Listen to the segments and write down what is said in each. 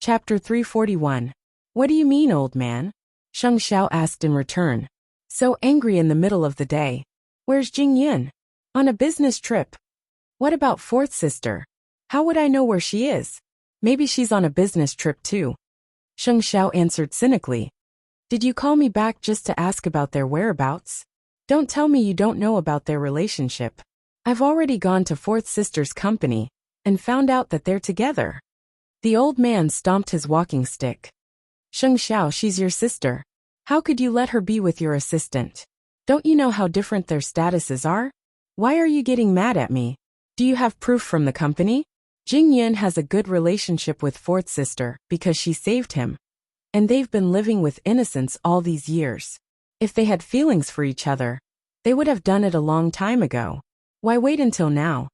Chapter 341. What do you mean, old man? Sheng Xiao asked in return. So angry in the middle of the day. Where's Jing Yun? On a business trip. What about fourth sister? How would I know where she is? Maybe she's on a business trip too. Sheng Xiao answered cynically. Did you call me back just to ask about their whereabouts? Don't tell me you don't know about their relationship. I've already gone to fourth sister's company and found out that they're together. The old man stomped his walking stick. Sheng Xiao, she's your sister. How could you let her be with your assistant? Don't you know how different their statuses are? Why are you getting mad at me? Do you have proof from the company? Jing Yun has a good relationship with fourth sister because she saved him. And they've been living with innocence all these years. If they had feelings for each other, they would have done it a long time ago. Why wait until now?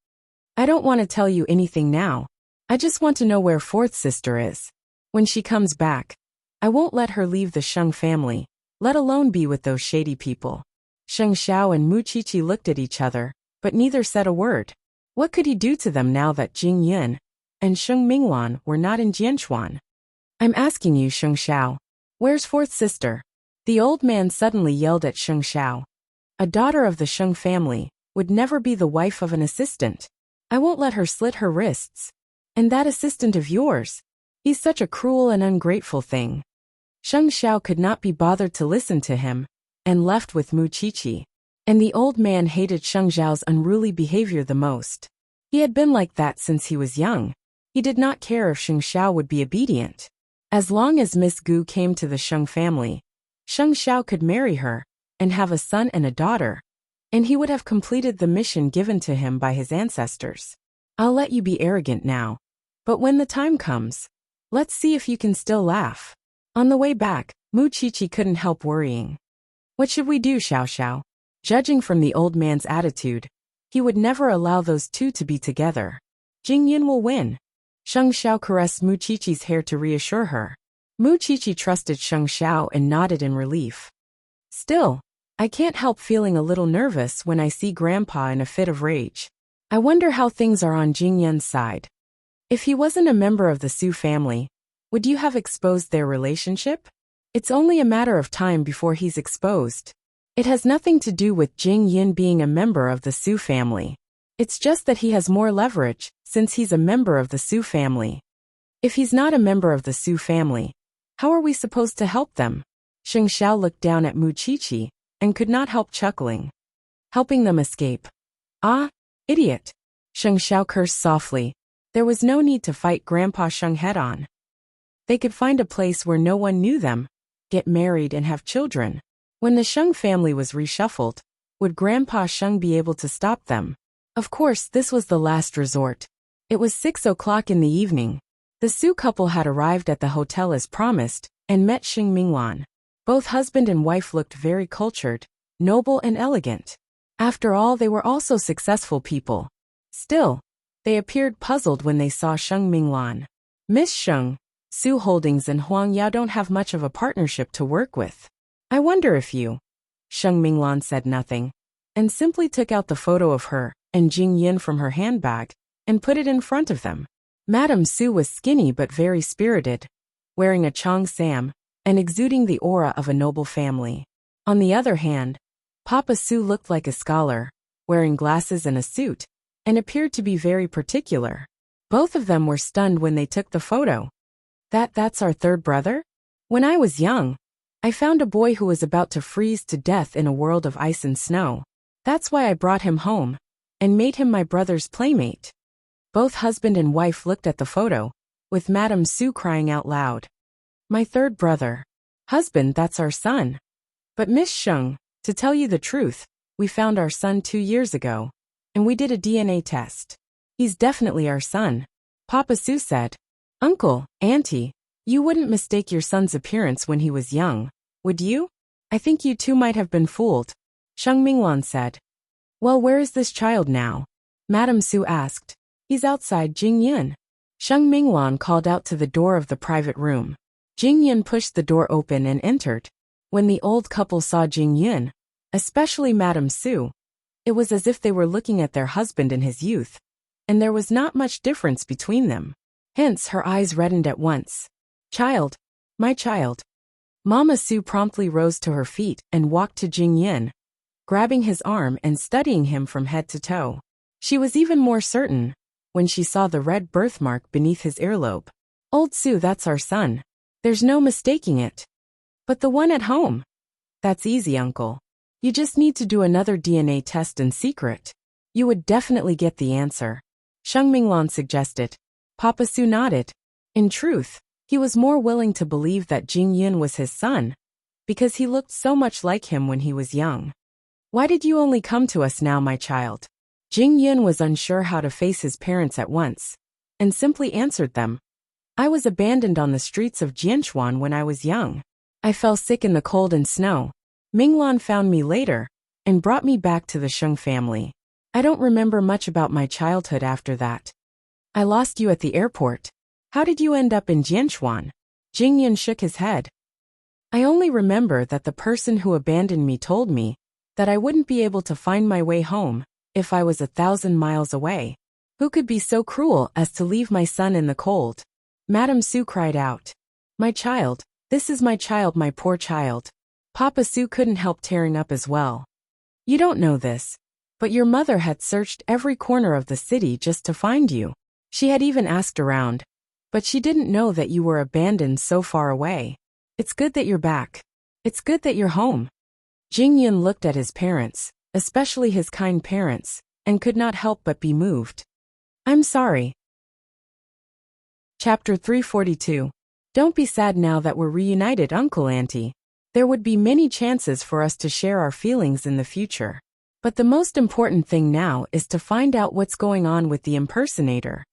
I don't want to tell you anything now. I just want to know where fourth sister is. When she comes back, I won't let her leave the Sheng family, let alone be with those shady people. Sheng Xiao and Mu Qiqi looked at each other, but neither said a word. What could he do to them now that Jing Yun and Sheng Mingwan were not in Jianchuan? I'm asking you, Sheng Xiao. Where's fourth sister? The old man suddenly yelled at Sheng Xiao. A daughter of the Sheng family would never be the wife of an assistant. I won't let her slit her wrists. And that assistant of yours? He's such a cruel and ungrateful thing. Sheng Xiao could not be bothered to listen to him, and left with Mu Qiqi. And the old man hated Sheng Xiao's unruly behavior the most. He had been like that since he was young. He did not care if Sheng Xiao would be obedient. As long as Miss Gu came to the Sheng family, Sheng Xiao could marry her, and have a son and a daughter, and he would have completed the mission given to him by his ancestors. I'll let you be arrogant now. But when the time comes, let's see if you can still laugh. On the way back, Mu Qiqi couldn't help worrying. What should we do, Xiao Xiao? Judging from the old man's attitude, he would never allow those two to be together. Jing Yun will win. Sheng Xiao caressed Mu Qiqi's hair to reassure her. Mu Qiqi trusted Sheng Xiao and nodded in relief. Still, I can't help feeling a little nervous when I see Grandpa in a fit of rage. I wonder how things are on Jing Yun's side. If he wasn't a member of the Su family, would you have exposed their relationship? It's only a matter of time before he's exposed. It has nothing to do with Jing Yun being a member of the Su family. It's just that he has more leverage, since he's a member of the Su family. If he's not a member of the Su family, how are we supposed to help them? Sheng Xiao looked down at Mu Qiqi, and could not help chuckling. Helping them escape. Ah, idiot. Sheng Xiao cursed softly. There was no need to fight Grandpa Sheng head-on. They could find a place where no one knew them, get married and have children. When the Sheng family was reshuffled, would Grandpa Sheng be able to stop them? Of course, this was the last resort. It was 6 o'clock in the evening. The Su couple had arrived at the hotel as promised, and met Sheng Mingwan. Both husband and wife looked very cultured, noble and elegant. After all, they were also successful people. Still, they appeared puzzled when they saw Sheng Mingwan. Miss Sheng, Su Holdings and Huang Yao don't have much of a partnership to work with. I wonder if you... Sheng Mingwan said nothing, and simply took out the photo of her and Jing Yun from her handbag, and put it in front of them. Madame Su was skinny but very spirited, wearing a Chong Sam, and exuding the aura of a noble family. On the other hand, Papa Su looked like a scholar, wearing glasses and a suit, and appeared to be very particular. Both of them were stunned when they took the photo. That's our third brother? When I was young, I found a boy who was about to freeze to death in a world of ice and snow. That's why I brought him home, and made him my brother's playmate. Both husband and wife looked at the photo, with Madame Su crying out loud. My third brother. Husband, that's our son. But Miss Sheng, to tell you the truth, we found our son 2 years ago, and we did a DNA test. He's definitely our son. Papa Su said. Uncle, Auntie, you wouldn't mistake your son's appearance when he was young, would you? I think you two might have been fooled. Sheng Mingwan said. Well, where is this child now? Madame Su asked. He's outside Jing Yun. Sheng Mingwan called out to the door of the private room. Jing Yun pushed the door open and entered. When the old couple saw Jing Yun, especially Madame Su, it was as if they were looking at their husband in his youth, and there was not much difference between them. Hence her eyes reddened at once. Child. My child. Mama Sue promptly rose to her feet and walked to Jing Yin, grabbing his arm and studying him from head to toe. She was even more certain when she saw the red birthmark beneath his earlobe. Old Sue, that's our son. There's no mistaking it. But the one at home? That's easy, uncle. You just need to do another DNA test in secret. You would definitely get the answer. Sheng Minglan suggested. Papa Sue nodded. In truth, he was more willing to believe that Jing Yin was his son, because he looked so much like him when he was young. Why did you only come to us now, my child? Jing Yin was unsure how to face his parents at once, and simply answered them. I was abandoned on the streets of Jianchuan when I was young. I fell sick in the cold and snow. Minglan found me later, and brought me back to the Sheng family. I don't remember much about my childhood after that. I lost you at the airport. How did you end up in Jianchuan? Jing Yin shook his head. I only remember that the person who abandoned me told me that I wouldn't be able to find my way home if I was 1,000 miles away. Who could be so cruel as to leave my son in the cold? Madame Sue cried out. My child, this is my child, my poor child. Papa Sue couldn't help tearing up as well. You don't know this, but your mother had searched every corner of the city just to find you. She had even asked around, but she didn't know that you were abandoned so far away. It's good that you're back. It's good that you're home. Jing Yin looked at his parents, especially his kind parents, and could not help but be moved. I'm sorry. Chapter 342. Don't be sad now that we're reunited, Uncle Auntie. There would be many chances for us to share our feelings in the future. But the most important thing now is to find out what's going on with the impersonator.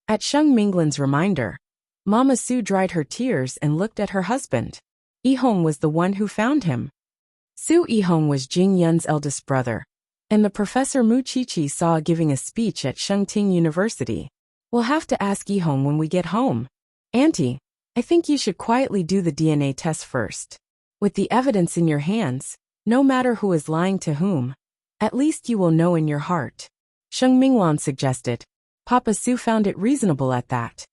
At Sheng Minglan's reminder, Mama Sue dried her tears and looked at her husband. Yihong was the one who found him. Su Yihong was Jing Yun's eldest brother, and the Professor Mu Chichi saw giving a speech at Shengting University. We'll have to ask Yihong when we get home. Auntie, I think you should quietly do the DNA test first. With the evidence in your hands, no matter who is lying to whom, at least you will know in your heart. Sheng Minglan suggested. Papa Sue found it reasonable at that.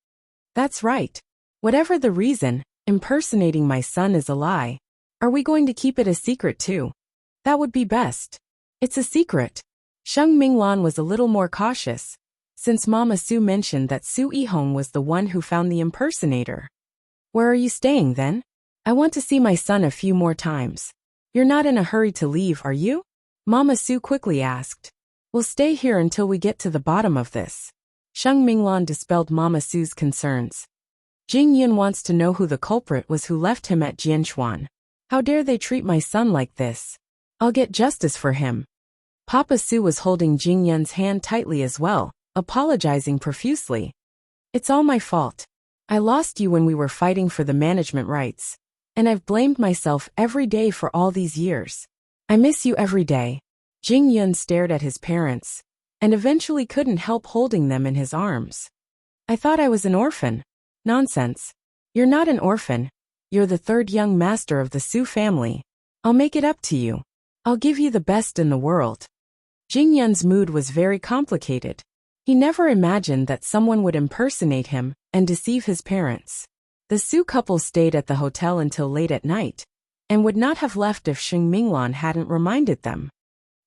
That's right. Whatever the reason, impersonating my son is a lie. Are we going to keep it a secret too? That would be best. It's a secret. Sheng Minglan was a little more cautious, since Mama Sue mentioned that Su Yihong was the one who found the impersonator. Where are you staying then? I want to see my son a few more times. You're not in a hurry to leave, are you? Mama Sue quickly asked. We'll stay here until we get to the bottom of this. Sheng Minglan dispelled Mama Sue's concerns. Jing Yin wants to know who the culprit was who left him at Jianchuan. How dare they treat my son like this? I'll get justice for him. Papa Sue was holding Jing Yun's hand tightly as well, apologizing profusely. It's all my fault. I lost you when we were fighting for the management rights, and I've blamed myself every day for all these years. I miss you every day. Jing Yun stared at his parents, and eventually couldn't help holding them in his arms. I thought I was an orphan. Nonsense. You're not an orphan. You're the third young master of the Su family. I'll make it up to you. I'll give you the best in the world. Jing Yun's mood was very complicated. He never imagined that someone would impersonate him and deceive his parents. The Su couple stayed at the hotel until late at night, and would not have left if Sheng Minglan hadn't reminded them.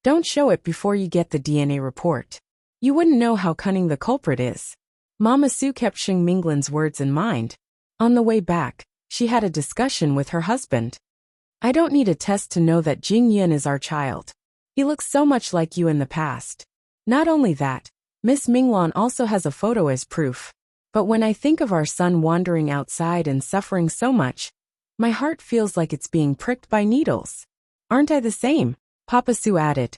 Don't show it before you get the DNA report. You wouldn't know how cunning the culprit is. Mama Sue kept Sheng Minglan's words in mind. On the way back, she had a discussion with her husband. I don't need a test to know that Jing Yun is our child. He looks so much like you in the past. Not only that, Miss Minglan also has a photo as proof. But when I think of our son wandering outside and suffering so much, my heart feels like it's being pricked by needles. Aren't I the same? Papa Sue added.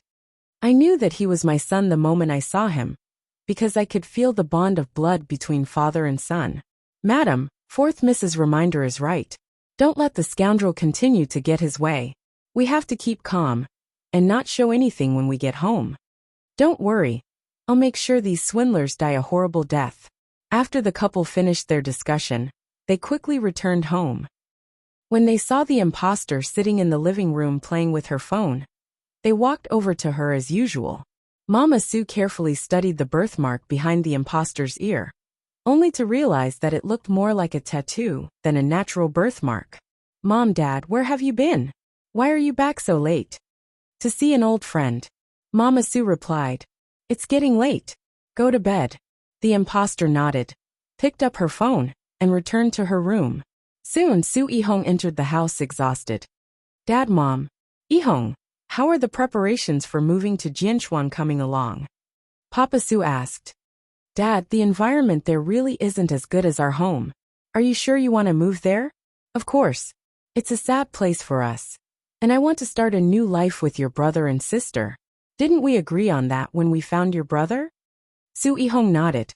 I knew that he was my son the moment I saw him, because I could feel the bond of blood between father and son. Madam, fourth Mrs. Reminder is right. Don't let the scoundrel continue to get his way. We have to keep calm, and not show anything when we get home. Don't worry. I'll make sure these swindlers die a horrible death. After the couple finished their discussion, they quickly returned home. When they saw the imposter sitting in the living room playing with her phone, they walked over to her as usual. Mama Sue carefully studied the birthmark behind the imposter's ear. only to realize that it looked more like a tattoo than a natural birthmark. Mom, Dad, where have you been? Why are you back so late? To see an old friend. Mama Sue replied. It's getting late. Go to bed. The imposter nodded, picked up her phone, and returned to her room. Soon Sue Ihong entered the house exhausted. Dad, Mom. Ihong, how are the preparations for moving to Jianchuan coming along? Papa Sue asked. Dad, the environment there really isn't as good as our home. Are you sure you want to move there? Of course. It's a sad place for us. And I want to start a new life with your brother and sister. Didn't we agree on that when we found your brother? Sue Ihong nodded.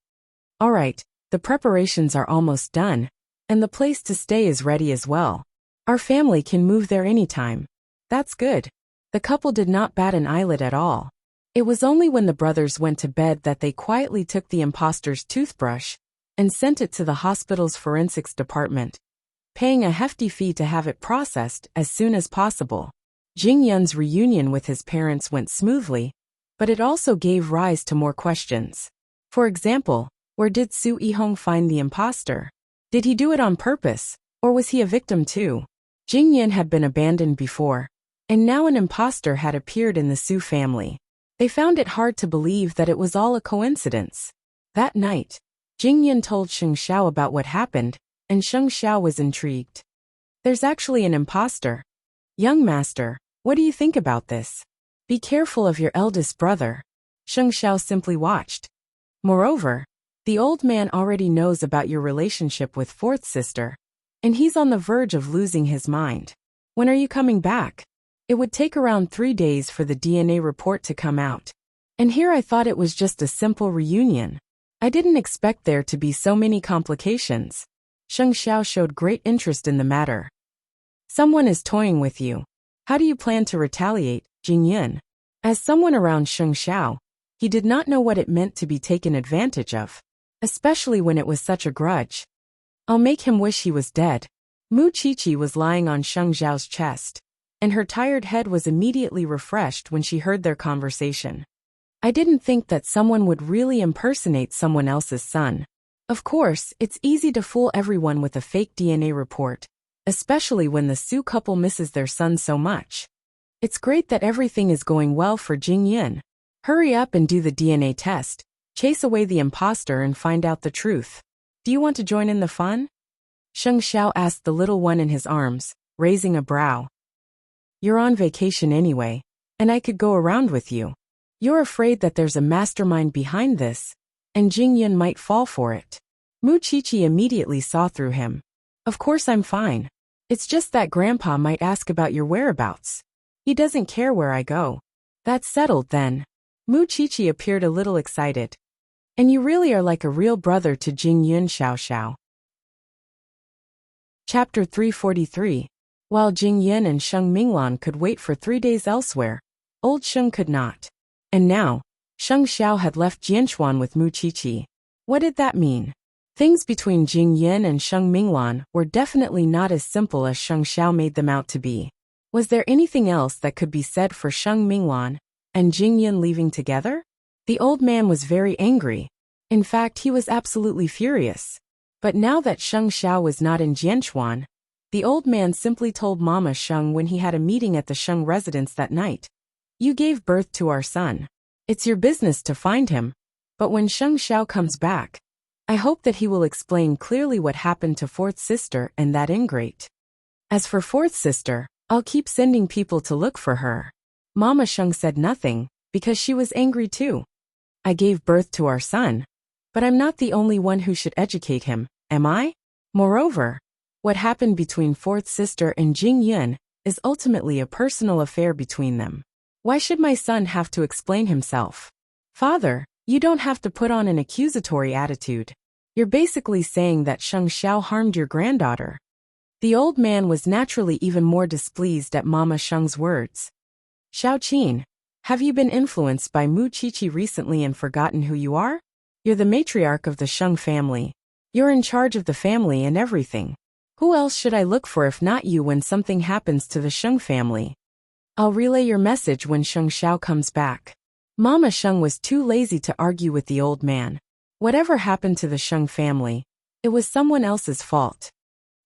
All right, the preparations are almost done, and the place to stay is ready as well. Our family can move there anytime. That's good. The couple did not bat an eyelid at all. It was only when the brothers went to bed that they quietly took the imposter's toothbrush and sent it to the hospital's forensics department, paying a hefty fee to have it processed as soon as possible. Jing Yun's reunion with his parents went smoothly, but it also gave rise to more questions. For example, where did Sue Ihong find the imposter? Did he do it on purpose, or was he a victim too? Jing Yun had been abandoned before, and now an imposter had appeared in the Sue family. They found it hard to believe that it was all a coincidence. That night, Jing Yun told Sheng Xiao about what happened, and Sheng Xiao was intrigued. There's actually an imposter. Young master, what do you think about this? Be careful of your eldest brother. Sheng Xiao simply watched. Moreover, the old man already knows about your relationship with fourth sister, and he's on the verge of losing his mind. When are you coming back? It would take around 3 days for the DNA report to come out. And here I thought it was just a simple reunion. I didn't expect there to be so many complications. Sheng Xiao showed great interest in the matter. Someone is toying with you. How do you plan to retaliate, Jing Yun? As someone around Sheng Xiao, he did not know what it meant to be taken advantage of, especially when it was such a grudge. I'll make him wish he was dead. Mu Qiqi was lying on Sheng Xiao's chest, and her tired head was immediately refreshed when she heard their conversation. I didn't think that someone would really impersonate someone else's son. Of course, it's easy to fool everyone with a fake DNA report, especially when the Su couple misses their son so much. It's great that everything is going well for Jing Yun. Hurry up and do the DNA test, chase away the imposter and find out the truth. Do you want to join in the fun? Sheng Xiao asked the little one in his arms, raising a brow. You're on vacation anyway, and I could go around with you. You're afraid that there's a mastermind behind this, and Jing Yun might fall for it. Mu Qiqi immediately saw through him. Of course I'm fine. It's just that Grandpa might ask about your whereabouts. He doesn't care where I go. That's settled then. Mu Qiqi appeared a little excited. And you really are like a real brother to Jing Yun Xiao Xiao. Chapter 343. While Jing Yun and Sheng Minglan could wait for 3 days elsewhere, old Sheng could not. And now, Sheng Xiao had left Jianchuan with Mu Qiqi. What did that mean? Things between Jing Yun and Sheng Minglan were definitely not as simple as Sheng Xiao made them out to be. Was there anything else that could be said for Sheng Minglan and Jing Yun leaving together? The old man was very angry. In fact, he was absolutely furious. But now that Sheng Xiao was not in Jianchuan, the old man simply told Mama Sheng when he had a meeting at the Sheng residence that night. You gave birth to our son. It's your business to find him. But when Sheng Xiao comes back, I hope that he will explain clearly what happened to fourth sister and that ingrate. As for fourth sister, I'll keep sending people to look for her. Mama Sheng said nothing, because she was angry too. I gave birth to our son. But I'm not the only one who should educate him, am I? Moreover, what happened between fourth sister and Jing Yun is ultimately a personal affair between them. Why should my son have to explain himself? Father, you don't have to put on an accusatory attitude. You're basically saying that Sheng Xiao harmed your granddaughter. The old man was naturally even more displeased at Mama Sheng's words. Xiao Qin, have you been influenced by Mu Qiqi recently and forgotten who you are? You're the matriarch of the Sheng family. You're in charge of the family and everything. Who else should I look for if not you when something happens to the Sheng family? I'll relay your message when Sheng Xiao comes back. Mama Sheng was too lazy to argue with the old man. Whatever happened to the Sheng family? It was someone else's fault.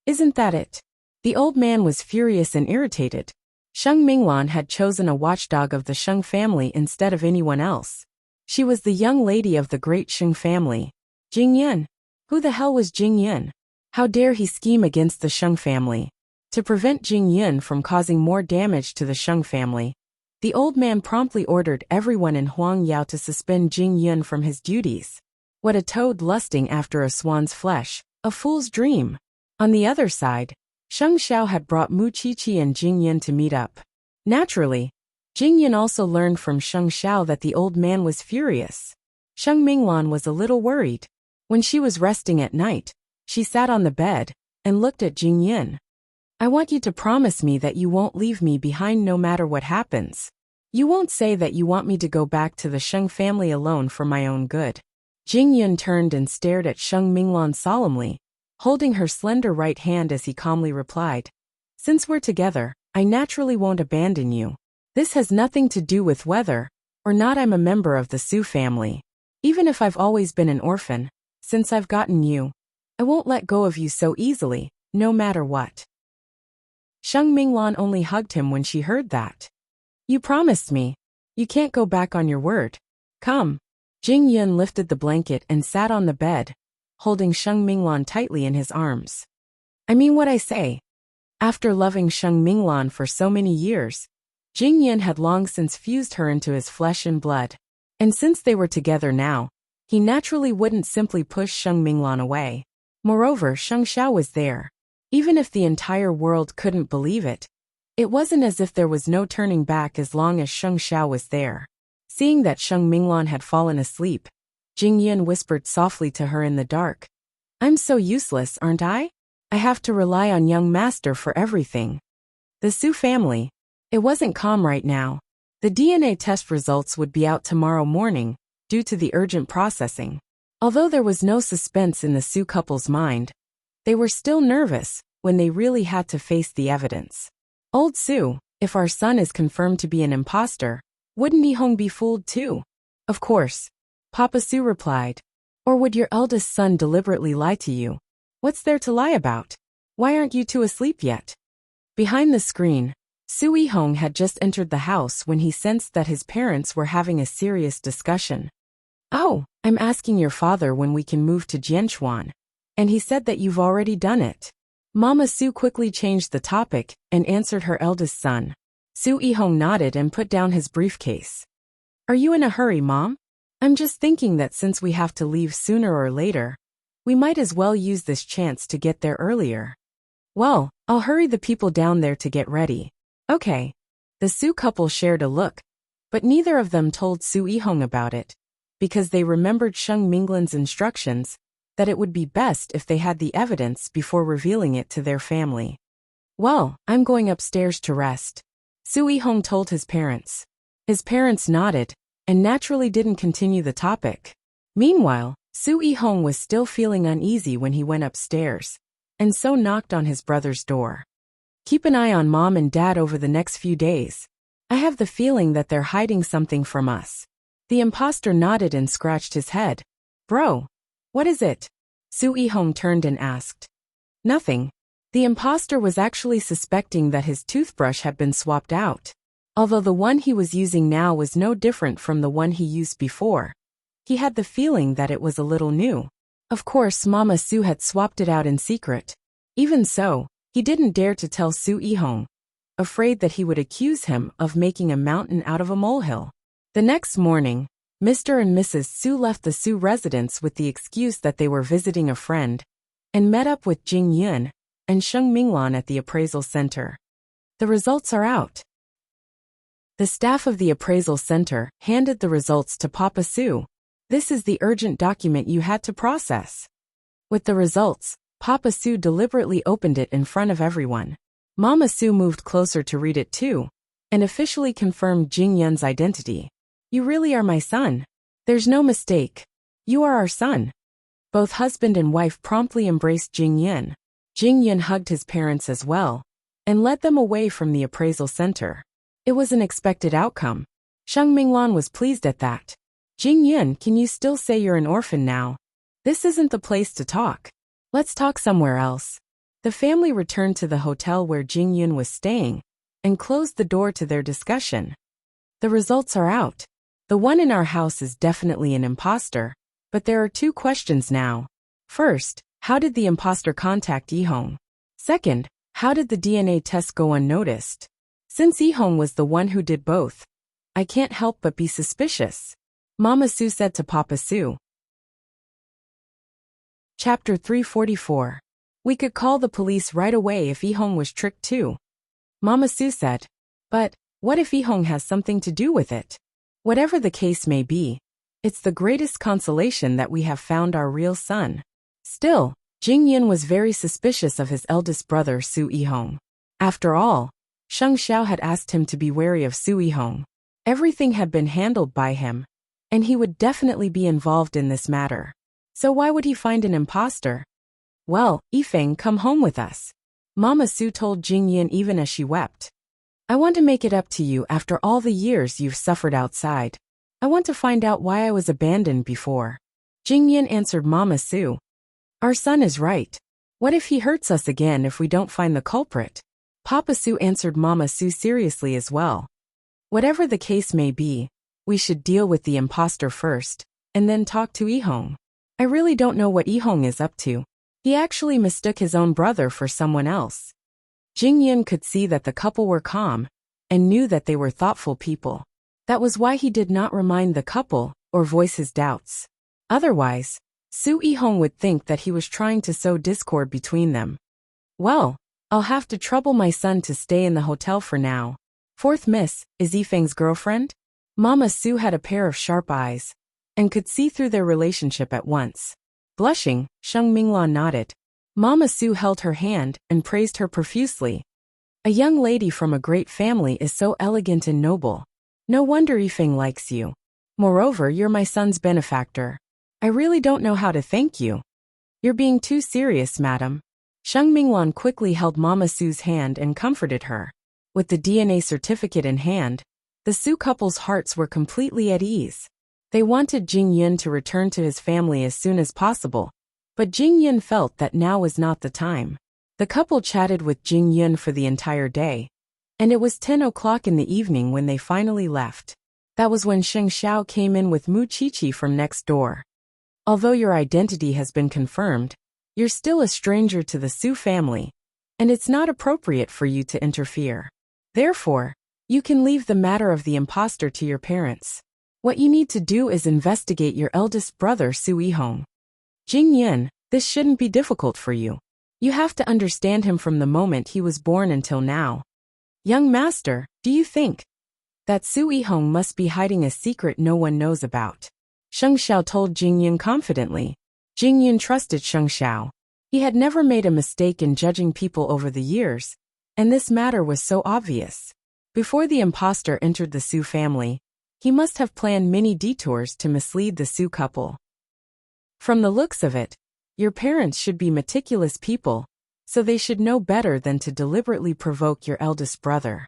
Isn't that it? The old man was furious and irritated. Sheng Minglan had chosen a watchdog of the Sheng family instead of anyone else. She was the young lady of the great Sheng family. Jing Yan. Who the hell was Jing Yan? How dare he scheme against the Sheng family? To prevent Jing Yan from causing more damage to the Sheng family, the old man promptly ordered everyone in Huangyao to suspend Jing Yan from his duties. What a toad lusting after a swan's flesh, a fool's dream. On the other side, Sheng Xiao had brought Mu Qiqi and Jing Yan to meet up. Naturally, Jing Yan also learned from Sheng Xiao that the old man was furious. Sheng Minglan was a little worried. When she was resting at night, she sat on the bed and looked at Jing Yan. I want you to promise me that you won't leave me behind no matter what happens. You won't say that you want me to go back to the Sheng family alone for my own good. Jing Yan turned and stared at Sheng Minglan solemnly, holding her slender right hand as he calmly replied, Since we're together, I naturally won't abandon you. This has nothing to do with whether or not I'm a member of the Su family. Even if I've always been an orphan, since I've gotten you, I won't let go of you so easily, no matter what. Sheng Minglan only hugged him when she heard that. You promised me. You can't go back on your word. Come. Jing Yan lifted the blanket and sat on the bed, holding Sheng Minglan tightly in his arms. I mean what I say. After loving Sheng Minglan for so many years, Jing Yan had long since fused her into his flesh and blood. And since they were together now, he naturally wouldn't simply push Sheng Minglan away. Moreover, Sheng Xiao was there. Even if the entire world couldn't believe it, it wasn't as if there was no turning back as long as Sheng Xiao was there. Seeing that Sheng Minglan had fallen asleep, Jing Yan whispered softly to her in the dark. I'm so useless, aren't I? I have to rely on young master for everything. The Su family. It wasn't calm right now. The DNA test results would be out tomorrow morning, due to the urgent processing. Although there was no suspense in the Su couple's mind, they were still nervous when they really had to face the evidence. Old Su, if our son is confirmed to be an imposter, wouldn't Yihong be fooled too? Of course. Papa Su replied. Or would your eldest son deliberately lie to you? What's there to lie about? Why aren't you two asleep yet? Behind the screen, Su Yihong had just entered the house when he sensed that his parents were having a serious discussion. Oh, I'm asking your father when we can move to Jianchuan. And he said that you've already done it. Mama Su quickly changed the topic and answered her eldest son. Su Yihong nodded and put down his briefcase. Are you in a hurry, Mom? I'm just thinking that since we have to leave sooner or later, we might as well use this chance to get there earlier. Well, I'll hurry the people down there to get ready. Okay. The Su couple shared a look, but neither of them told Su Yihong about it, because they remembered Sheng Minglan's instructions that it would be best if they had the evidence before revealing it to their family. Well, I'm going upstairs to rest, Su Yihong told his parents. His parents nodded, and naturally didn't continue the topic. Meanwhile, Su Yihong was still feeling uneasy when he went upstairs, and so knocked on his brother's door. Keep an eye on Mom and Dad over the next few days. I have the feeling that they're hiding something from us. The imposter nodded and scratched his head. Bro. What is it? Su Yihong turned and asked. Nothing. The imposter was actually suspecting that his toothbrush had been swapped out. Although the one he was using now was no different from the one he used before, he had the feeling that it was a little new. Of course, Mama Su had swapped it out in secret. Even so, he didn't dare to tell Su Yihong, afraid that he would accuse him of making a mountain out of a molehill. The next morning, Mr. and Mrs. Su left the Su residence with the excuse that they were visiting a friend, and met up with Jing Yan and Sheng Minglan at the appraisal center. The results are out. The staff of the appraisal center handed the results to Papa Su. This is the urgent document you had to process. With the results, Papa Su deliberately opened it in front of everyone. Mama Su moved closer to read it too, and officially confirmed Jing Yan's identity. You really are my son. There's no mistake. You are our son. Both husband and wife promptly embraced Jing Yan. Jing Yan hugged his parents as well, and led them away from the appraisal center. It was an expected outcome. Sheng Minglan was pleased at that. Jing Yan, can you still say you're an orphan now? This isn't the place to talk. Let's talk somewhere else. The family returned to the hotel where Jingyun was staying and closed the door to their discussion. The results are out. The one in our house is definitely an imposter, but there are two questions now. First, how did the imposter contact Yihong? Second, how did the DNA test go unnoticed? Since Yihong was the one who did both, I can't help but be suspicious, Mama Su said to Papa Su. Chapter 344. We could call the police right away if Yihong was tricked too, Mama Su said. But what if Yihong has something to do with it? Whatever the case may be, it's the greatest consolation that we have found our real son. Still, Jingyun was very suspicious of his eldest brother Su Yihong. After all, Sheng Xiao had asked him to be wary of Su Yihong. Everything had been handled by him, and he would definitely be involved in this matter. So why would he find an imposter? Well, Yifeng, come home with us, Mama Su told Jingyun even as she wept. I want to make it up to you after all the years you've suffered outside. I want to find out why I was abandoned before. Jingyun answered Mama Su. Our son is right. What if he hurts us again if we don't find the culprit? Papa Su answered Mama Su seriously as well. Whatever the case may be, we should deal with the imposter first, and then talk to Yihong. I really don't know what Yihong is up to. He actually mistook his own brother for someone else. Jingyun could see that the couple were calm, and knew that they were thoughtful people. That was why he did not remind the couple, or voice his doubts. Otherwise, Su Yihong would think that he was trying to sow discord between them. Well, I'll have to trouble my son to stay in the hotel for now. Fourth miss, is Yifeng's girlfriend? Mama Su had a pair of sharp eyes, and could see through their relationship at once. Blushing, Sheng Minglan nodded. Mama Su held her hand and praised her profusely. A young lady from a great family is so elegant and noble. No wonder Yifeng likes you. Moreover, you're my son's benefactor. I really don't know how to thank you. You're being too serious, madam. Sheng Minglan quickly held Mama Su's hand and comforted her. With the DNA certificate in hand, the Su couple's hearts were completely at ease. They wanted Jingyun to return to his family as soon as possible, but Jingyun felt that now was not the time. The couple chatted with Jingyun for the entire day, and it was 10 o'clock in the evening when they finally left. That was when Sheng Xiao came in with Mu Qiqi from next door. Although your identity has been confirmed, you're still a stranger to the Su family, and it's not appropriate for you to interfere. Therefore, you can leave the matter of the imposter to your parents. What you need to do is investigate your eldest brother Su Yihong. Jingyun, this shouldn't be difficult for you. You have to understand him from the moment he was born until now. Young master, do you think that Su Yihong must be hiding a secret no one knows about? Sheng Xiao told Jingyun confidently. Jingyun trusted Sheng Xiao. He had never made a mistake in judging people over the years, and this matter was so obvious. Before the imposter entered the Su family, he must have planned many detours to mislead the Su couple. From the looks of it, your parents should be meticulous people, so they should know better than to deliberately provoke your eldest brother.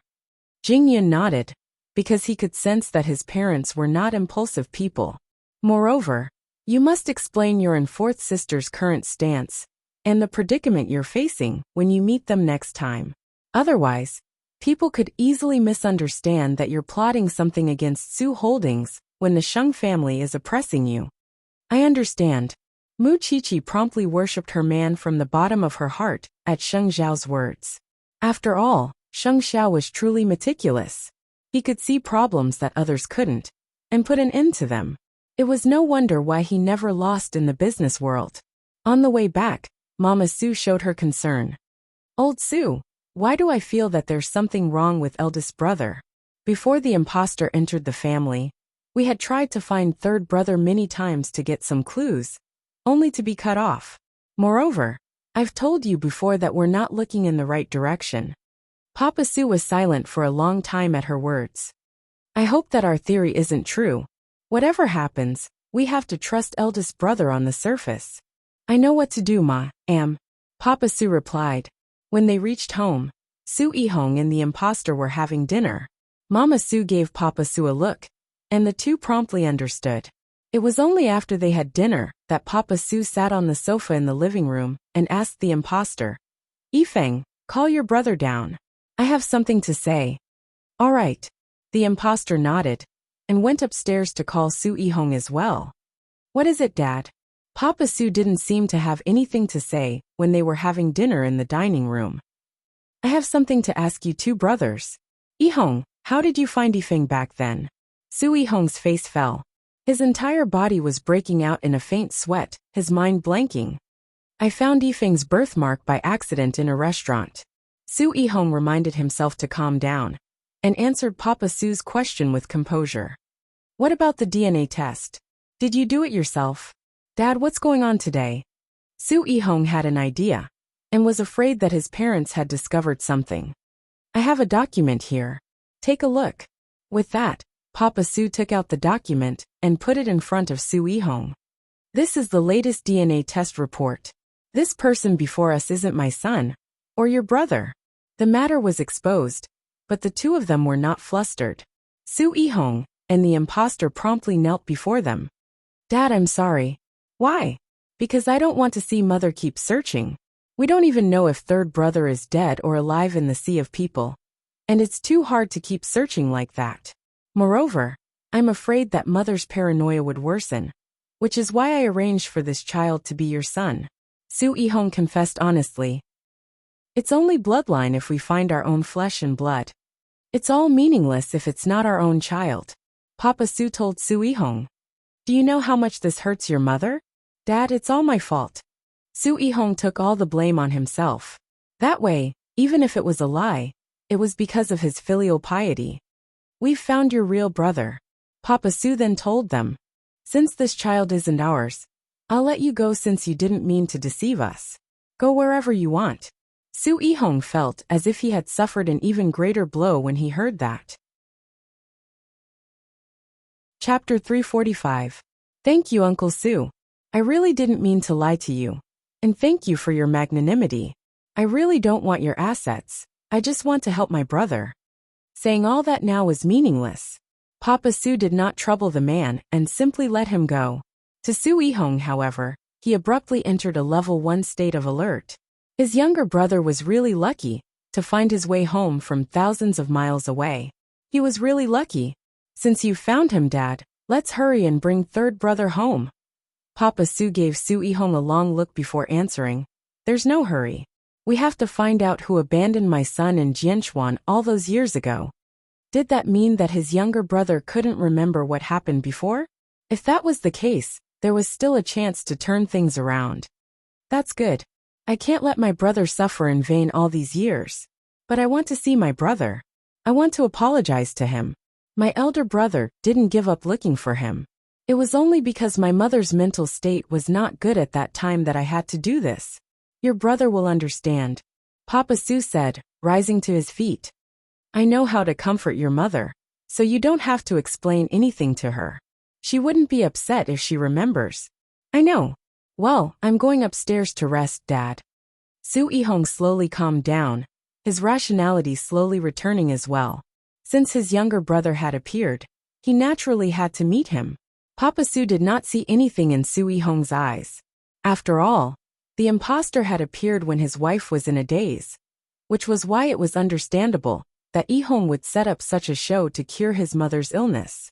Jingyun nodded, because he could sense that his parents were not impulsive people. Moreover, you must explain your and fourth sister's current stance, and the predicament you're facing when you meet them next time. Otherwise, people could easily misunderstand that you're plotting something against Su Holdings when the Sheng family is oppressing you. I understand. Mu Qiqi promptly worshipped her man from the bottom of her heart at Sheng Xiao's words. After all, Sheng Xiao was truly meticulous. He could see problems that others couldn't, and put an end to them. It was no wonder why he never lost in the business world. On the way back, Mama Su showed her concern. Old Su, why do I feel that there's something wrong with eldest brother? Before the imposter entered the family, we had tried to find third brother many times to get some clues, only to be cut off. Moreover, I've told you before that we're not looking in the right direction. Papa Su was silent for a long time at her words. I hope that our theory isn't true. Whatever happens, we have to trust eldest brother on the surface. I know what to do, Ma, Papa Su replied. When they reached home, Su Yihong and the imposter were having dinner. Mama Su gave Papa Su a look, and the two promptly understood. It was only after they had dinner that Papa Su sat on the sofa in the living room and asked the imposter, "Yifeng, call your brother down. I have something to say." "All right." The imposter nodded and went upstairs to call Su Yihong as well. "What is it, Dad?" Papa Su didn't seem to have anything to say when they were having dinner in the dining room. "I have something to ask you two brothers. Yihong, how did you find Yifeng back then?" Su Yihong's face fell. His entire body was breaking out in a faint sweat, his mind blanking. "I found Yifeng's birthmark by accident in a restaurant." Su Yihong reminded himself to calm down and answered Papa Su's question with composure. "What about the DNA test? Did you do it yourself?" "Dad, what's going on today?" Su Yihong had an idea and was afraid that his parents had discovered something. "I have a document here. Take a look." With that, Papa Su took out the document and put it in front of Su Yihong. "This is the latest DNA test report. This person before us isn't my son, or your brother." The matter was exposed, but the two of them were not flustered. Su Yihong and the imposter promptly knelt before them. "Dad, I'm sorry." "Why?" "Because I don't want to see Mother keep searching. We don't even know if third brother is dead or alive in the sea of people. And it's too hard to keep searching like that. Moreover, I'm afraid that Mother's paranoia would worsen, which is why I arranged for this child to be your son." Su Yihong confessed honestly. "It's only bloodline if we find our own flesh and blood. It's all meaningless if it's not our own child." Papa Su told Su Yihong. "Do you know how much this hurts your mother?" "Dad, it's all my fault." Su Yihong took all the blame on himself. That way, even if it was a lie, it was because of his filial piety. "We've found your real brother." Papa Su then told them, "Since this child isn't ours, I'll let you go since you didn't mean to deceive us. Go wherever you want." Su Yihong felt as if he had suffered an even greater blow when he heard that. Chapter 345. Thank you, Uncle Su. I really didn't mean to lie to you. And thank you for your magnanimity. I really don't want your assets. I just want to help my brother. Saying all that now was meaningless. Papa Su did not trouble the man and simply let him go. To Su Yihong, however, he abruptly entered a level 1 state of alert. His younger brother was really lucky to find his way home from thousands of miles away. He was really lucky. "Since you found him, Dad, let's hurry and bring third brother home." Papa Su gave Su Yihong a long look before answering. "There's no hurry. We have to find out who abandoned my son in Jianchuan all those years ago." Did that mean that his younger brother couldn't remember what happened before? If that was the case, there was still a chance to turn things around. "That's good. I can't let my brother suffer in vain all these years. But I want to see my brother. I want to apologize to him. My elder brother didn't give up looking for him. It was only because my mother's mental state was not good at that time that I had to do this. Your brother will understand," Papa Su said, rising to his feet. "I know how to comfort your mother, so you don't have to explain anything to her. She wouldn't be upset if she remembers." "I know. Well, I'm going upstairs to rest, Dad." Su Yihong slowly calmed down, his rationality slowly returning as well. Since his younger brother had appeared, he naturally had to meet him. Papa Su did not see anything in Su Yihong's eyes. After all, the imposter had appeared when his wife was in a daze, which was why it was understandable that Yihong would set up such a show to cure his mother's illness.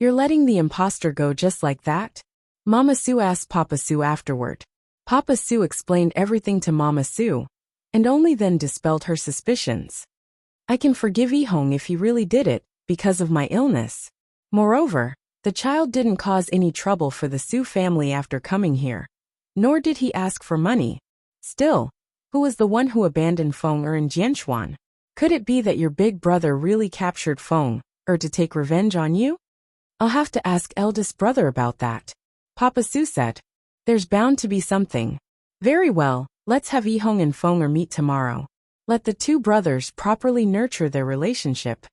"You're letting the imposter go just like that?" Mama Su asked Papa Su afterward. Papa Su explained everything to Mama Su, and only then dispelled her suspicions. "I can forgive Yihong if he really did it, because of my illness. Moreover, the child didn't cause any trouble for the Su family after coming here. Nor did he ask for money. Still, who was the one who abandoned Feng in Jianchuan? Could it be that your big brother really captured Feng, to take revenge on you?" "I'll have to ask eldest brother about that," Papa Su said. "There's bound to be something." "Very well, let's have Yihong and Feng meet tomorrow. Let the two brothers properly nurture their relationship."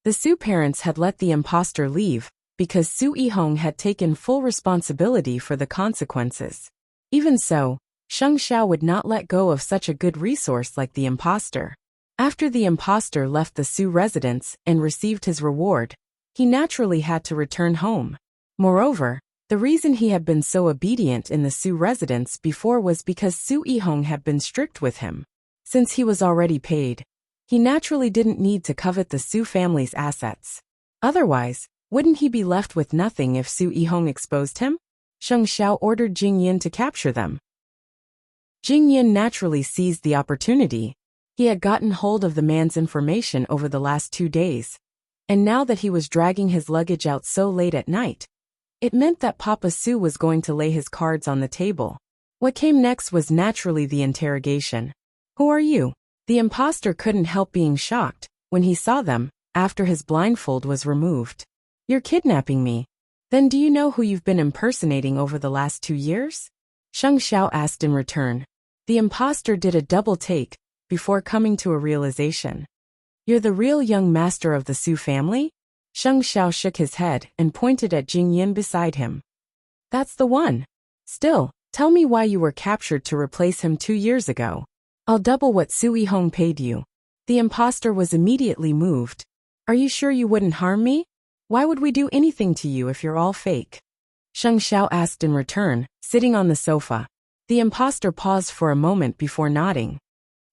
The Su parents had let the imposter leave because Su Yihong had taken full responsibility for the consequences. Even so, Sheng Xiao would not let go of such a good resource like the imposter. After the imposter left the Su residence and received his reward, he naturally had to return home. Moreover, The reason he had been so obedient in the Su residence before was because Su Yihong had been strict with him. Since he was already paid, he naturally didn't need to covet the Su family's assets. Otherwise, wouldn't he be left with nothing if Su Yihong exposed him? Sheng Xiao ordered Jing Yin to capture them. Jing Yin naturally seized the opportunity. He had gotten hold of the man's information over the last 2 days, and now that he was dragging his luggage out so late at night, it meant that Papa Su was going to lay his cards on the table. What came next was naturally the interrogation. Who are you? The imposter couldn't help being shocked when he saw them after his blindfold was removed. You're kidnapping me. Then do you know who you've been impersonating over the last 2 years? Sheng Xiao asked in return. The imposter did a double take before coming to a realization. You're the real young master of the Su family? Sheng Xiao shook his head and pointed at Jing Yin beside him. That's the one. Still, tell me why you were captured to replace him 2 years ago. I'll double what Su Yihong paid you. The imposter was immediately moved. Are you sure you wouldn't harm me? Why would we do anything to you if you're all fake? Sheng Xiao asked in return, sitting on the sofa. The imposter paused for a moment before nodding.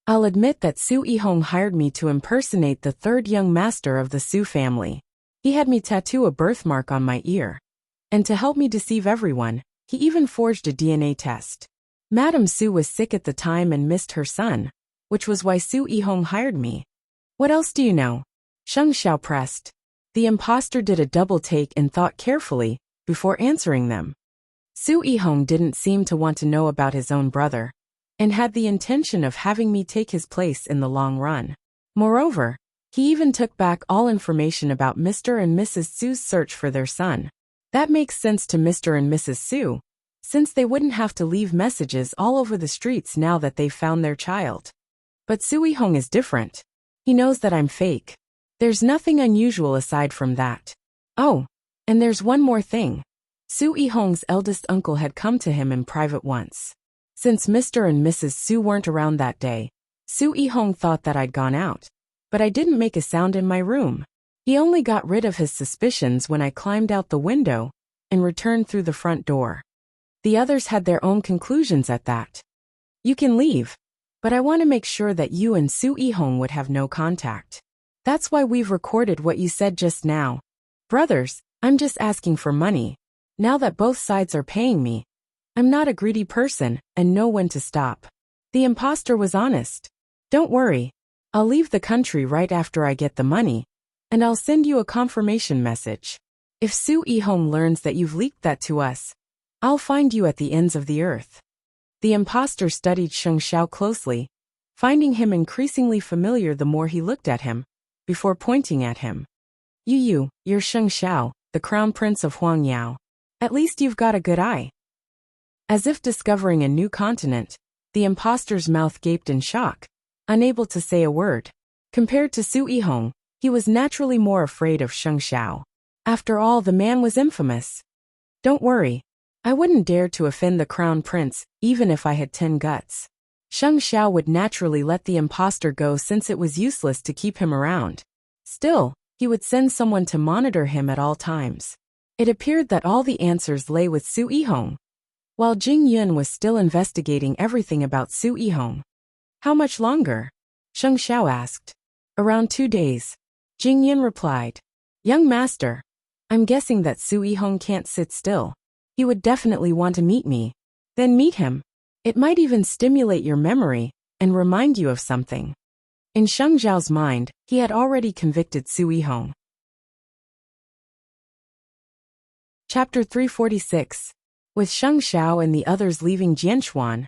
I'll admit that Su Yihong hired me to impersonate the 3rd young master of the Su family. He had me tattoo a birthmark on my ear. And to help me deceive everyone, he even forged a DNA test. Madame Su was sick at the time and missed her son, which was why Su Yihong hired me. What else do you know? Sheng Xiao pressed. The imposter did a double take and thought carefully before answering them. Su Yihong didn't seem to want to know about his own brother, and had the intention of having me take his place in the long run. Moreover, he even took back all information about Mr. and Mrs. Su's search for their son. That makes sense to Mr. and Mrs. Su, since they wouldn't have to leave messages all over the streets now that they've found their child. But Su Yihong is different. He knows that I'm fake. There's nothing unusual aside from that. Oh, and there's one more thing. Su Yihong's eldest uncle had come to him in private once. Since Mr. and Mrs. Su weren't around that day, Su Yihong thought that I'd gone out. But I didn't make a sound in my room. He only got rid of his suspicions when I climbed out the window and returned through the front door. The others had their own conclusions at that. You can leave, but I want to make sure that you and Su Yihong would have no contact. That's why we've recorded what you said just now. Brothers, I'm just asking for money. Now that both sides are paying me, I'm not a greedy person and know when to stop. The imposter was honest. Don't worry. I'll leave the country right after I get the money, and I'll send you a confirmation message. If Su Yihong learns that you've leaked that to us, I'll find you at the ends of the earth. The imposter studied Sheng Xiao closely, finding him increasingly familiar the more he looked at him, before pointing at him. You're Sheng Xiao, the crown prince of Huangyao. At least you've got a good eye. As if discovering a new continent, the imposter's mouth gaped in shock, unable to say a word. Compared to Su Yihong, he was naturally more afraid of Sheng Xiao. After all, the man was infamous. Don't worry. I wouldn't dare to offend the crown prince, even if I had 10 guts. Sheng Xiao would naturally let the imposter go since it was useless to keep him around. Still, he would send someone to monitor him at all times. It appeared that all the answers lay with Su Yihong, while Jing Yun was still investigating everything about Su Yihong. How much longer? Sheng Xiao asked. Around 2 days. Jing Yun replied. Young master, I'm guessing that Su Yihong can't sit still. He would definitely want to meet me. Then meet him. It might even stimulate your memory and remind you of something. In Sheng Xiao's mind, he had already convicted Su Yihong. Chapter 346. With Sheng Xiao and the others leaving Jianshuan,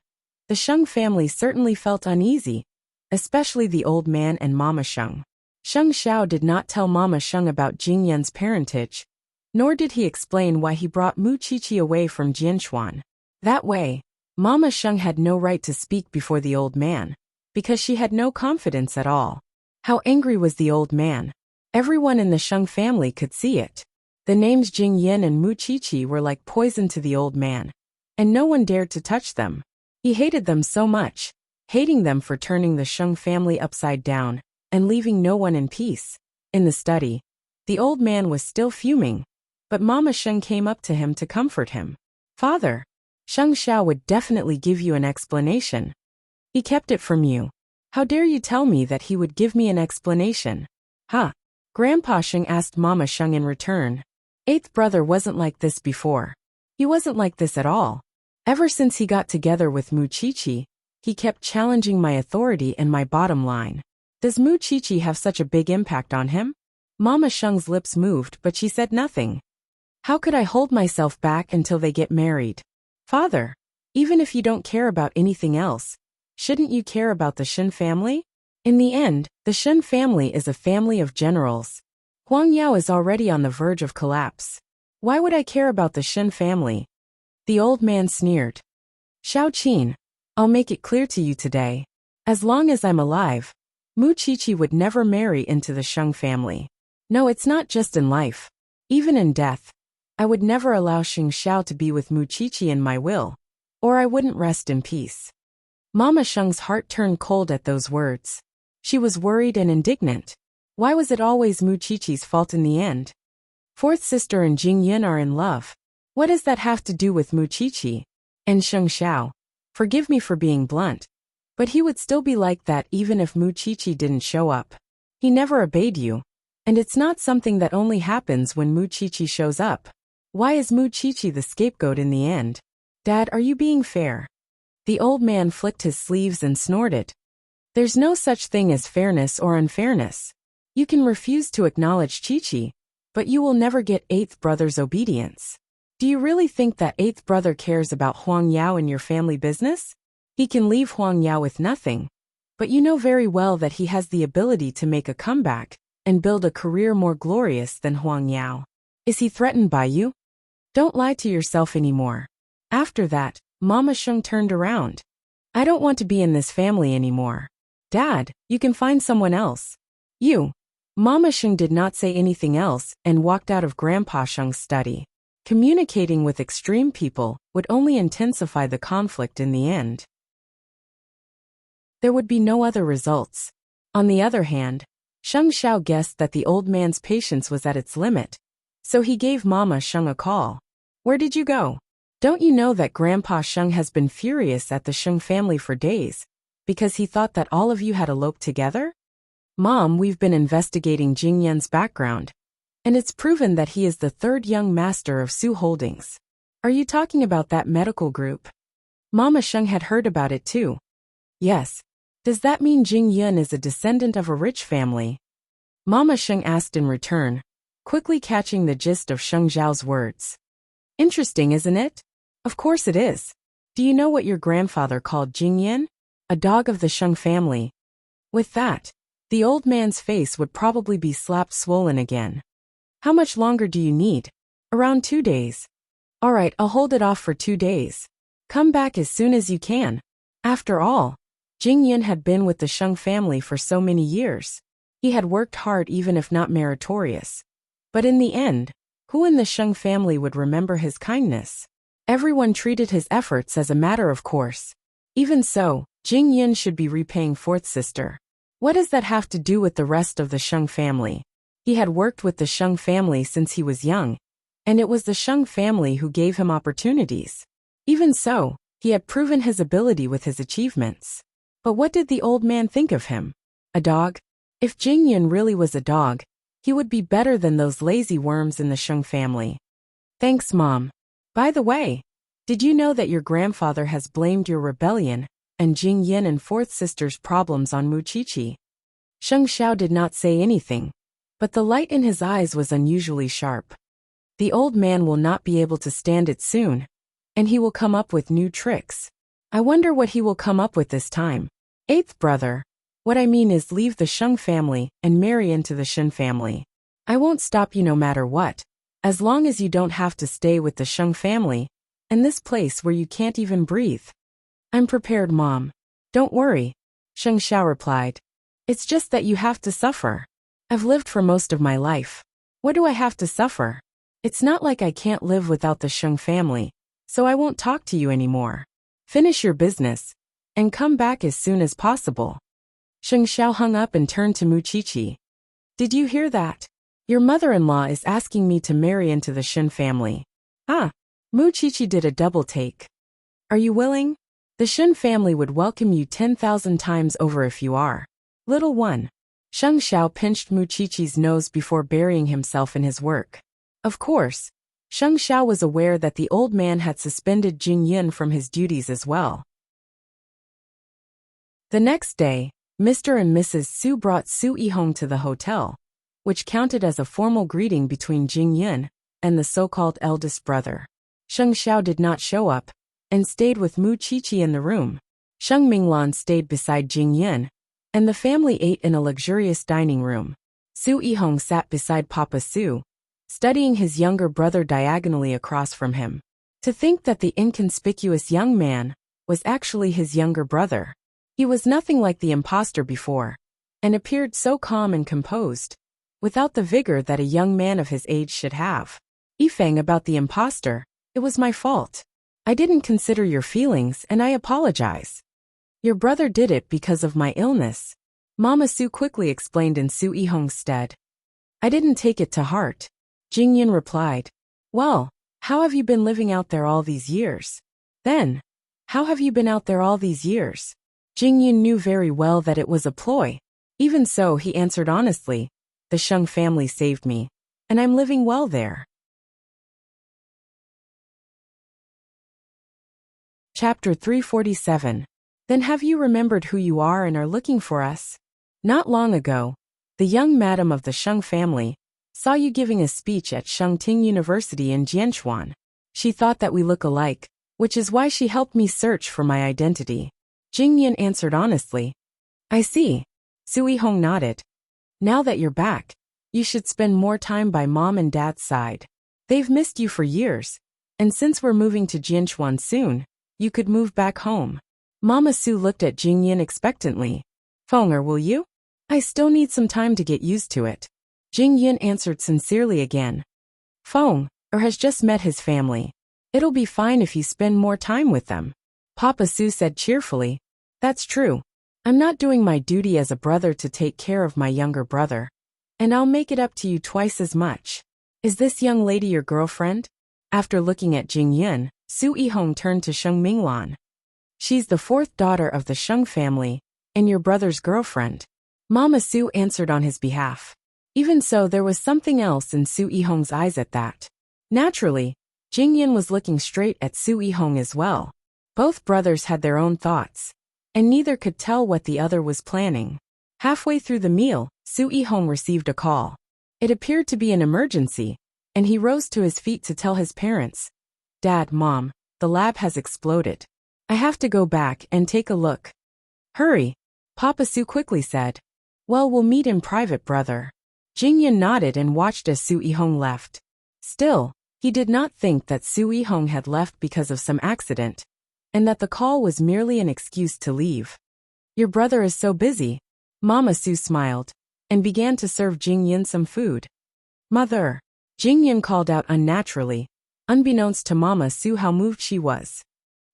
the Sheng family certainly felt uneasy, especially the old man and Mama Sheng. Sheng Xiao did not tell Mama Sheng about Jing Yun's parentage, nor did he explain why he brought Mu Qiqi away from Jianshuan. That way, Mama Sheng had no right to speak before the old man, because she had no confidence at all. How angry was the old man? Everyone in the Sheng family could see it. The names Jing Yin and Mu Qiqi were like poison to the old man, and no one dared to touch them. He hated them so much, hating them for turning the Sheng family upside down and leaving no one in peace. In the study, the old man was still fuming. but Mama Sheng came up to him to comfort him. Father, Sheng Xiao would definitely give you an explanation. He kept it from you. How dare you tell me that he would give me an explanation? Huh? Grandpa Sheng asked Mama Sheng in return. Eighth brother wasn't like this before. He wasn't like this at all. Ever since he got together with Mu Chichi, he kept challenging my authority and my bottom line. Does Mu Chichi have such a big impact on him? Mama Sheng's lips moved, but she said nothing. How could I hold myself back until they get married? Father, even if you don't care about anything else, shouldn't you care about the Shen family? In the end, the Shen family is a family of generals. Huang Yao is already on the verge of collapse. Why would I care about the Shen family? The old man sneered. Xiao Qin, I'll make it clear to you today. As long as I'm alive, Mu Chichi would never marry into the Sheng family. No, it's not just in life. Even in death, I would never allow Xing Xiao to be with Mu Chichi in my will, or I wouldn't rest in peace. Mama Sheng's heart turned cold at those words. She was worried and indignant. Why was it always Mu Chichi's fault in the end? Fourth sister and Jing Yun are in love. What does that have to do with Mu Chichi? And Sheng Xiao? Forgive me for being blunt, but he would still be like that even if Mu Chichi didn't show up. He never obeyed you. And it's not something that only happens when Mu Chichi shows up. Why is Mu Chichi the scapegoat in the end? Dad, are you being fair? The old man flicked his sleeves and snorted. There's no such thing as fairness or unfairness. You can refuse to acknowledge Chichi, but you will never get eighth brother's obedience. Do you really think that eighth brother cares about Huang Yao in your family business? He can leave Huang Yao with nothing, but you know very well that he has the ability to make a comeback and build a career more glorious than Huang Yao. Is he threatened by you? Don't lie to yourself anymore. After that, Mama Sheng turned around. I don't want to be in this family anymore. Dad, you can find someone else. You. Mama Sheng did not say anything else and walked out of Grandpa Sheng's study. Communicating with extreme people would only intensify the conflict in the end. There would be no other results. On the other hand, Sheng Xiao guessed that the old man's patience was at its limit, so he gave Mama Sheng a call. Where did you go? Don't you know that Grandpa Sheng has been furious at the Sheng family for days, because he thought that all of you had eloped together? Mom, we've been investigating Jing Yan's background, and it's proven that he is the third young master of Su Holdings. Are you talking about that medical group? Mama Sheng had heard about it too. Yes. Does that mean Jing Yun is a descendant of a rich family? Mama Sheng asked in return, quickly catching the gist of Sheng Zhao's words. Interesting, isn't it? Of course it is. Do you know what your grandfather called Jing Yun? A dog of the Sheng family. With that, the old man's face would probably be slapped swollen again. How much longer do you need? Around 2 days. All right, I'll hold it off for 2 days. Come back as soon as you can. After all, Jing Yun had been with the Sheng family for so many years. He had worked hard even if not meritorious. But in the end, who in the Sheng family would remember his kindness? Everyone treated his efforts as a matter of course. Even so, Jing Yun should be repaying fourth sister. What does that have to do with the rest of the Sheng family? He had worked with the Sheng family since he was young, and it was the Sheng family who gave him opportunities. Even so, he had proven his ability with his achievements. But what did the old man think of him? A dog? If Jing Yun really was a dog, he would be better than those lazy worms in the Sheng family. Thanks, Mom. By the way, did you know that your grandfather has blamed your rebellion and Jing Yun and fourth sister's problems on Mu Chichi? Sheng Xiao did not say anything, but the light in his eyes was unusually sharp. The old man will not be able to stand it soon, and he will come up with new tricks. I wonder what he will come up with this time. Eighth brother. What I mean is leave the Sheng family and marry into the Shen family. I won't stop you no matter what, as long as you don't have to stay with the Sheng family, and this place where you can't even breathe. I'm prepared, Mom. Don't worry, Sheng Xiao replied. It's just that you have to suffer. I've lived for most of my life. What do I have to suffer? It's not like I can't live without the Sheng family, so I won't talk to you anymore. Finish your business, and come back as soon as possible. Sheng Xiao hung up and turned to Mu Chichi. Did you hear that? Your mother-in-law is asking me to marry into the Shen family. Ah. Mu Qiqi did a double take. Are you willing? The Shen family would welcome you 10,000 times over if you are. Little one. Sheng Xiao pinched Mu Qiqi's nose before burying himself in his work. Of course, Sheng Xiao was aware that the old man had suspended Jing Yun from his duties as well. The next day, Mr. and Mrs. Su brought Su Yihong to the hotel, which counted as a formal greeting between Jing Yun and the so-called eldest brother. Sheng Xiao did not show up, and stayed with Mu Qiqi in the room. Sheng Minglan stayed beside Jing Yun, and the family ate in a luxurious dining room. Su Yihong sat beside Papa Su, studying his younger brother diagonally across from him. To think that the inconspicuous young man was actually his younger brother. He was nothing like the impostor before, and appeared so calm and composed, without the vigor that a young man of his age should have. Yifeng, about the impostor, it was my fault. I didn't consider your feelings and I apologize. Your brother did it because of my illness. Mama Su quickly explained in Su Yihong's stead. I didn't take it to heart. Jing Yun replied. Well, how have you been living out there all these years? Then, how have you been out there all these years? Jing Yun knew very well that it was a ploy. Even so, he answered honestly, the Sheng family saved me, and I'm living well there. Chapter 347. Then have you remembered who you are and are looking for us? Not long ago, the young madam of the Sheng family saw you giving a speech at Shengting University in Jianchuan. She thought that we look alike, which is why she helped me search for my identity. Jing Yun answered honestly. I see. Su Yihong nodded. Now that you're back, you should spend more time by mom and dad's side. They've missed you for years, and since we're moving to Jianchuan soon, you could move back home. Mama Su looked at Jing Yun expectantly. Fenger, will you? I still need some time to get used to it. Jing Yun answered sincerely again. Fenger has just met his family. It'll be fine if you spend more time with them. Papa Su said cheerfully. That's true. I'm not doing my duty as a brother to take care of my younger brother, and I'll make it up to you twice as much. Is this young lady your girlfriend? After looking at Jing Yun, Su Yihong turned to Sheng Minglan. She's the fourth daughter of the Sheng family, and your brother's girlfriend. Mama Su answered on his behalf. Even so, there was something else in Su Yihong's eyes at that. Naturally, Jing Yun was looking straight at Su Yihong as well. Both brothers had their own thoughts, and neither could tell what the other was planning. Halfway through the meal, Su Yihong received a call. It appeared to be an emergency, and he rose to his feet to tell his parents. Dad, Mom, the lab has exploded. I have to go back and take a look. Hurry, Papa Su quickly said. Well, we'll meet in private, brother. Jing Yun nodded and watched as Su Yihong left. Still, he did not think that Su Yihong had left because of some accident, and that the call was merely an excuse to leave. Your brother is so busy. Mama Su smiled, and began to serve Jing Yun some food. Mother. Jing Yun called out unnaturally, unbeknownst to Mama Su how moved she was.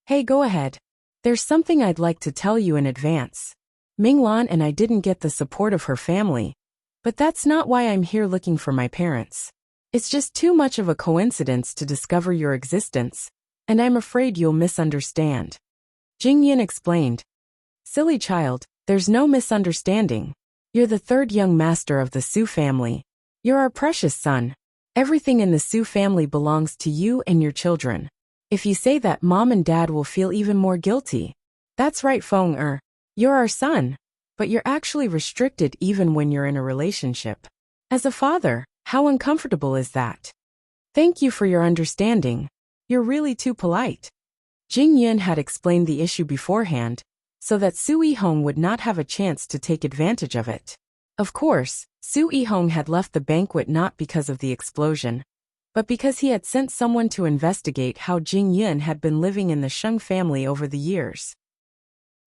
Hey, go ahead. There's something I'd like to tell you in advance. Minglan and I didn't get the support of her family, but that's not why I'm here looking for my parents. It's just too much of a coincidence to discover your existence, and I'm afraid you'll misunderstand. Jing Yun explained. Silly child, there's no misunderstanding. You're the third young master of the Su family. You're our precious son. Everything in the Su family belongs to you and your children. If you say that, Mom and Dad will feel even more guilty. That's right, Fenger. You're our son, but you're actually restricted even when you're in a relationship. As a father, how uncomfortable is that? Thank you for your understanding. You're really too polite. Jing Yun had explained the issue beforehand, so that Su Yihong would not have a chance to take advantage of it. Of course, Su Yihong had left the banquet not because of the explosion, but because he had sent someone to investigate how Jing Yun had been living in the Sheng family over the years.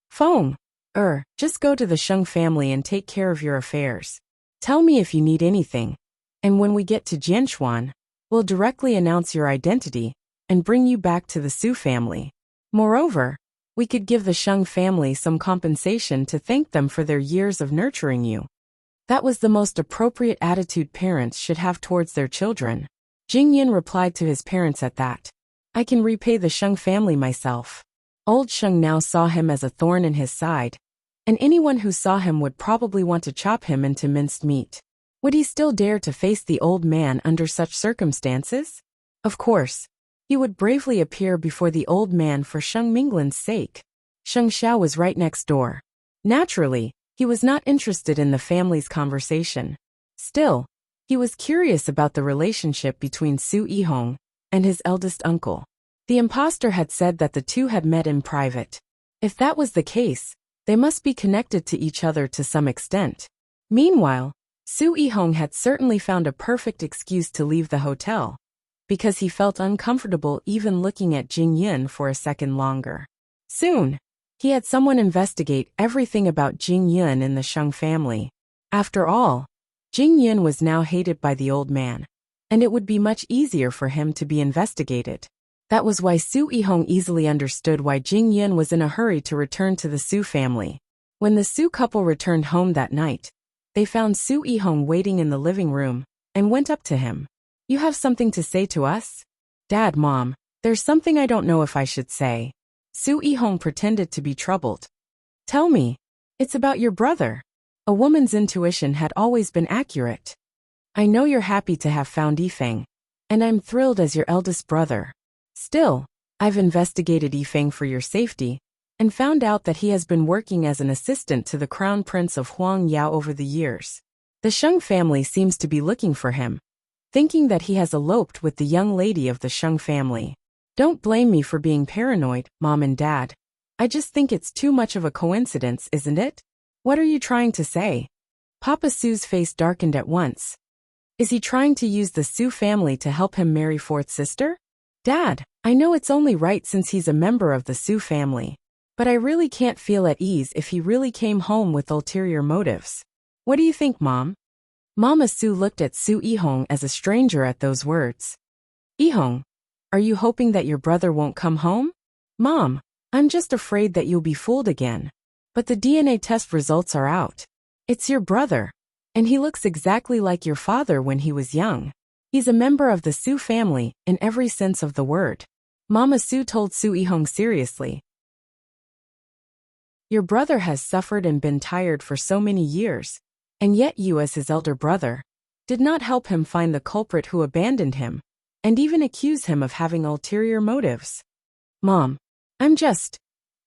Fenger, just go to the Sheng family and take care of your affairs. Tell me if you need anything, and when we get to Jianchuan, we'll directly announce your identity and bring you back to the Su family. Moreover, we could give the Sheng family some compensation to thank them for their years of nurturing you. That was the most appropriate attitude parents should have towards their children. Jing Yin replied to his parents at that. I can repay the Sheng family myself. Old Sheng now saw him as a thorn in his side, and anyone who saw him would probably want to chop him into minced meat. Would he still dare to face the old man under such circumstances? Of course, he would bravely appear before the old man for Sheng Minglan's sake. Sheng Xiao was right next door. Naturally, he was not interested in the family's conversation. Still, he was curious about the relationship between Su Yihong and his eldest uncle. The impostor had said that the two had met in private. If that was the case, they must be connected to each other to some extent. Meanwhile, Su Yihong had certainly found a perfect excuse to leave the hotel, because he felt uncomfortable even looking at Jing Yin for a second longer. Soon, he had someone investigate everything about Jing Yin in the Sheng family. After all, Jing Yin was now hated by the old man, and it would be much easier for him to be investigated. That was why Su Yihong easily understood why Jing Yin was in a hurry to return to the Su family. When the Su couple returned home that night, they found Su Yihong waiting in the living room, and went up to him. You have something to say to us? Dad, Mom, there's something I don't know if I should say. Su Yihong pretended to be troubled. Tell me, it's about your brother. A woman's intuition had always been accurate. I know you're happy to have found Yifeng, and I'm thrilled as your eldest brother. Still, I've investigated Yifeng for your safety, and found out that he has been working as an assistant to the Crown Prince of Huang Yao over the years. The Sheng family seems to be looking for him, thinking that he has eloped with the young lady of the Sheng family. Don't blame me for being paranoid, Mom and Dad. I just think it's too much of a coincidence, isn't it? What are you trying to say? Papa Su's face darkened at once. Is he trying to use the Su family to help him marry fourth sister? Dad, I know it's only right since he's a member of the Su family, but I really can't feel at ease if he really came home with ulterior motives. What do you think, Mom? Mama Su looked at Su Yihong as a stranger at those words. Yihong, are you hoping that your brother won't come home? Mom, I'm just afraid that you'll be fooled again. But the DNA test results are out. It's your brother, and he looks exactly like your father when he was young. He's a member of the Su family in every sense of the word. Mama Su told Su Yihong seriously. Your brother has suffered and been tired for so many years, and yet you as his elder brother did not help him find the culprit who abandoned him, and even accuse him of having ulterior motives. Mom,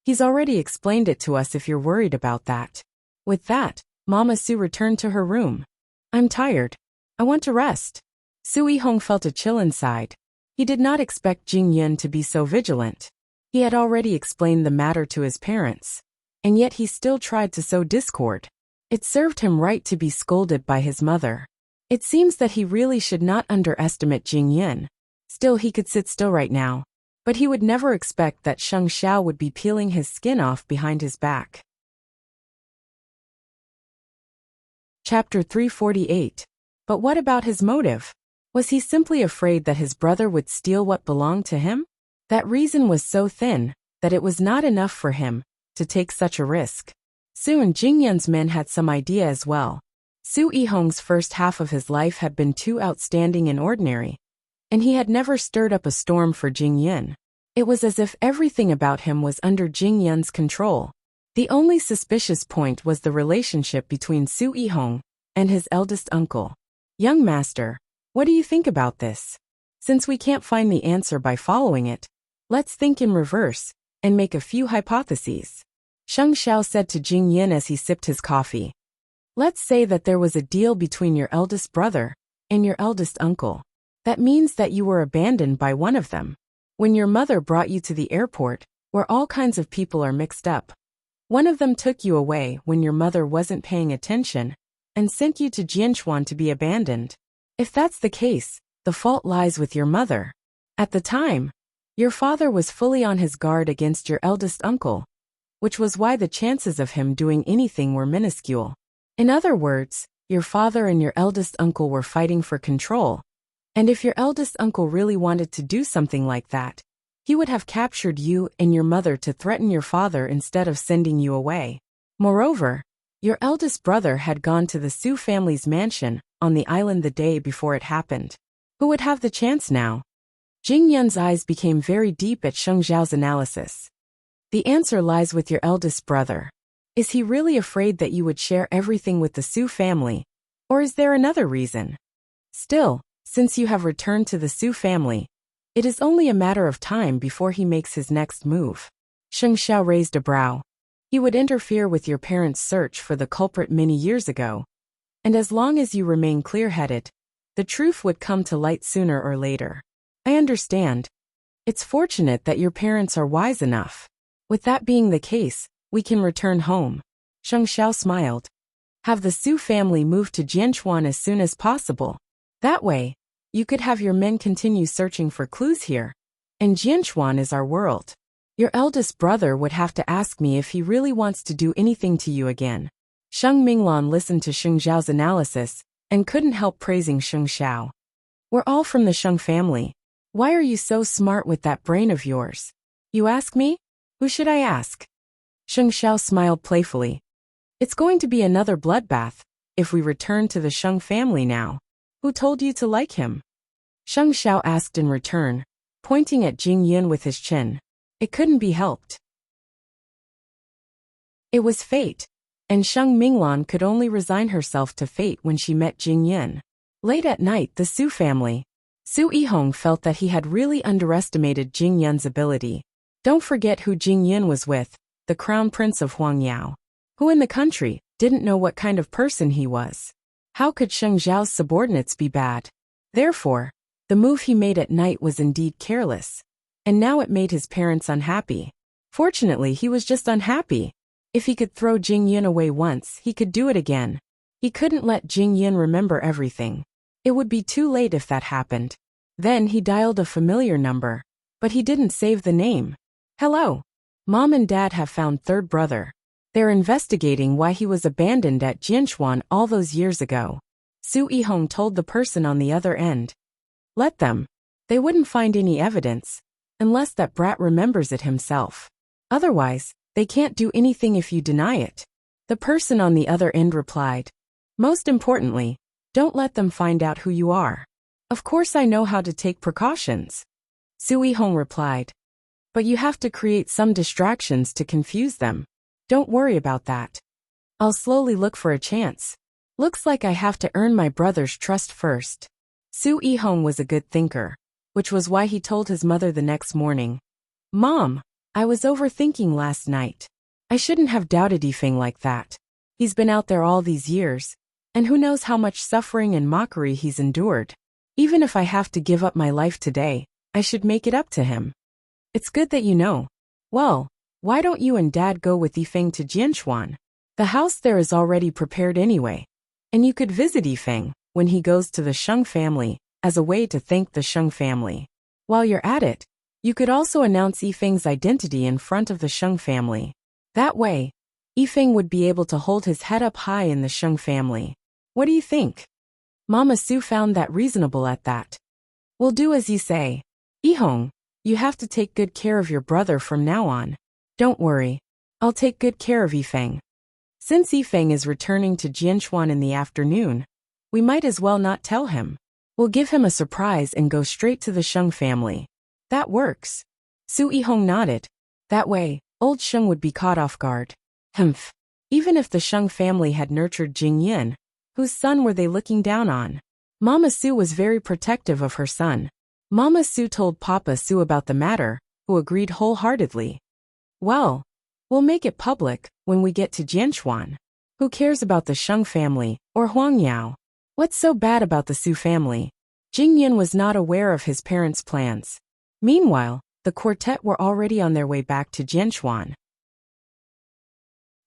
he's already explained it to us if you're worried about that. With that, Mama Su returned to her room. I'm tired. I want to rest. Su Yihong felt a chill inside. He did not expect Jing Yin to be so vigilant. He had already explained the matter to his parents, and yet he still tried to sow discord. It served him right to be scolded by his mother. It seems that he really should not underestimate Jing Yin. Still, he could sit still right now, but he would never expect that Sheng Xiao would be peeling his skin off behind his back. Chapter 348. But what about his motive? Was he simply afraid that his brother would steal what belonged to him? That reason was so thin that it was not enough for him to take such a risk. Soon Jing Yin's men had some idea as well. Su Yihong's first half of his life had been too outstanding and ordinary, and he had never stirred up a storm for Jing Yin. It was as if everything about him was under Jing Yin's control. The only suspicious point was the relationship between Su Yihong and his eldest uncle. Young master, what do you think about this? Since we can't find the answer by following it, let's think in reverse and make a few hypotheses. Sheng Xiao said to Jing Yin as he sipped his coffee. Let's say that there was a deal between your eldest brother and your eldest uncle. That means that you were abandoned by one of them. When your mother brought you to the airport, where all kinds of people are mixed up, one of them took you away when your mother wasn't paying attention and sent you to Jianchuan to be abandoned. If that's the case, the fault lies with your mother. At the time, your father was fully on his guard against your eldest uncle, which was why the chances of him doing anything were minuscule. In other words, your father and your eldest uncle were fighting for control, and if your eldest uncle really wanted to do something like that, he would have captured you and your mother to threaten your father instead of sending you away. Moreover, Your eldest brother had gone to the Su family's mansion on the island the day before it happened. Who would have the chance now? Jing Yun's eyes became very deep at Sheng Xiao's analysis. The answer lies with your eldest brother. Is he really afraid that you would share everything with the Su family? Or is there another reason? Still, since you have returned to the Su family, it is only a matter of time before he makes his next move. Sheng Xiao raised a brow. He would interfere with your parents' search for the culprit many years ago. And as long as you remain clear-headed, the truth would come to light sooner or later. I understand. It's fortunate that your parents are wise enough. With that being the case, we can return home. Sheng Xiao smiled. Have the Su family move to Jianchuan as soon as possible. That way, you could have your men continue searching for clues here. And Jianchuan is our world. Your eldest brother would have to ask me if he really wants to do anything to you again. Sheng Minglan listened to Sheng Xiao's analysis and couldn't help praising Sheng Xiao. We're all from the Sheng family. Why are you so smart with that brain of yours? You ask me? Who should I ask? Sheng Xiao smiled playfully. It's going to be another bloodbath if we return to the Sheng family now. Who told you to like him? Sheng Xiao asked in return, pointing at Jing Yun with his chin. It couldn't be helped. It was fate, and Sheng Minglan could only resign herself to fate when she met Jing Yun. Late at night, the Su family. Su Yihong felt that he had really underestimated Jing Yun's ability. Don't forget who Jing Yun was with, the crown prince of Huangyao. Who in the country didn't know what kind of person he was? How could Sheng Xiao's subordinates be bad? Therefore, the move he made at night was indeed careless. And now it made his parents unhappy. Fortunately, he was just unhappy. If he could throw Jing Yun away once, he could do it again. He couldn't let Jing Yun remember everything. It would be too late if that happened. Then he dialed a familiar number, but he didn't save the name. Hello. Mom and Dad have found third brother. They're investigating why he was abandoned at Jianchuan all those years ago. Su Yihong told the person on the other end. Let them. They wouldn't find any evidence. Unless that brat remembers it himself. Otherwise, they can't do anything if you deny it. The person on the other end replied. Most importantly, don't let them find out who you are. Of course I know how to take precautions. Su Yihong replied. But you have to create some distractions to confuse them. Don't worry about that. I'll slowly look for a chance. Looks like I have to earn my brother's trust first. Su Yihong was a good thinker, which was why he told his mother the next morning. Mom, I was overthinking last night. I shouldn't have doubted Yifeng like that. He's been out there all these years, and who knows how much suffering and mockery he's endured. Even if I have to give up my life today, I should make it up to him. It's good that you know. Well, why don't you and Dad go with Yifeng to Jianchuan? The house there is already prepared anyway, and you could visit Yifeng when he goes to the Sheng family, as a way to thank the Sheng family. While you're at it, you could also announce Yifeng's identity in front of the Sheng family. That way, Yifeng would be able to hold his head up high in the Sheng family. What do you think? Mama Su found that reasonable at that. We'll do as you say. Yihong, you have to take good care of your brother from now on. Don't worry. I'll take good care of Yifeng. Since Yifeng is returning to Jianchuan in the afternoon, we might as well not tell him. We'll give him a surprise and go straight to the Sheng family. That works. Su Yihong nodded. That way, old Sheng would be caught off guard. Humph. Even if the Sheng family had nurtured Jing Yun, whose son were they looking down on? Mama Su was very protective of her son. Mama Su told Papa Su about the matter, who agreed wholeheartedly. Well, we'll make it public when we get to Jianchuan. Who cares about the Sheng family, or Huangyao? What's so bad about the Su family? Jing Yun was not aware of his parents' plans. Meanwhile, the quartet were already on their way back to Jianchuan.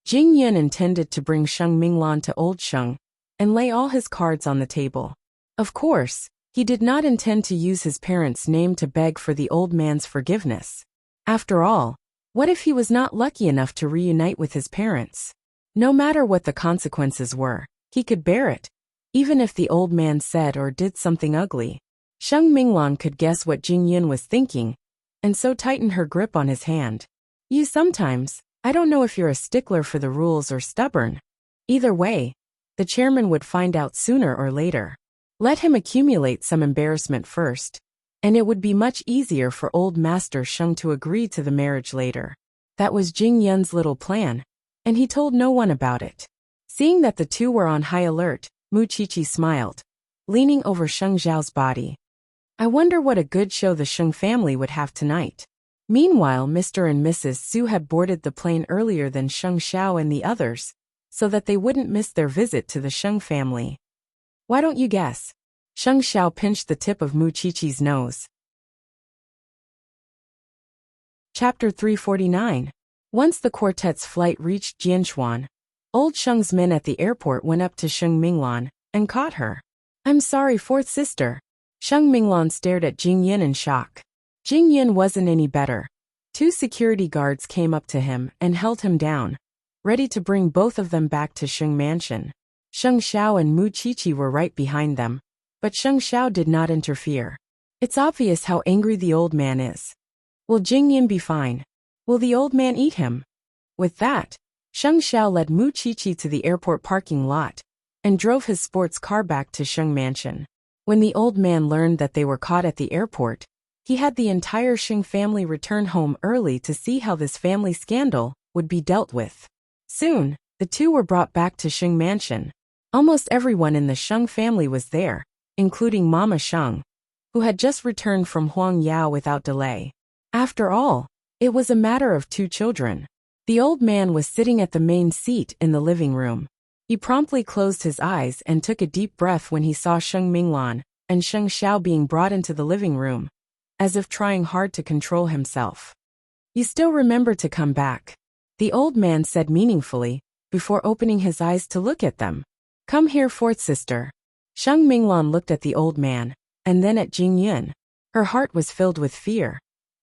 Jing Yun intended to bring Sheng Minglan to Old Sheng and lay all his cards on the table. Of course, he did not intend to use his parents' name to beg for the old man's forgiveness. After all, what if he was not lucky enough to reunite with his parents? No matter what the consequences were, he could bear it. Even if the old man said or did something ugly. Sheng Minglan could guess what Jing Yun was thinking, and so tightened her grip on his hand. You sometimes, I don't know if you're a stickler for the rules or stubborn. Either way, the chairman would find out sooner or later. Let him accumulate some embarrassment first, and it would be much easier for old Master Sheng to agree to the marriage later. That was Jing Yun's little plan, and he told no one about it. Seeing that the two were on high alert, Mu Qiqi smiled, leaning over Sheng Zhao's body. I wonder what a good show the Sheng family would have tonight. Meanwhile, Mr. and Mrs. Su had boarded the plane earlier than Sheng Xiao and the others, so that they wouldn't miss their visit to the Sheng family. Why don't you guess? Sheng Xiao pinched the tip of Mu Qiqi's nose. Chapter 349. Once the quartet's flight reached Jianchuan, old Sheng's men at the airport went up to Sheng Minglan and caught her. I'm sorry, fourth sister. Sheng Minglan stared at Jing Yin in shock. Jing Yin wasn't any better. Two security guards came up to him and held him down, ready to bring both of them back to Sheng Mansion. Sheng Xiao and Mu Qiqi were right behind them, but Sheng Xiao did not interfere. It's obvious how angry the old man is. Will Jing Yin be fine? Will the old man eat him? With that, Sheng Xiao led Mu Qiqi to the airport parking lot and drove his sports car back to Sheng Mansion. When the old man learned that they were caught at the airport, he had the entire Sheng family return home early to see how this family scandal would be dealt with. Soon, the two were brought back to Sheng Mansion. Almost everyone in the Sheng family was there, including Mama Sheng, who had just returned from Huang Yao without delay. After all, it was a matter of two children. The old man was sitting at the main seat in the living room. He promptly closed his eyes and took a deep breath when he saw Sheng Minglan and Sheng Xiao being brought into the living room, as if trying hard to control himself. You still remember to come back, the old man said meaningfully, before opening his eyes to look at them. Come here, fourth sister. Sheng Minglan looked at the old man, and then at Jing Yun. Her heart was filled with fear.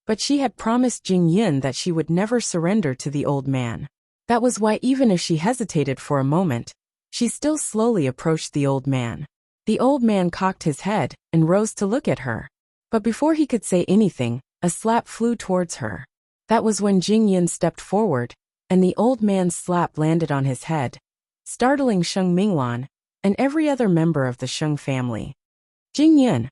But she had promised Jing Yun that she would never surrender to the old man. That was why even if she hesitated for a moment, she still slowly approached the old man. The old man cocked his head and rose to look at her. But before he could say anything, a slap flew towards her. That was when Jing Yun stepped forward, and the old man's slap landed on his head, startling Sheng Minglan and every other member of the Sheng family. Jing Yun.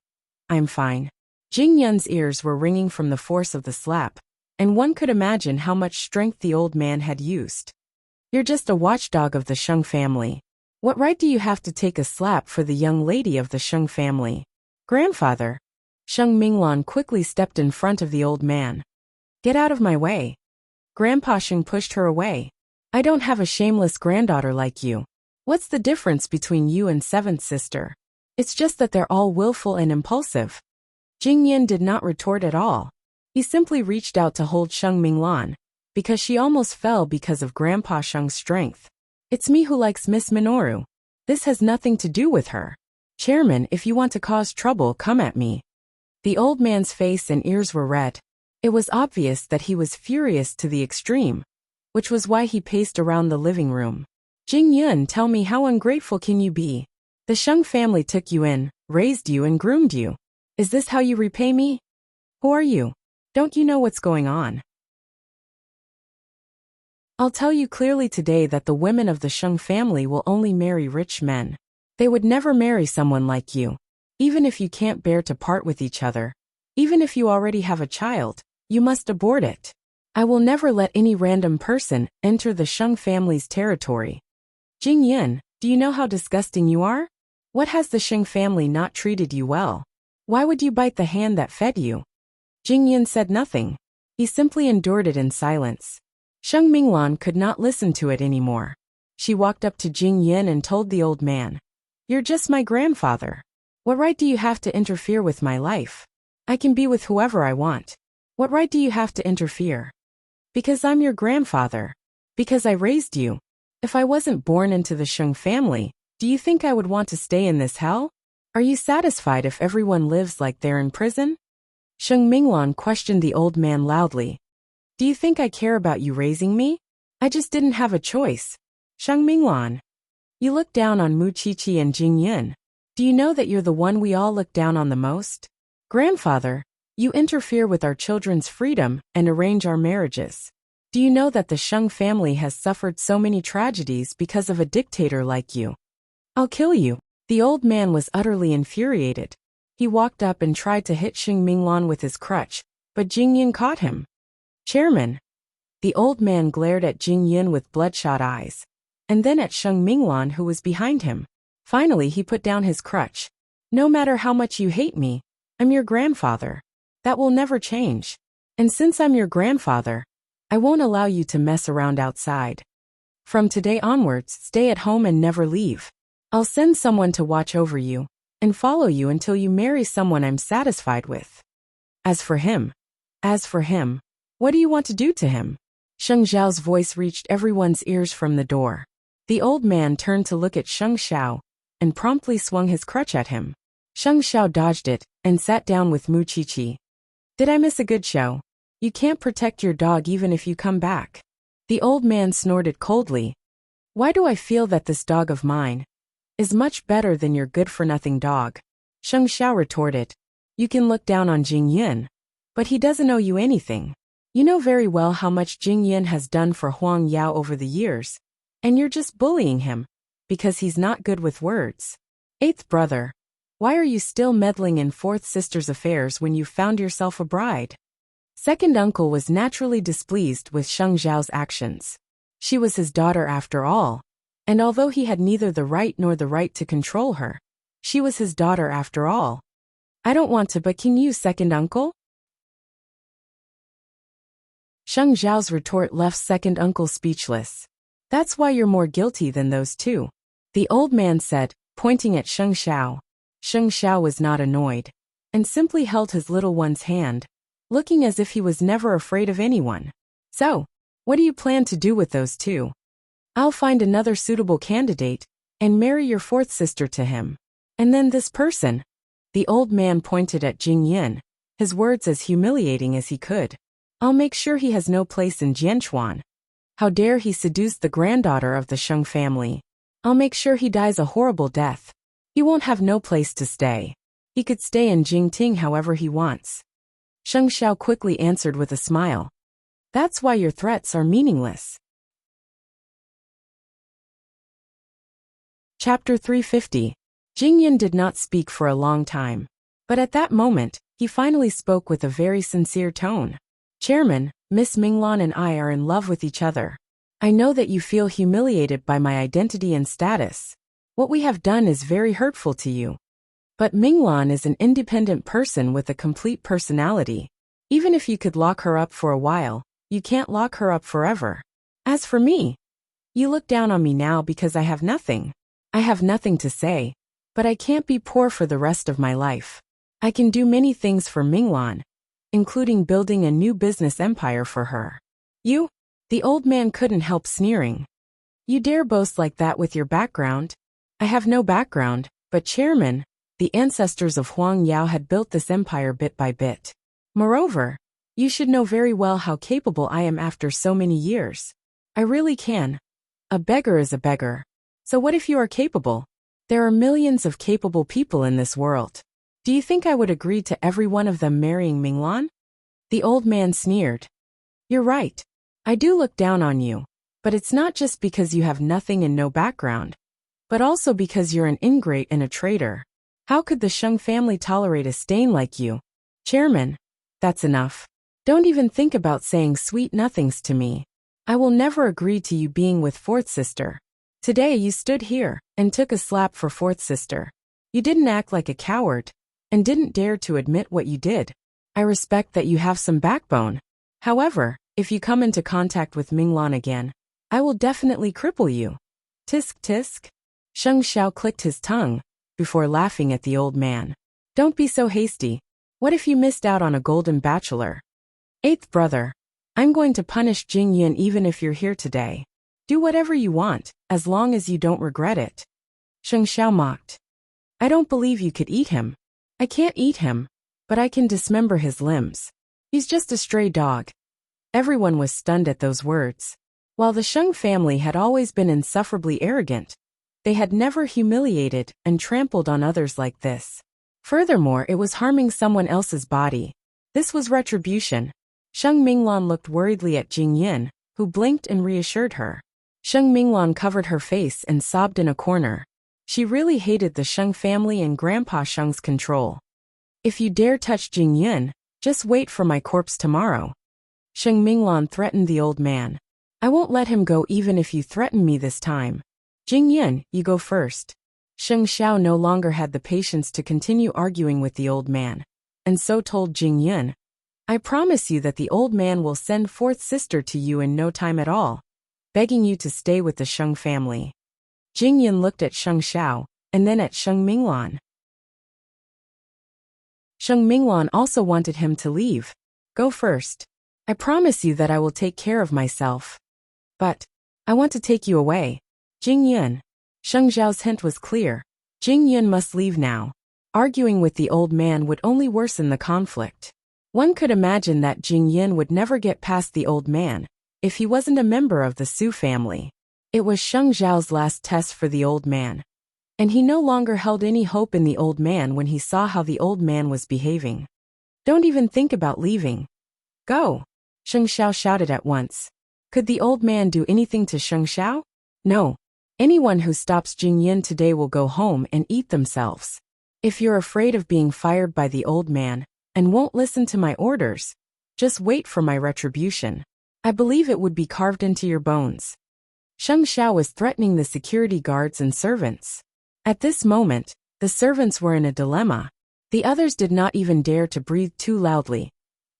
I'm fine. Jing Yun's ears were ringing from the force of the slap, and one could imagine how much strength the old man had used. You're just a watchdog of the Sheng family. What right do you have to take a slap for the young lady of the Sheng family? Grandfather. Sheng Minglan quickly stepped in front of the old man. Get out of my way. Grandpa Sheng pushed her away. I don't have a shameless granddaughter like you. What's the difference between you and seventh sister? It's just that they're all willful and impulsive. Jing Yin did not retort at all. He simply reached out to hold Sheng Minglan, because she almost fell because of Grandpa Sheng's strength. It's me who likes Miss Minoru. This has nothing to do with her. Chairman, if you want to cause trouble, come at me. The old man's face and ears were red. It was obvious that he was furious to the extreme, which was why he paced around the living room. Jing Yun, tell me, how ungrateful can you be? The Sheng family took you in, raised you and groomed you. Is this how you repay me? Who are you? Don't you know what's going on? I'll tell you clearly today that the women of the Sheng family will only marry rich men. They would never marry someone like you. Even if you can't bear to part with each other, even if you already have a child, you must abort it. I will never let any random person enter the Sheng family's territory. Jing Yin, do you know how disgusting you are? What has the Sheng family not treated you well? Why would you bite the hand that fed you? Jing Yin said nothing. He simply endured it in silence. Sheng Minglan could not listen to it anymore. She walked up to Jing Yin and told the old man, You're just my grandfather. What right do you have to interfere with my life? I can be with whoever I want. What right do you have to interfere? Because I'm your grandfather. Because I raised you. If I wasn't born into the Sheng family, do you think I would want to stay in this hell? Are you satisfied if everyone lives like they're in prison? Sheng Minglan questioned the old man loudly. Do you think I care about you raising me? I just didn't have a choice. Sheng Minglan. You look down on Mu Qiqi and Jing Yun. Do you know that you're the one we all look down on the most? Grandfather, you interfere with our children's freedom and arrange our marriages. Do you know that the Sheng family has suffered so many tragedies because of a dictator like you? I'll kill you. The old man was utterly infuriated. He walked up and tried to hit Xing Minglan with his crutch, but Jing Yin caught him. Chairman. The old man glared at Jing Yin with bloodshot eyes, and then at Sheng Minglan who was behind him. Finally he put down his crutch. No matter how much you hate me, I'm your grandfather. That will never change. And since I'm your grandfather, I won't allow you to mess around outside. From today onwards, stay at home and never leave. I'll send someone to watch over you and follow you until you marry someone I'm satisfied with. As for him, what do you want to do to him? Sheng Xiao's voice reached everyone's ears from the door. The old man turned to look at Sheng Xiao and promptly swung his crutch at him. Sheng Xiao dodged it and sat down with Mu Qiqi. Did I miss a good show? You can't protect your dog even if you come back. The old man snorted coldly. Why do I feel that this dog of mine is much better than your good-for-nothing dog? Sheng Xiao retorted. You can look down on Jing Yin, but he doesn't owe you anything. You know very well how much Jing Yin has done for Huang Yao over the years, and you're just bullying him because he's not good with words. Eighth brother, why are you still meddling in fourth sister's affairs when you found yourself a bride? Second uncle was naturally displeased with Sheng Xiao's actions. She was his daughter after all, and although he had neither the right nor the right to control her, she was his daughter after all. I don't want to, but can you, second uncle? Sheng Xiao's retort left second uncle speechless. That's why you're more guilty than those two, the old man said, pointing at Sheng Xiao. Sheng Xiao was not annoyed, and simply held his little one's hand, looking as if he was never afraid of anyone. So, what do you plan to do with those two? I'll find another suitable candidate, and marry your fourth sister to him. And then this person. The old man pointed at Jing Yin, his words as humiliating as he could. I'll make sure he has no place in Jianchuan. How dare he seduce the granddaughter of the Sheng family? I'll make sure he dies a horrible death. He won't have no place to stay. He could stay in Jingting however he wants. Sheng Xiao quickly answered with a smile. That's why your threats are meaningless. Chapter 350. Jing Yin did not speak for a long time, but at that moment, he finally spoke with a very sincere tone. Chairman, Miss Minglan and I are in love with each other. I know that you feel humiliated by my identity and status. What we have done is very hurtful to you. But Minglan is an independent person with a complete personality. Even if you could lock her up for a while, you can't lock her up forever. As for me, you look down on me now because I have nothing. I have nothing to say, but I can't be poor for the rest of my life. I can do many things for Minglan, including building a new business empire for her. You? The old man couldn't help sneering. You dare boast like that with your background? I have no background, but chairman, the ancestors of Huang Yao had built this empire bit by bit. Moreover, you should know very well how capable I am after so many years. I really can. A beggar is a beggar. So what if you are capable? There are millions of capable people in this world. Do you think I would agree to every one of them marrying Minglan? The old man sneered. You're right. I do look down on you, but it's not just because you have nothing and no background, but also because you're an ingrate and a traitor. How could the Sheng family tolerate a stain like you? Chairman, that's enough. Don't even think about saying sweet nothings to me. I will never agree to you being with fourth sister. Today you stood here and took a slap for fourth sister. You didn't act like a coward and didn't dare to admit what you did. I respect that you have some backbone. However, if you come into contact with Minglan again, I will definitely cripple you. Tisk tisk. Sheng Xiao clicked his tongue before laughing at the old man. Don't be so hasty. What if you missed out on a golden bachelor? Eighth brother, I'm going to punish Jing Yin even if you're here today. Do whatever you want, as long as you don't regret it. Sheng Xiao mocked. I don't believe you could eat him. I can't eat him, but I can dismember his limbs. He's just a stray dog. Everyone was stunned at those words. While the Sheng family had always been insufferably arrogant, they had never humiliated and trampled on others like this. Furthermore, it was harming someone else's body. This was retribution. Sheng Minglan looked worriedly at Jing Yin, who blinked and reassured her. Sheng Minglan covered her face and sobbed in a corner. She really hated the Sheng family and Grandpa Sheng's control. If you dare touch Jingyan, just wait for my corpse tomorrow. Sheng Minglan threatened the old man. I won't let him go even if you threaten me this time. Jingyan, you go first. Sheng Xiao no longer had the patience to continue arguing with the old man, and so told Jingyan, I promise you that the old man will send fourth sister to you in no time at all, begging you to stay with the Sheng family. Jingyan looked at Sheng Xiao, and then at Sheng Minglan. Sheng Minglan also wanted him to leave. Go first. I promise you that I will take care of myself. But I want to take you away. Jingyan. Sheng Xiao's hint was clear. Jingyan must leave now. Arguing with the old man would only worsen the conflict. One could imagine that Jingyan would never get past the old man if he wasn't a member of the Su family. It was Sheng Xiao's last test for the old man, and he no longer held any hope in the old man when he saw how the old man was behaving. Don't even think about leaving. Go! Sheng Xiao shouted at once. Could the old man do anything to Sheng Xiao? No. Anyone who stops Jingyan today will go home and eat themselves. If you're afraid of being fired by the old man and won't listen to my orders, just wait for my retribution. I believe it would be carved into your bones. Sheng Xiao was threatening the security guards and servants. At this moment, the servants were in a dilemma. The others did not even dare to breathe too loudly,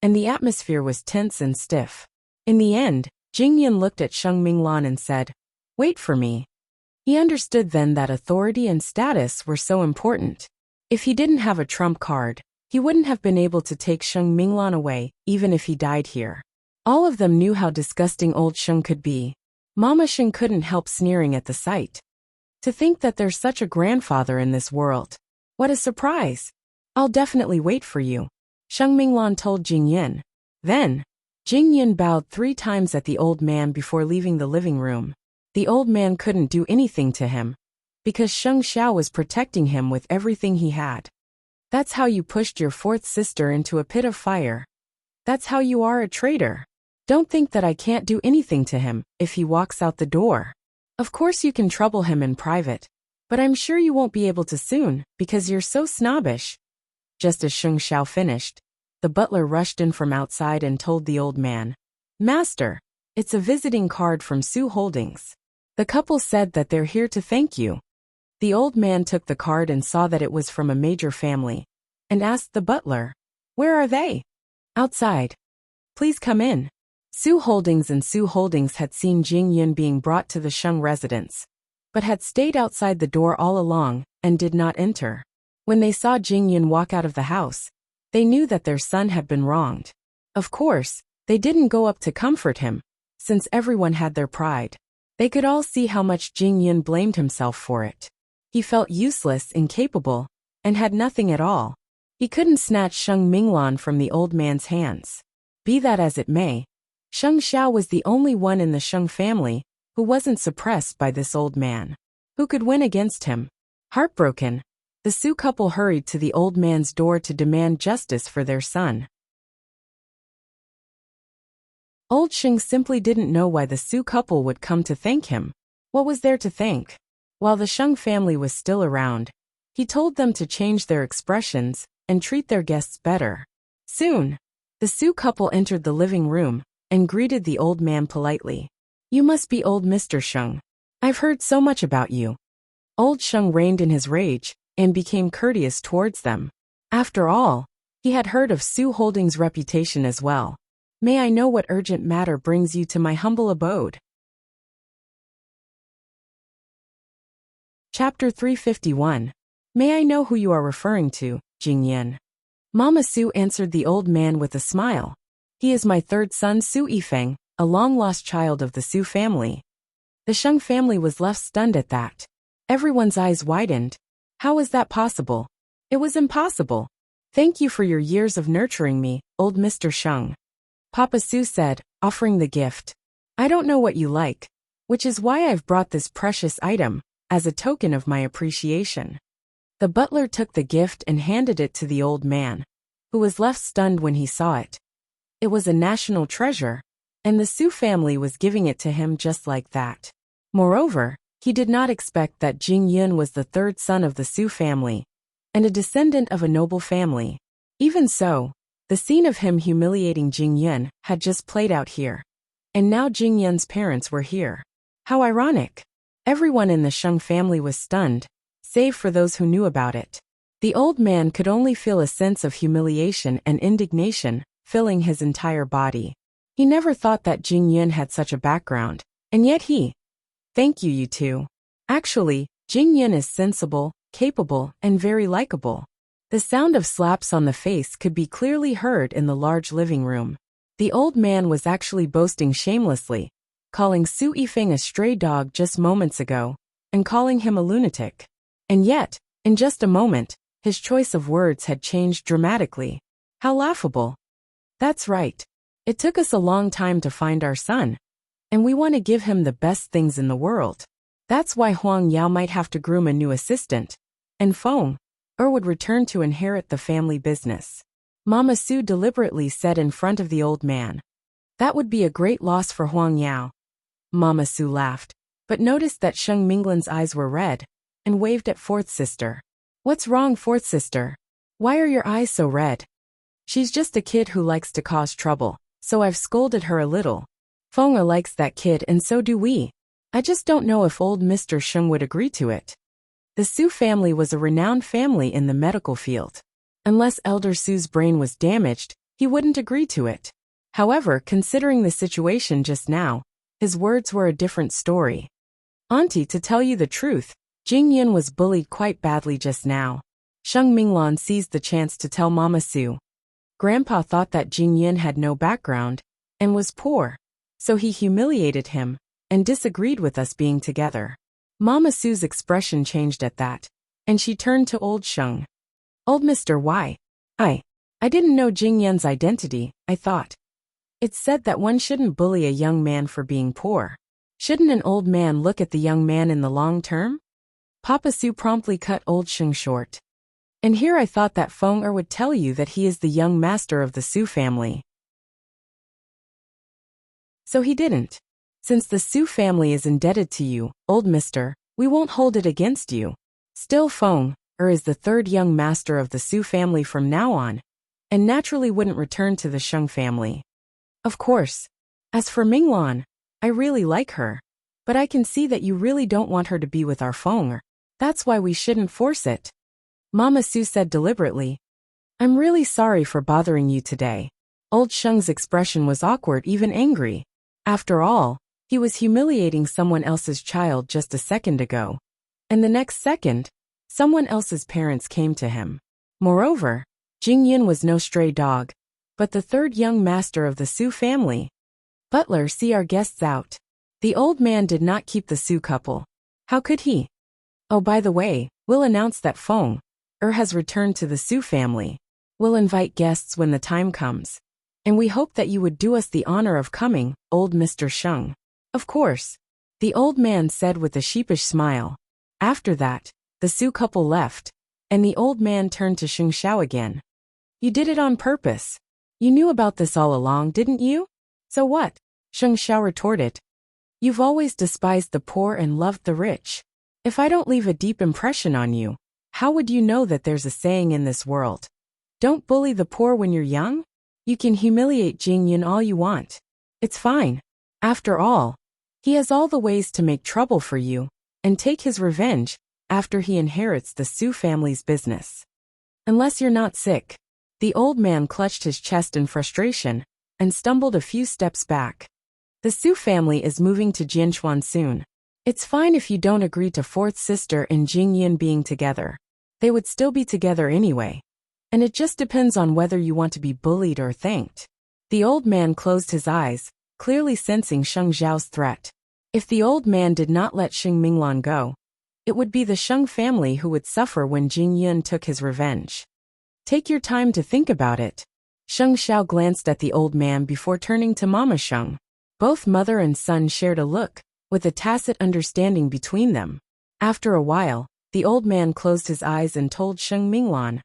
and the atmosphere was tense and stiff. In the end, Jingyan looked at Sheng Minglan and said, Wait for me. He understood then that authority and status were so important. If he didn't have a trump card, he wouldn't have been able to take Sheng Minglan away, even if he died here. All of them knew how disgusting old Sheng could be. Mama Sheng couldn't help sneering at the sight. To think that there's such a grandfather in this world. What a surprise. I'll definitely wait for you, Sheng Minglan told Jingyan. Then, Jingyan bowed 3 times at the old man before leaving the living room. The old man couldn't do anything to him, because Sheng Xiao was protecting him with everything he had. That's how you pushed your fourth sister into a pit of fire. That's how you are a traitor. Don't think that I can't do anything to him if he walks out the door. Of course you can trouble him in private, but I'm sure you won't be able to soon, because you're so snobbish. Just as Sheng Xiao finished, the butler rushed in from outside and told the old man, Master, it's a visiting card from Su Holdings. The couple said that they're here to thank you. The old man took the card and saw that it was from a major family, and asked the butler, Where are they? Outside. Please come in. Su Holdings and Su Holdings had seen Jingyan being brought to the Sheng residence, but had stayed outside the door all along and did not enter. When they saw Jingyan walk out of the house, they knew that their son had been wronged. Of course, they didn't go up to comfort him, since everyone had their pride. They could all see how much Jingyan blamed himself for it. He felt useless, incapable, and had nothing at all. He couldn't snatch Sheng Minglan from the old man's hands. Be that as it may, Sheng Xiao was the only one in the Sheng family who wasn't suppressed by this old man. Who could win against him? Heartbroken, the Su couple hurried to the old man's door to demand justice for their son. Old Sheng simply didn't know why the Su couple would come to thank him. What was there to thank? While the Sheng family was still around, he told them to change their expressions and treat their guests better. Soon, the Su couple entered the living room and greeted the old man politely. You must be old Mr. Sheng. I've heard so much about you. Old Sheng reined in his rage and became courteous towards them. After all, he had heard of Su Holdings' reputation as well. May I know what urgent matter brings you to my humble abode? Chapter 351. May I know who you are referring to, Jingyan? Mama Su answered the old man with a smile. He is my third son Su Yifeng, a long-lost child of the Su family. The Sheng family was left stunned at that. Everyone's eyes widened. How was that possible? It was impossible. Thank you for your years of nurturing me, old Mr. Sheng. Papa Su said, offering the gift. I don't know what you like, which is why I've brought this precious item, as a token of my appreciation. The butler took the gift and handed it to the old man, who was left stunned when he saw it. It was a national treasure. and the Su family was giving it to him just like that. Moreover, he did not expect that Jing Yun was the third son of the Su family, and a descendant of a noble family. Even so, the scene of him humiliating Jing Yun had just played out here. And now Jing Yun's parents were here. How ironic. Everyone in the Sheng family was stunned, save for those who knew about it. The old man could only feel a sense of humiliation and indignation filling his entire body. He never thought that Jing Yun had such a background, and yet he— Thank you, you two. Actually, Jing Yun is sensible, capable, and very likable. The sound of slaps on the face could be clearly heard in the large living room. The old man was actually boasting shamelessly, calling Su Yifeng a stray dog just moments ago, and calling him a lunatic. And yet, in just a moment, his choice of words had changed dramatically. How laughable. That's right. It took us a long time to find our son, and we want to give him the best things in the world. That's why Huang Yao might have to groom a new assistant, and Feng would return to inherit the family business. Mama Su deliberately said in front of the old man. That would be a great loss for Huang Yao. Mama Su laughed, but noticed that Sheng Minglan's eyes were red, and waved at fourth sister. What's wrong, fourth sister? Why are your eyes so red? She's just a kid who likes to cause trouble, so I've scolded her a little. Feng likes that kid and so do we. I just don't know if old Mr. Sheng would agree to it. The Su family was a renowned family in the medical field. Unless Elder Su's brain was damaged, he wouldn't agree to it. However, considering the situation just now, his words were a different story. Auntie, to tell you the truth, Jing Yun was bullied quite badly just now. Sheng Minglan seized the chance to tell Mama Su. Grandpa thought that Jing Yun had no background, and was poor, so he humiliated him, and disagreed with us being together. Mama Su's expression changed at that, and she turned to old Sheng. Old Mr. Y. I didn't know Jing Yun's identity, I thought. It's said that one shouldn't bully a young man for being poor. Shouldn't an old man look at the young man in the long term? Papa Su promptly cut old Sheng short. And here I thought that Feng would tell you that he is the young master of the Su family. So he didn't. Since the Su family is indebted to you, old mister, we won't hold it against you. Still Feng is the third young master of the Su family from now on, and naturally wouldn't return to the Sheng family. Of course. As for Minglan, I really like her, but I can see that you really don't want her to be with our Feng. That's why we shouldn't force it. Mama Su said deliberately. I'm really sorry for bothering you today. Old Sheng's expression was awkward, even angry. After all, he was humiliating someone else's child just a second ago. And the next second, someone else's parents came to him. Moreover, Jing Yun was no stray dog, but the third young master of the Su family. Butler, see our guests out. The old man did not keep the Su couple. How could he? Oh, by the way, we'll announce that Feng has returned to the Su family. We'll invite guests when the time comes. And we hope that you would do us the honor of coming, old Mr. Sheng. Of course, the old man said with a sheepish smile. After that, the Su couple left, and the old man turned to Sheng Xiao again. You did it on purpose. You knew about this all along, didn't you? So what? Sheng Xiao retorted. You've always despised the poor and loved the rich. If I don't leave a deep impression on you, how would you know that there's a saying in this world? Don't bully the poor when you're young? You can humiliate Jing Yun all you want. It's fine. After all, he has all the ways to make trouble for you, and take his revenge, after he inherits the Su family's business. Unless you're not sick. The old man clutched his chest in frustration, and stumbled a few steps back. The Su family is moving to Jianchuan soon. It's fine if you don't agree to fourth sister and Jing Yun being together. They would still be together anyway. And it just depends on whether you want to be bullied or thanked. The old man closed his eyes, clearly sensing Sheng Zhao's threat. If the old man did not let Sheng Minglan go, it would be the Sheng family who would suffer when Jing Yun took his revenge. Take your time to think about it. Sheng Xiao glanced at the old man before turning to Mama Sheng. Both mother and son shared a look, with a tacit understanding between them. After a while, the old man closed his eyes and told Sheng Minglan,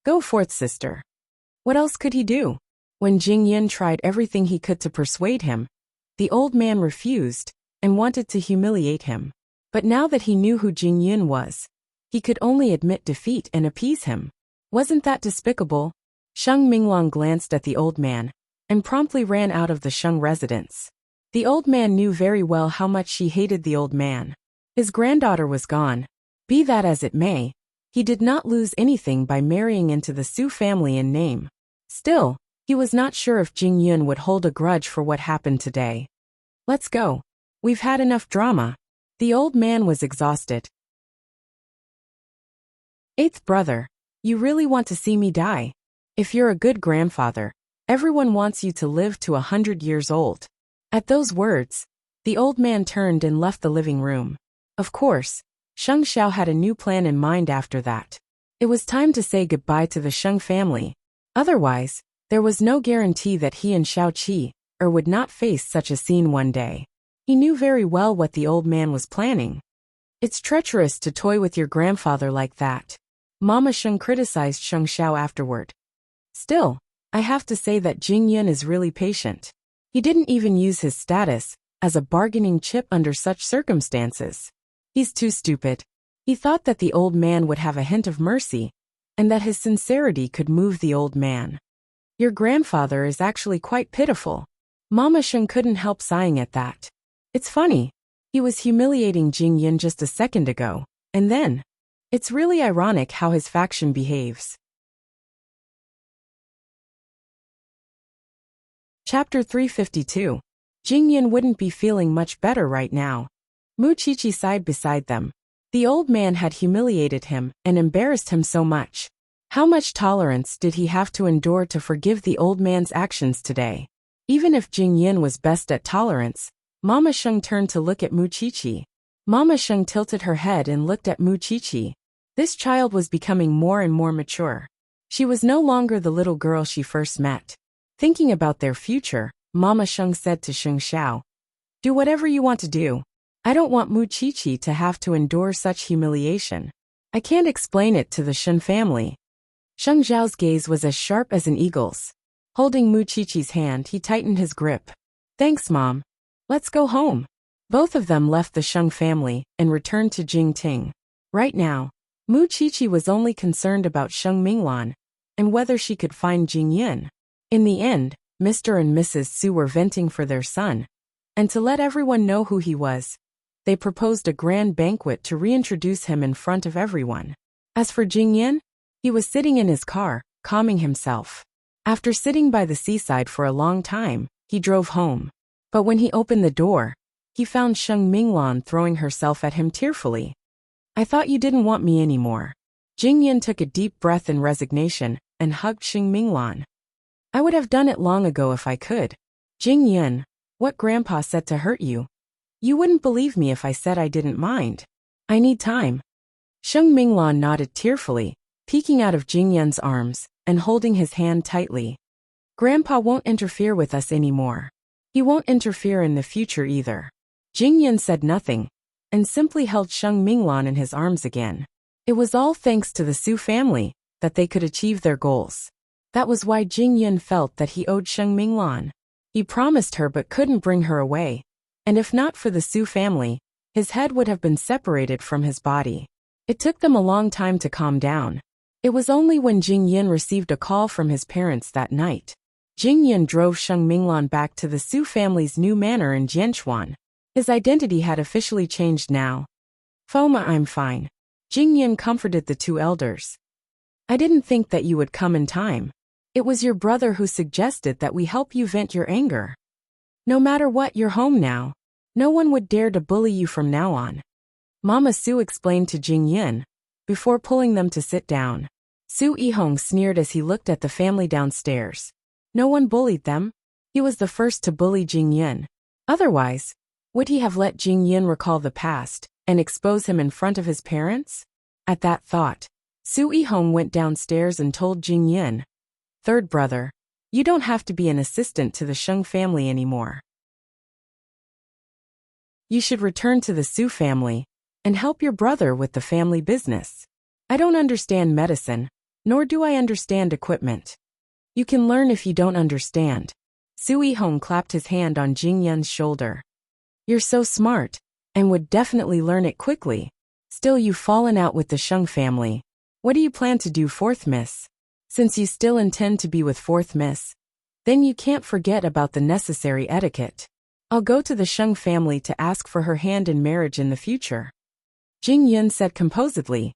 Go forth, sister. What else could he do? When Jing Yun tried everything he could to persuade him, The old man refused and wanted to humiliate him. But now that he knew who Jingyun was, he could only admit defeat and appease him. Wasn't that despicable? Sheng Minglong glanced at the old man and promptly ran out of the Sheng residence. The old man knew very well how much she hated the old man. His granddaughter was gone. Be that as it may, he did not lose anything by marrying into the Su family in name. Still, he was not sure if Jingyun would hold a grudge for what happened today. Let's go. We've had enough drama. The old man was exhausted. Eighth brother, you really want to see me die? If you're a good grandfather, everyone wants you to live to 100 years old. At those words, the old man turned and left the living room. Of course, Sheng Xiao had a new plan in mind after that. It was time to say goodbye to the Sheng family. Otherwise, there was no guarantee that he and Xiao Qi would not face such a scene one day. He knew very well what the old man was planning. It's treacherous to toy with your grandfather like that. Mama Sheng criticized Sheng Xiao afterward. Still, I have to say that Jingyun is really patient. He didn't even use his status as a bargaining chip under such circumstances. He's too stupid. He thought that the old man would have a hint of mercy, and that his sincerity could move the old man. Your grandfather is actually quite pitiful. Mama Sheng couldn't help sighing at that. It's funny. He was humiliating Jingyun just a second ago, and then, it's really ironic how his faction behaves. Chapter 352. Jingyun wouldn't be feeling much better right now. Mu Qiqi sighed beside them. The old man had humiliated him and embarrassed him so much. How much tolerance did he have to endure to forgive the old man's actions today? Even if Jingyun was best at tolerance, Mama Sheng turned to look at Mu Qiqi. Mama Sheng tilted her head and looked at Mu Qiqi. This child was becoming more and more mature. She was no longer the little girl she first met. Thinking about their future, Mama Sheng said to Sheng Xiao, "Do whatever you want to do. I don't want Mu Qiqi to have to endure such humiliation. I can't explain it to the Shen family." Sheng Xiao's gaze was as sharp as an eagle's. Holding Mu Qiqi's hand, he tightened his grip. "Thanks, Mom. Let's go home." Both of them left the Sheng family and returned to Jingting. Right now, Mu Qiqi was only concerned about Sheng Minglan and whether she could find Jingyun. In the end, Mr. and Mrs. Su were venting for their son, and to let everyone know who he was, they proposed a grand banquet to reintroduce him in front of everyone. As for Jingyun, he was sitting in his car, calming himself. After sitting by the seaside for a long time, he drove home. But when he opened the door, he found Sheng Minglan throwing herself at him tearfully. "I thought you didn't want me anymore." Jingyun took a deep breath in resignation and hugged Sheng Minglan. "I would have done it long ago if I could." "Jingyun, what Grandpa said to hurt you? You wouldn't believe me if I said I didn't mind. I need time." Sheng Minglan nodded tearfully, peeking out of Jingyun's arms and holding his hand tightly. "Grandpa won't interfere with us anymore. He won't interfere in the future either." Jingyun said nothing and simply held Sheng Minglan in his arms again. It was all thanks to the Su family that they could achieve their goals. That was why Jingyun felt that he owed Sheng Minglan. He promised her but couldn't bring her away, and if not for the Su family, his head would have been separated from his body. It took them a long time to calm down. It was only when Jingyun received a call from his parents that night. Jingyun drove Sheng Minglan back to the Su family's new manor in Jianchuan. His identity had officially changed now. "Foma, I'm fine." Jingyun comforted the two elders. "I didn't think that you would come in time. It was your brother who suggested that we help you vent your anger. No matter what, you're home now. No one would dare to bully you from now on." Mama Su explained to Jingyun, before pulling them to sit down. Su Yihong sneered as he looked at the family downstairs. No one bullied them. He was the first to bully Jingyun. Otherwise, would he have let Jingyun recall the past and expose him in front of his parents? At that thought, Su Yihong went downstairs and told Jingyun, "Third brother, you don't have to be an assistant to the Sheng family anymore. You should return to the Su family and help your brother with the family business. I don't understand medicine, nor do I understand equipment. You can learn if you don't understand." Su Yihong clapped his hand on Jing Yun's shoulder. You're so smart, and would definitely learn it quickly. Still, you've fallen out with the Sheng family. What do you plan to do, fourth miss? Since you still intend to be with fourth miss, then you can't forget about the necessary etiquette. I'll go to the Sheng family to ask for her hand in marriage in the future. Jing Yun said composedly.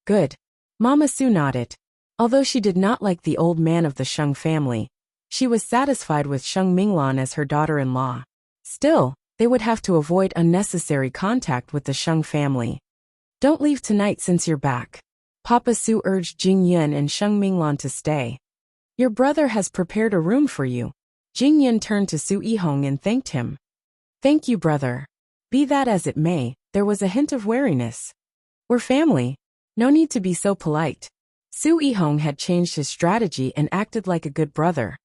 Good. Mama Su nodded. Although she did not like the old man of the Sheng family, she was satisfied with Sheng Minglan as her daughter-in-law. Still, they would have to avoid unnecessary contact with the Sheng family. Don't leave tonight since you're back. Papa Su urged Jing Yun and Sheng Minglan to stay. Your brother has prepared a room for you. Jing Yun turned to Su Yihong and thanked him. Thank you, brother. Be that as it may, there was a hint of wariness. We're family. No need to be so polite. Su Yihong had changed his strategy and acted like a good brother.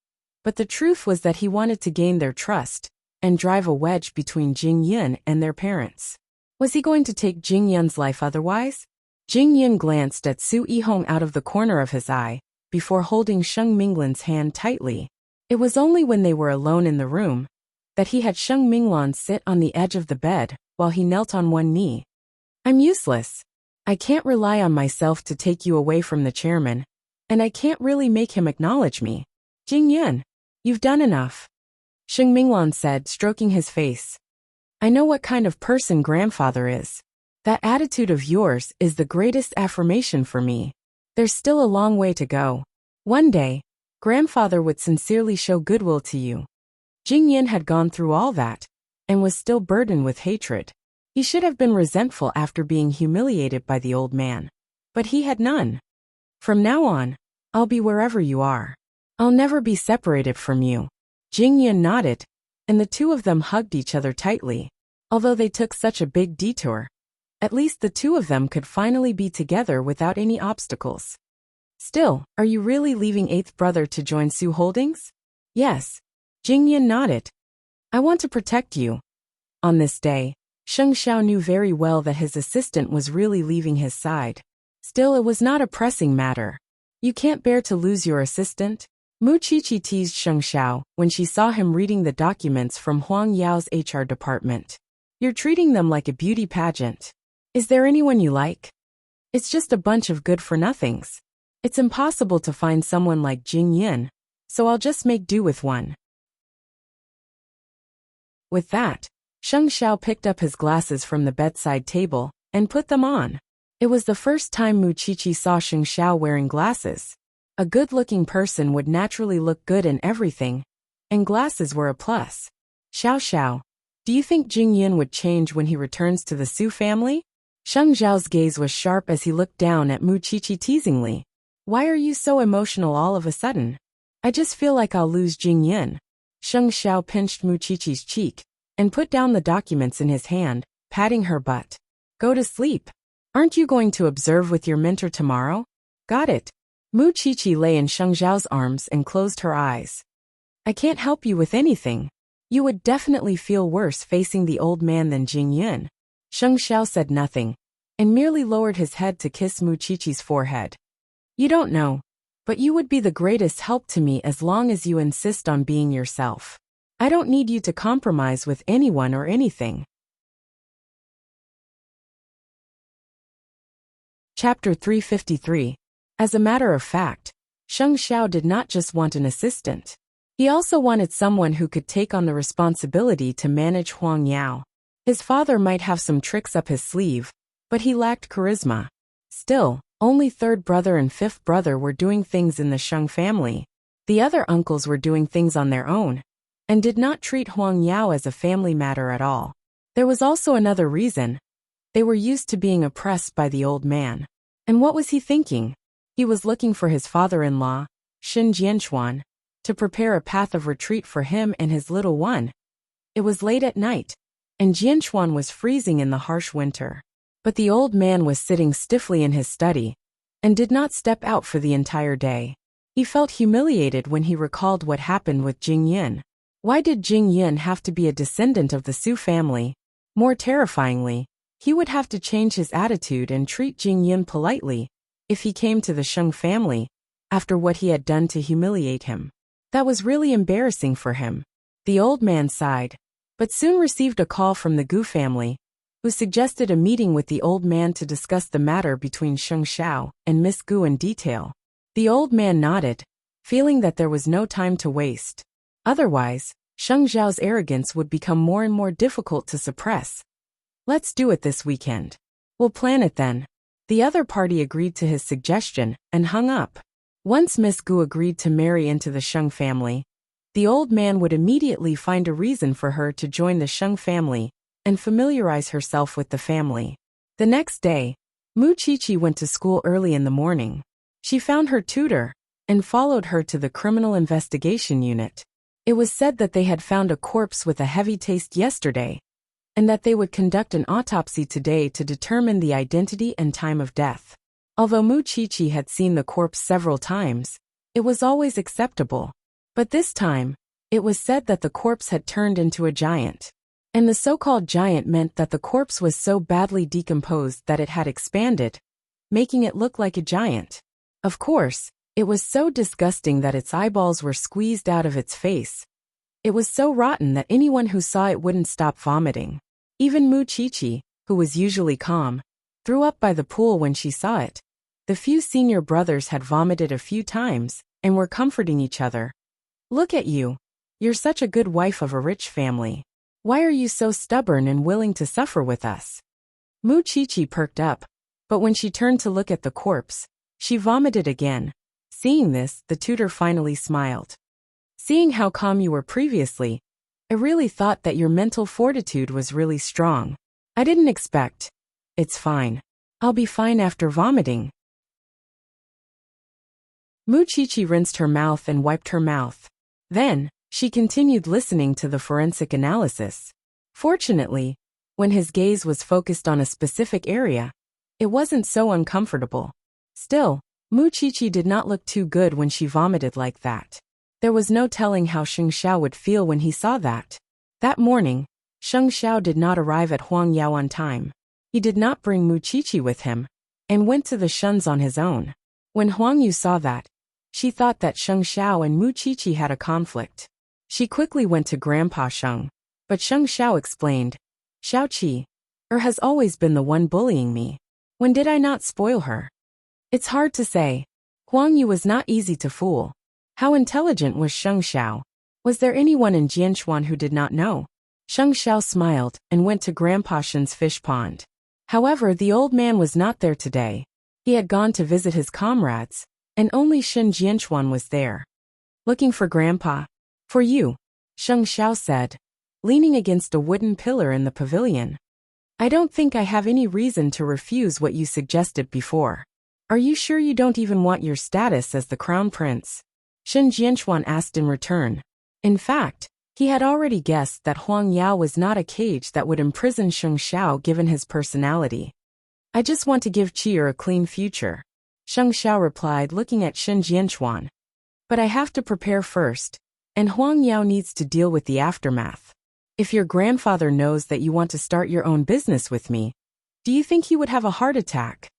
But the truth was that he wanted to gain their trust and drive a wedge between Jing Yun and their parents. Was he going to take Jing Yun's life otherwise? Jing Yun glanced at Su Yihong out of the corner of his eye, before holding Sheng Minglan's hand tightly. It was only when they were alone in the room that he had Sheng Minglan sit on the edge of the bed while he knelt on one knee. I'm useless. I can't rely on myself to take you away from the chairman, and I can't really make him acknowledge me. Jing Yun, you've done enough. Sheng Minglan said, stroking his face. I know what kind of person grandfather is. That attitude of yours is the greatest affirmation for me. There's still a long way to go. One day, grandfather would sincerely show goodwill to you. Jing Yun had gone through all that, and was still burdened with hatred. He should have been resentful after being humiliated by the old man. But he had none. From now on, I'll be wherever you are. I'll never be separated from you. Jing Yun nodded, and the two of them hugged each other tightly. Although they took such a big detour, at least the two of them could finally be together without any obstacles. Still, are you really leaving eighth brother to join Su Holdings? Yes. Jing Yun nodded. I want to protect you. On this day, Sheng Xiao knew very well that his assistant was really leaving his side. Still, it was not a pressing matter. You can't bear to lose your assistant? Mu Qiqi teased Sheng Xiao when she saw him reading the documents from Huang Yao's HR department. You're treating them like a beauty pageant. Is there anyone you like? It's just a bunch of good-for-nothings. It's impossible to find someone like Jing Yun, so I'll just make do with one. With that, Sheng Xiao picked up his glasses from the bedside table and put them on. It was the first time Mu Qiqi saw Sheng Xiao wearing glasses. A good-looking person would naturally look good in everything, and glasses were a plus. Xiao Xiao, do you think Jing Yun would change when he returns to the Su family? Sheng Xiao's gaze was sharp as he looked down at Mu Qiqi teasingly. Why are you so emotional all of a sudden? I just feel like I'll lose Jing Yun. Sheng Xiao pinched Mu Qiqi's cheek and put down the documents in his hand, patting her butt. Go to sleep. Aren't you going to observe with your mentor tomorrow? Got it. Mu Qiqi lay in Sheng Xiao's arms and closed her eyes. I can't help you with anything. You would definitely feel worse facing the old man than Jing Yun. Sheng Xiao said nothing, and merely lowered his head to kiss Mu Qiqi's forehead. You don't know, but you would be the greatest help to me as long as you insist on being yourself. I don't need you to compromise with anyone or anything. Chapter 353. As a matter of fact, Sheng Xiao did not just want an assistant. He also wanted someone who could take on the responsibility to manage Huang Yao. His father might have some tricks up his sleeve, but he lacked charisma. Still, only third brother and fifth brother were doing things in the Sheng family. The other uncles were doing things on their own, and did not treat Huang Yao as a family matter at all. There was also another reason. They were used to being oppressed by the old man. And what was he thinking? He was looking for his father-in-law, Xin Jianchuan, to prepare a path of retreat for him and his little one. It was late at night, and Jianchuan was freezing in the harsh winter. But the old man was sitting stiffly in his study, and did not step out for the entire day. He felt humiliated when he recalled what happened with Jing Yun. Why did Jing Yun have to be a descendant of the Su family? More terrifyingly, he would have to change his attitude and treat Jing Yun politely if he came to the Sheng family, after what he had done to humiliate him. That was really embarrassing for him. The old man sighed, but soon received a call from the Gu family, who suggested a meeting with the old man to discuss the matter between Sheng Xiao and Miss Gu in detail. The old man nodded, feeling that there was no time to waste. Otherwise, Sheng Xiao's arrogance would become more and more difficult to suppress. Let's do it this weekend. We'll plan it then. The other party agreed to his suggestion and hung up. Once Miss Gu agreed to marry into the Sheng family, the old man would immediately find a reason for her to join the Sheng family and familiarize herself with the family. The next day, Mu Qiqi went to school early in the morning. She found her tutor and followed her to the criminal investigation unit. It was said that they had found a corpse with a heavy taste yesterday, and that they would conduct an autopsy today to determine the identity and time of death. Although Mu Qiqi had seen the corpse several times, it was always acceptable. But this time, it was said that the corpse had turned into a giant. And the so-called giant meant that the corpse was so badly decomposed that it had expanded, making it look like a giant. Of course, it was so disgusting that its eyeballs were squeezed out of its face. It was so rotten that anyone who saw it wouldn't stop vomiting. Even Mu Qiqi, who was usually calm, threw up by the pool when she saw it. The few senior brothers had vomited a few times and were comforting each other. Look at you. You're such a good wife of a rich family. Why are you so stubborn and willing to suffer with us? Mu Qiqi perked up, but when she turned to look at the corpse, she vomited again. Seeing this, the tutor finally smiled. Seeing how calm you were previously, I really thought that your mental fortitude was really strong. I didn't expect. It's fine. I'll be fine after vomiting. Mu Qiqi rinsed her mouth and wiped her mouth. Then, she continued listening to the forensic analysis. Fortunately, when his gaze was focused on a specific area, it wasn't so uncomfortable. Still, Mu Qiqi did not look too good when she vomited like that. There was no telling how Sheng Xiao would feel when he saw that. That morning, Sheng Xiao did not arrive at Huang Yao on time. He did not bring Mu Qiqi with him, and went to the Shuns on his own. When Huang Yu saw that, she thought that Sheng Xiao and Mu Qiqi had a conflict. She quickly went to Grandpa Sheng, but Sheng Xiao explained, Xiaoqi, has always been the one bullying me. When did I not spoil her? It's hard to say. Huang Yu was not easy to fool. How intelligent was Sheng Xiao? Was there anyone in Jianchuan who did not know? Sheng Xiao smiled and went to Grandpa Shen's fish pond. However, the old man was not there today. He had gone to visit his comrades, and only Shen Jianchuan was there. Looking for Grandpa? For you, Sheng Xiao said, leaning against a wooden pillar in the pavilion. I don't think I have any reason to refuse what you suggested before. Are you sure you don't even want your status as the crown prince? Shen Jianchuan asked in return. In fact, he had already guessed that Huang Yao was not a cage that would imprison Sheng Xiao given his personality. I just want to give Qi'er a clean future, Sheng Xiao replied, looking at Shen Jianchuan. But I have to prepare first, and Huang Yao needs to deal with the aftermath. If your grandfather knows that you want to start your own business with me, do you think he would have a heart attack?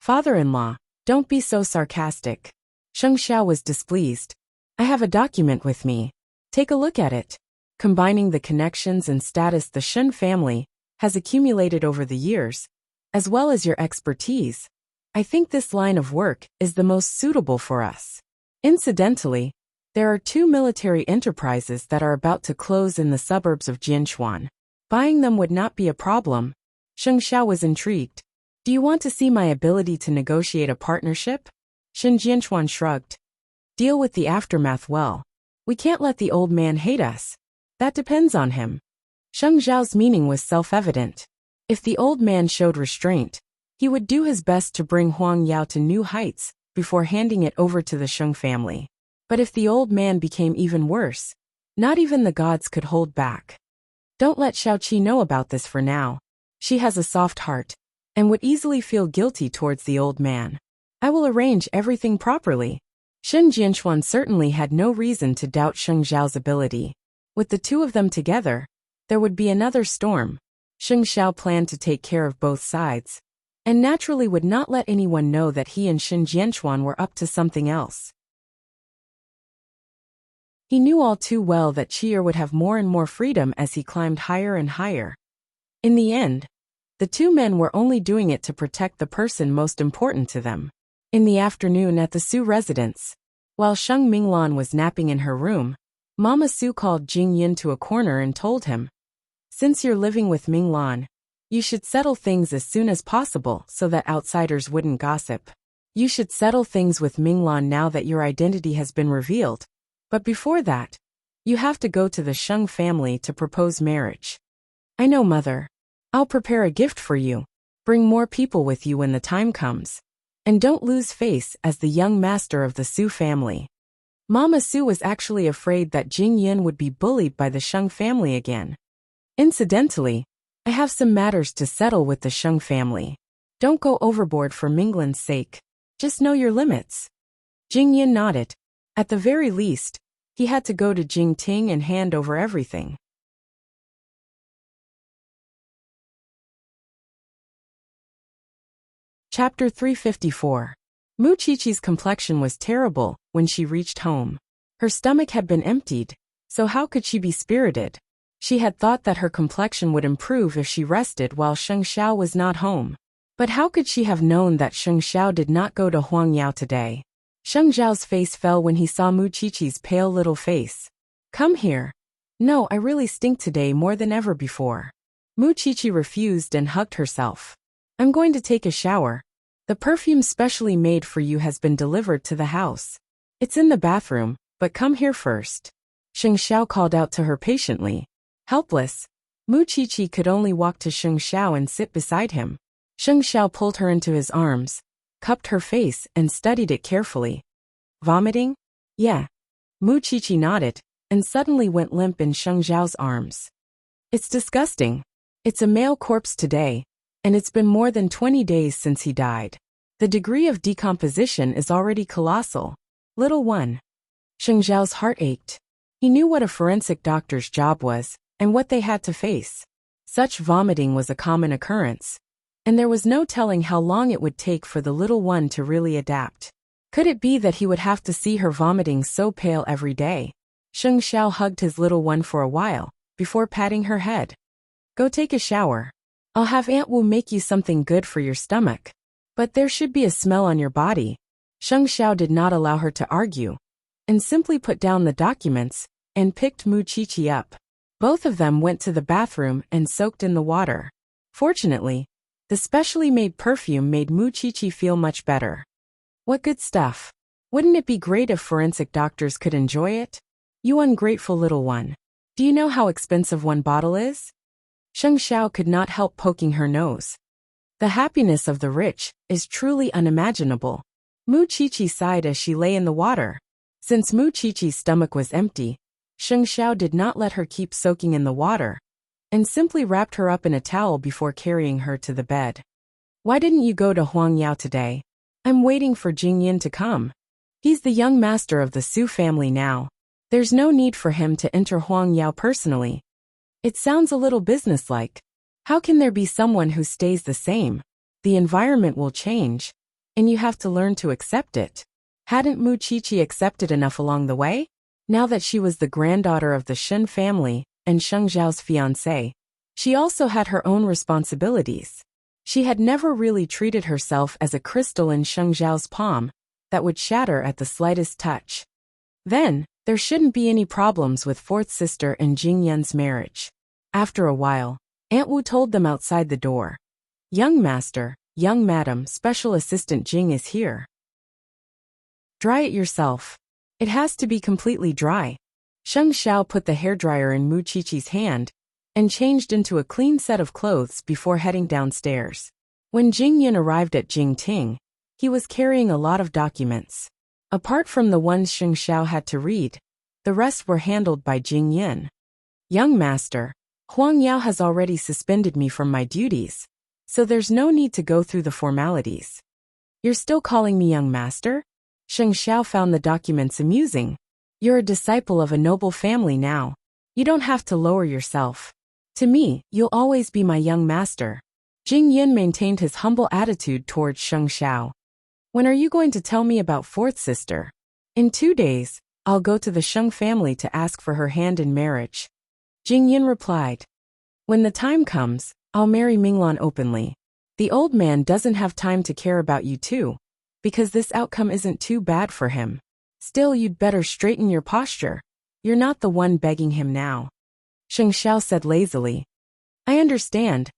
Father-in-law, don't be so sarcastic. Sheng Xiao was displeased. I have a document with me. Take a look at it. Combining the connections and status the Shen family has accumulated over the years, as well as your expertise, I think this line of work is the most suitable for us. Incidentally, there are 2 military enterprises that are about to close in the suburbs of Jianchuan. Buying them would not be a problem. Sheng Xiao was intrigued. Do you want to see my ability to negotiate a partnership? Shen Jianchuan shrugged. Deal with the aftermath well. We can't let the old man hate us. That depends on him. Sheng Xiao's meaning was self-evident. If the old man showed restraint, he would do his best to bring Huang Yao to new heights before handing it over to the Sheng family. But if the old man became even worse, not even the gods could hold back. Don't let Xiaoqi know about this for now. She has a soft heart, and would easily feel guilty towards the old man. I will arrange everything properly. Shen Jianchuan certainly had no reason to doubt Sheng Xiao's ability. With the two of them together, there would be another storm. Sheng Xiao planned to take care of both sides, and naturally would not let anyone know that he and Shen Jianchuan were up to something else. He knew all too well that Chi'er would have more and more freedom as he climbed higher and higher. In the end, the two men were only doing it to protect the person most important to them. In the afternoon at the Su residence, while Sheng Minglan was napping in her room, Mama Su called Jing Yin to a corner and told him, "Since you're living with Minglan, you should settle things as soon as possible so that outsiders wouldn't gossip. You should settle things with Minglan now that your identity has been revealed. But before that, you have to go to the Sheng family to propose marriage." "I know, Mother. I'll prepare a gift for you. Bring more people with you when the time comes. And don't lose face as the young master of the Su family." Mama Su was actually afraid that Jing Yin would be bullied by the Sheng family again. "Incidentally, I have some matters to settle with the Sheng family. Don't go overboard for Minglan's sake. Just know your limits." Jing Yin nodded. At the very least, he had to go to Jing Ting and hand over everything. Chapter 354. Mu Qiqi's complexion was terrible when she reached home. Her stomach had been emptied, so how could she be spirited? She had thought that her complexion would improve if she rested while Sheng Xiao was not home. But how could she have known that Sheng Xiao did not go to Huangyao today? Sheng Xiao's face fell when he saw Mu Qiqi's pale little face. "Come here." "No, I really stink today more than ever before." Mu Qiqi refused and hugged herself. "I'm going to take a shower. The perfume specially made for you has been delivered to the house. It's in the bathroom, but come here first." Sheng Xiao called out to her patiently. Helpless, Mu Qiqi could only walk to Sheng Xiao and sit beside him. Sheng Xiao pulled her into his arms, cupped her face and studied it carefully. "Vomiting?" "Yeah." Mu Qiqi nodded, and suddenly went limp in Sheng Xiao's arms. "It's disgusting. It's a male corpse today, and it's been more than 20 days since he died. The degree of decomposition is already colossal. Little one." Sheng Xiao's heart ached. He knew what a forensic doctor's job was, and what they had to face. Such vomiting was a common occurrence, and there was no telling how long it would take for the little one to really adapt. Could it be that he would have to see her vomiting so pale every day? Sheng Xiao hugged his little one for a while, before patting her head. "Go take a shower. I'll have Aunt Wu make you something good for your stomach. But there should be a smell on your body." Sheng Xiao did not allow her to argue, and simply put down the documents, and picked Mu Qiqi up. Both of them went to the bathroom and soaked in the water. Fortunately, the specially made perfume made Mu Qiqi feel much better. "What good stuff. Wouldn't it be great if forensic doctors could enjoy it? You ungrateful little one. Do you know how expensive one bottle is?" Sheng Xiao could not help poking her nose. "The happiness of the rich is truly unimaginable." Mu Qiqi sighed as she lay in the water. Since Mu Qiqi's stomach was empty, Sheng Xiao did not let her keep soaking in the water, and simply wrapped her up in a towel before carrying her to the bed. "Why didn't you go to Huangyao today?" "I'm waiting for Jing Yin to come. He's the young master of the Su family now. There's no need for him to enter Huangyao personally." "It sounds a little businesslike. How can there be someone who stays the same? The environment will change, and you have to learn to accept it." Hadn't Mu Qiqi accepted enough along the way? Now that she was the granddaughter of the Shen family and Sheng Xiao's fiancé, she also had her own responsibilities. She had never really treated herself as a crystal in Sheng Xiao's palm that would shatter at the slightest touch. Then, there shouldn't be any problems with fourth sister and Jing Yun's marriage. After a while, Aunt Wu told them outside the door. "Young master, young madam, special assistant Jing is here. Dry it yourself. It has to be completely dry." Sheng Xiao put the hairdryer in Mu Qiqi's hand and changed into a clean set of clothes before heading downstairs. When Jing Yun arrived at Jing Ting, he was carrying a lot of documents. Apart from the ones Sheng Xiao had to read, the rest were handled by Jing Yun. "Young master, Huang Yao has already suspended me from my duties, so there's no need to go through the formalities." "You're still calling me young master?" Sheng Xiao found the documents amusing. "You're a disciple of a noble family now. You don't have to lower yourself. To me, you'll always be my young master." Jing Yun maintained his humble attitude towards Sheng Xiao. "When are you going to tell me about fourth sister?" "In 2 days. I'll go to the Sheng family to ask for her hand in marriage. Jing Yin replied. When the time comes, I'll marry Minglan openly. The old man doesn't have time to care about you too, because this outcome isn't too bad for him. Still, you'd better straighten your posture. You're not the one begging him now. Sheng Xiao said lazily. I understand.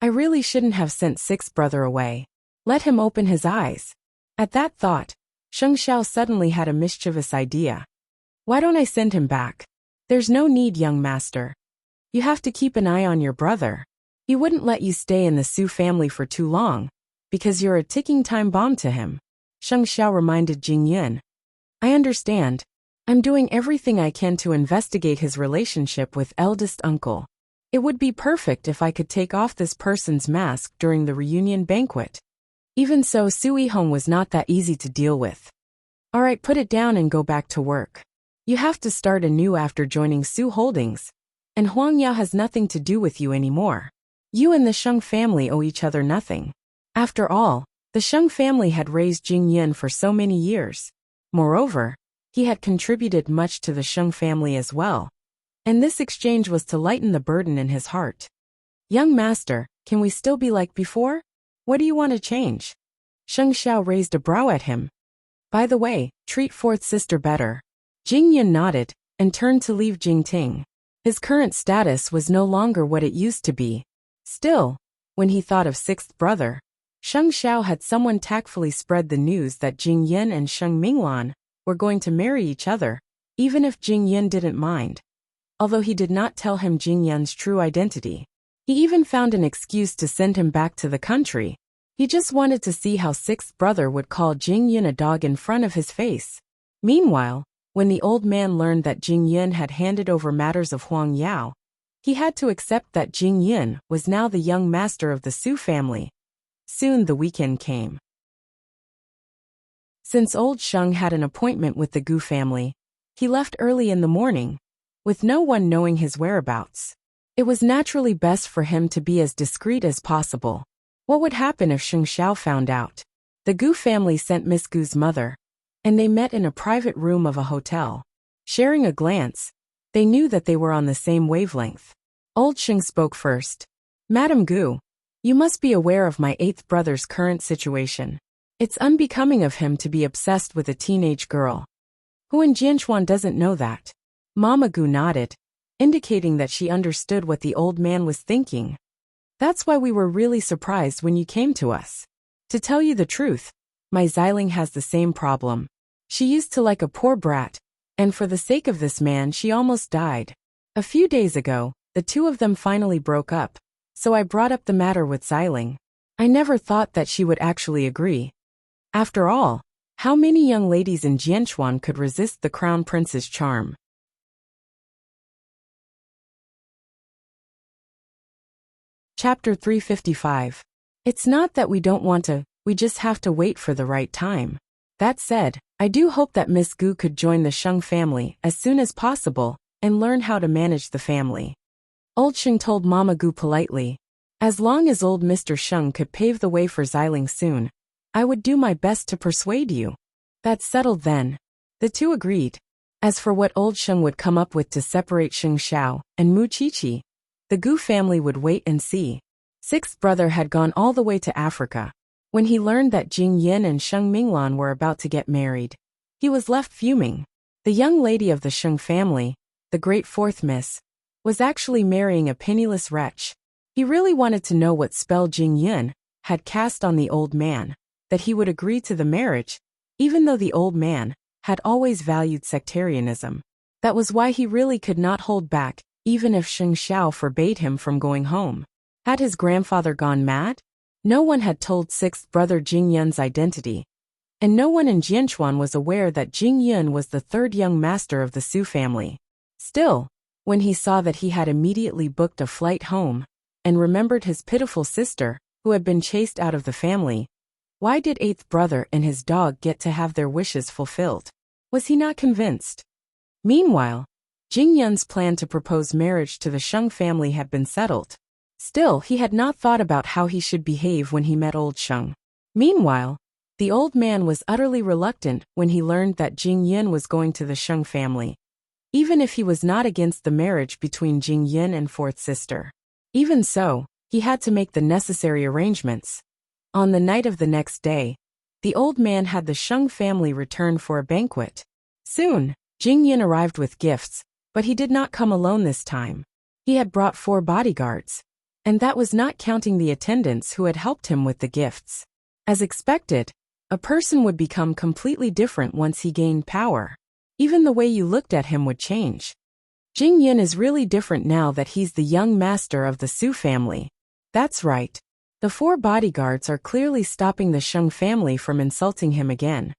I really shouldn't have sent sixth brother away. Let him open his eyes. At that thought, Sheng Xiao suddenly had a mischievous idea. Why don't I send him back? There's no need, young master. You have to keep an eye on your brother. He wouldn't let you stay in the Su family for too long, because you're a ticking time bomb to him. Sheng Xiao reminded Jing Yin. I understand. I'm doing everything I can to investigate his relationship with eldest uncle. It would be perfect if I could take off this person's mask during the reunion banquet. Even so, Su Yihong was not that easy to deal with. All right, put it down and go back to work. You have to start anew after joining Su Holdings, and Huang Yao has nothing to do with you anymore. You and the Sheng family owe each other nothing. After all, the Sheng family had raised Jing Yin for so many years. Moreover, he had contributed much to the Sheng family as well, and this exchange was to lighten the burden in his heart. Young master, can we still be like before? What do you want to change? Sheng Xiao raised a brow at him. By the way, treat fourth sister better. Jing Yin nodded, and turned to leave Jing Ting. His current status was no longer what it used to be. Still, when he thought of sixth brother, Sheng Xiao had someone tactfully spread the news that Jing Yin and Sheng Minglan were going to marry each other, even if Jing Yin didn't mind. Although he did not tell him Jing Yin's true identity. He even found an excuse to send him back to the country. He just wanted to see how sixth brother would call Jing Yin a dog in front of his face. Meanwhile, when the old man learned that Jing Yin had handed over matters of Huang Yao, he had to accept that Jing Yin was now the young master of the Su family. Soon the weekend came. Since old Sheng had an appointment with the Gu family, he left early in the morning, with no one knowing his whereabouts. It was naturally best for him to be as discreet as possible. What would happen if Sheng Xiao found out? The Gu family sent Miss Gu's mother, and they met in a private room of a hotel. Sharing a glance, they knew that they were on the same wavelength. Old Sheng spoke first. Madam Gu, you must be aware of my eighth brother's current situation. It's unbecoming of him to be obsessed with a teenage girl. Who in Jianchuan doesn't know that? Mama Gu nodded, indicating that she understood what the old man was thinking. That's why we were really surprised when you came to us. To tell you the truth, my Xiling has the same problem. She used to like a poor brat, and for the sake of this man she almost died. A few days ago, the two of them finally broke up, so I brought up the matter with Xiling. I never thought that she would actually agree. After all, how many young ladies in Jianchuan could resist the crown prince's charm? Chapter 355. It's not that we don't want to, we just have to wait for the right time. That said, I do hope that Miss Gu could join the Sheng family as soon as possible and learn how to manage the family. Old Sheng told Mama Gu politely. As long as old Mr. Sheng could pave the way for Xiling soon, I would do my best to persuade you. That's settled then. The two agreed. As for what old Sheng would come up with to separate Sheng Xiao and Mu Qiqi, the Gu family would wait and see. Sixth brother had gone all the way to Africa. When he learned that Jing Yin and Sheng Minglan were about to get married, he was left fuming. The young lady of the Sheng family, the great fourth miss, was actually marrying a penniless wretch. He really wanted to know what spell Jing Yin had cast on the old man, that he would agree to the marriage, even though the old man had always valued sectarianism. That was why he really could not hold back, even if Sheng Xiao forbade him from going home. Had his grandfather gone mad? No one had told sixth brother Jing Yun's identity, and no one in Jianchuan was aware that Jing Yun was the third young master of the Su family. Still, when he saw that he had immediately booked a flight home, and remembered his pitiful sister, who had been chased out of the family, why did eighth brother and his dog get to have their wishes fulfilled? Was he not convinced? Meanwhile, Jing Yun's plan to propose marriage to the Sheng family had been settled. Still, he had not thought about how he should behave when he met old Sheng. Meanwhile, The old man was utterly reluctant when he learned that Jing Yin was going to the Sheng family, even if he was not against the marriage between Jing Yin and fourth sister. Even so, he had to make the necessary arrangements. On the night of the next day, the old man had the Sheng family return for a banquet. Soon, Jing Yin arrived with gifts, but he did not come alone this time. He had brought 4 bodyguards, and that was not counting the attendants who had helped him with the gifts. As expected, a person would become completely different once he gained power. Even the way you looked at him would change. Jing Yin is really different now that he's the young master of the Su family. That's right. The 4 bodyguards are clearly stopping the Sheng family from insulting him again.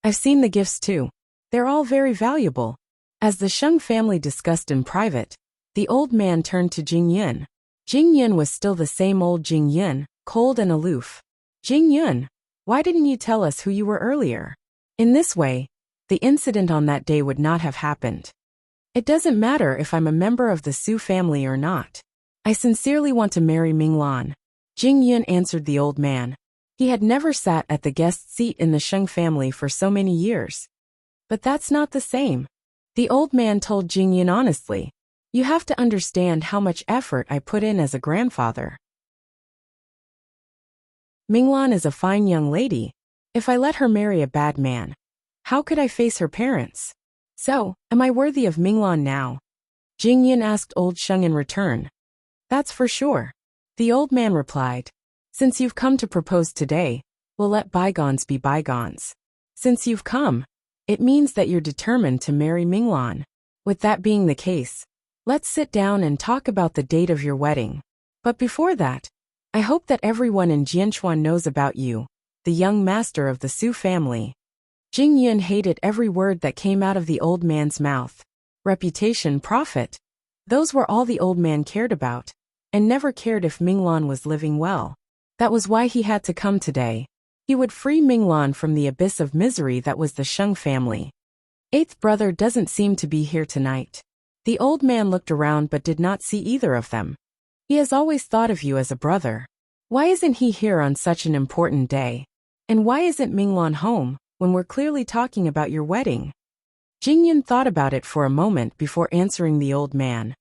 I've seen the gifts too. They're all very valuable. As the Sheng family discussed in private, the old man turned to Jing Yin. Jing Yin was still the same old Jing Yin, cold and aloof. Jing Yin, why didn't you tell us who you were earlier? In this way, the incident on that day would not have happened. It doesn't matter if I'm a member of the Su family or not. I sincerely want to marry Minglan. Jing Yin answered the old man. He had never sat at the guest seat in the Sheng family for so many years. But that's not the same. The old man told Jing Yin honestly. You have to understand how much effort I put in as a grandfather. Minglan is a fine young lady. If I let her marry a bad man, how could I face her parents? So, am I worthy of Minglan now? Jing Yin asked old Sheng in return. That's for sure. The old man replied. Since you've come to propose today, we'll let bygones be bygones. Since you've come, it means that you're determined to marry Minglan. With that being the case, let's sit down and talk about the date of your wedding. But before that, I hope that everyone in Jianchuan knows about you, the young master of the Su family. Jing Yin hated every word that came out of the old man's mouth. Reputation, profit. Those were all the old man cared about, and never cared if Minglan was living well. That was why he had to come today. He would free Minglan from the abyss of misery that was the Sheng family. 8th brother doesn't seem to be here tonight. The old man looked around but did not see either of them. He has always thought of you as a brother. Why isn't he here on such an important day? And why isn't Minglan home, when we're clearly talking about your wedding? Jing Yin thought about it for a moment before answering the old man.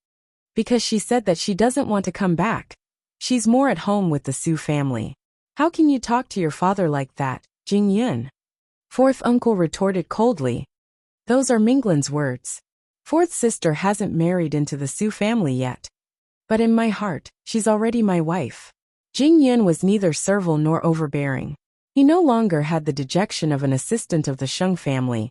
Because she said that she doesn't want to come back. She's more at home with the Su family. How can you talk to your father like that, Jing Yin? 4th uncle retorted coldly. Those are Minglan's words. 4th sister hasn't married into the Su family yet. But in my heart, she's already my wife. Jing Yin was neither servile nor overbearing. He no longer had the dejection of an assistant of the Sheng family,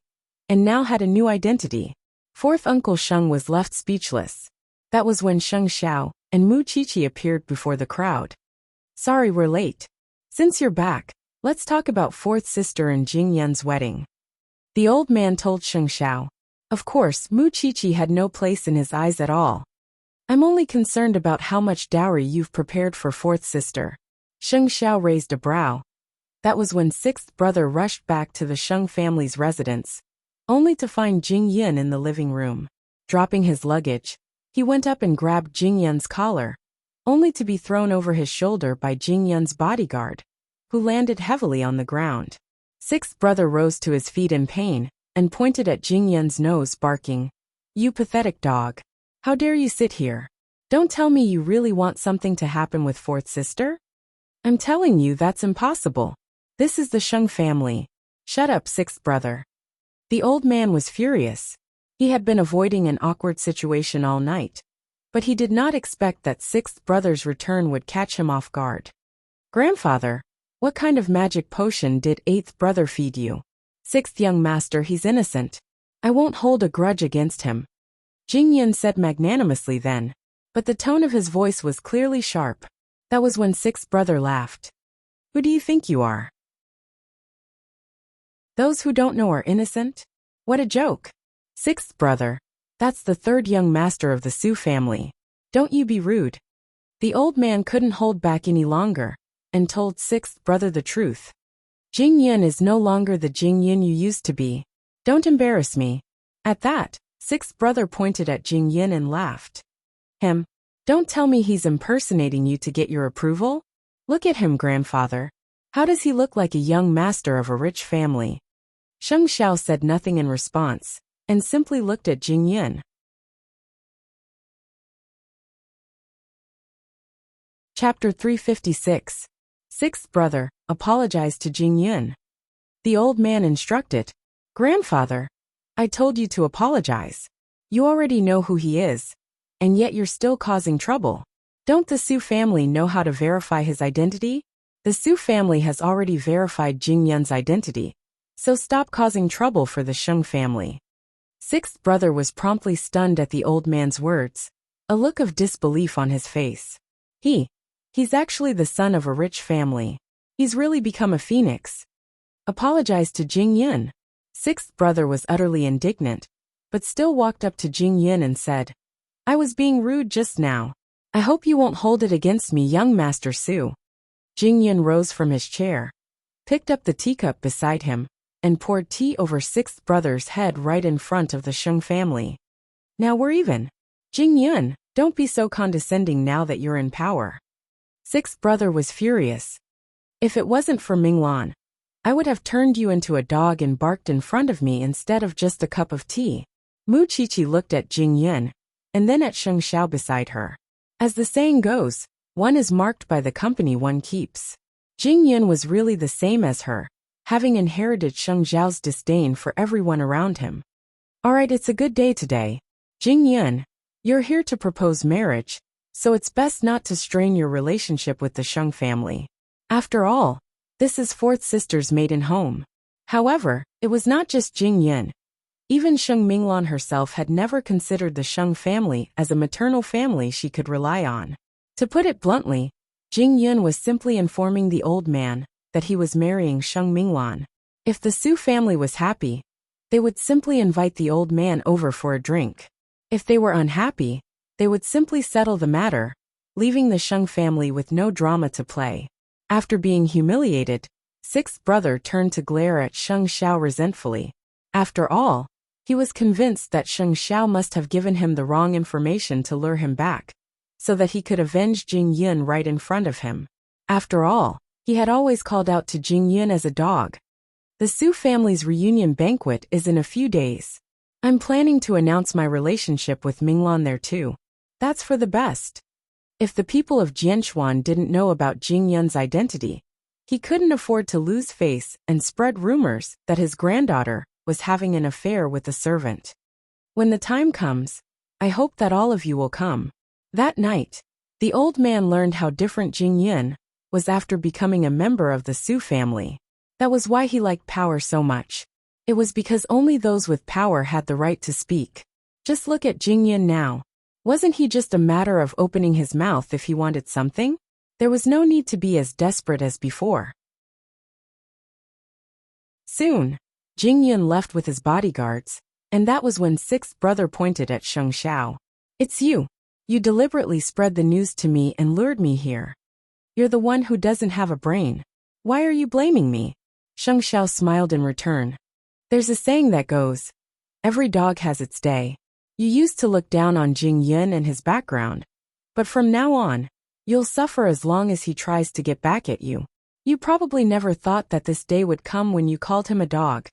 and now had a new identity. 4th uncle Sheng was left speechless. That was when Sheng Xiao and Mu Qiqi appeared before the crowd. Sorry we're late. Since you're back, let's talk about 4th sister and Jing Yin's wedding. The old man told Sheng Xiao. Of course, Mu Qiqi had no place in his eyes at all. I'm only concerned about how much dowry you've prepared for 4th sister. Sheng Xiao raised a brow. That was when 6th brother rushed back to the Sheng family's residence, only to find Jing Yin in the living room. Dropping his luggage, he went up and grabbed Jing Yin's collar, only to be thrown over his shoulder by Jing Yin's bodyguard, who landed heavily on the ground. 6th brother rose to his feet in pain and pointed at Jing Yin's nose, barking, You pathetic dog. How dare you sit here? Don't tell me you really want something to happen with 4th sister? I'm telling you that's impossible. This is the Sheng family. Shut up, 6th brother. The old man was furious. He had been avoiding an awkward situation all night, but he did not expect that 6th brother's return would catch him off guard. Grandfather, what kind of magic potion did 8th brother feed you? 6th young master, he's innocent. I won't hold a grudge against him. Jing Yin said magnanimously then, but the tone of his voice was clearly sharp. That was when 6th brother laughed. Who do you think you are? Those who don't know are innocent? What a joke. 6th brother. That's the 3rd young master of the Su family. Don't you be rude. The old man couldn't hold back any longer, and told 6th brother the truth. Jing Yin is no longer the Jing Yin you used to be. Don't embarrass me. At that, 6th brother pointed at Jing Yin and laughed. Him. Don't tell me he's impersonating you to get your approval? Look at him, grandfather. How does he look like a young master of a rich family? Sheng Xiao said nothing in response, and simply looked at Jing Yun. Chapter 356. Sixth brother, apologized to Jing Yun. The old man instructed, "Grandfather, I told you to apologize. You already know who he is, and yet you're still causing trouble. Don't the Su family know how to verify his identity? The Su family has already verified Jing Yun's identity, so stop causing trouble for the Sheng family." Sixth brother was promptly stunned at the old man's words, a look of disbelief on his face. He's actually the son of a rich family. He's really become a phoenix. Apologized to Jing Yun. Sixth brother was utterly indignant, but still walked up to Jing Yun and said, "I was being rude just now. I hope you won't hold it against me, young Master Su." Jing Yun rose from his chair, picked up the teacup beside him, and poured tea over sixth brother's head right in front of the Sheng family. "Now we're even. Jing Yun, don't be so condescending now that you're in power." Sixth brother was furious. "If it wasn't for Minglan, I would have turned you into a dog and barked in front of me instead of just a cup of tea." Mu Qiqi looked at Jing Yun, and then at Sheng Xiao beside her. As the saying goes, one is marked by the company one keeps. Jing Yun was really the same as her, having inherited Sheng Xiao's disdain for everyone around him. "Alright, it's a good day today. Jing Yun, you're here to propose marriage, so it's best not to strain your relationship with the Sheng family. After all, this is fourth sister's maiden home." However, it was not just Jing Yun. Even Sheng Minglan herself had never considered the Sheng family as a maternal family she could rely on. To put it bluntly, Jing Yun was simply informing the old man that he was marrying Sheng Minglan. If the Su family was happy, they would simply invite the old man over for a drink. If they were unhappy, they would simply settle the matter, leaving the Sheng family with no drama to play. After being humiliated, sixth brother turned to glare at Sheng Xiao resentfully. After all, he was convinced that Sheng Xiao must have given him the wrong information to lure him back, so that he could avenge Jing Yun right in front of him. After all, he had always called out to Jing Yun as a dog. The Su family's reunion banquet is in a few days. I'm planning to announce my relationship with Minglan there too. That's for the best. If the people of Jianchuan didn't know about Jing Yun's identity, he couldn't afford to lose face and spread rumors that his granddaughter was having an affair with a servant. When the time comes, I hope that all of you will come. That night, the old man learned how different Jing Yun was after becoming a member of the Su family. That was why he liked power so much. It was because only those with power had the right to speak. Just look at Jing Yun now. Wasn't he just a matter of opening his mouth if he wanted something? There was no need to be as desperate as before. Soon, Jing Yun left with his bodyguards, and that was when sixth brother pointed at Sheng Xiao. "It's you. You deliberately spread the news to me and lured me here. You're the one who doesn't have a brain. Why are you blaming me?" Sheng Xiao smiled in return. "There's a saying that goes, every dog has its day. You used to look down on Jing Yun and his background, but from now on, you'll suffer as long as he tries to get back at you. You probably never thought that this day would come when you called him a dog."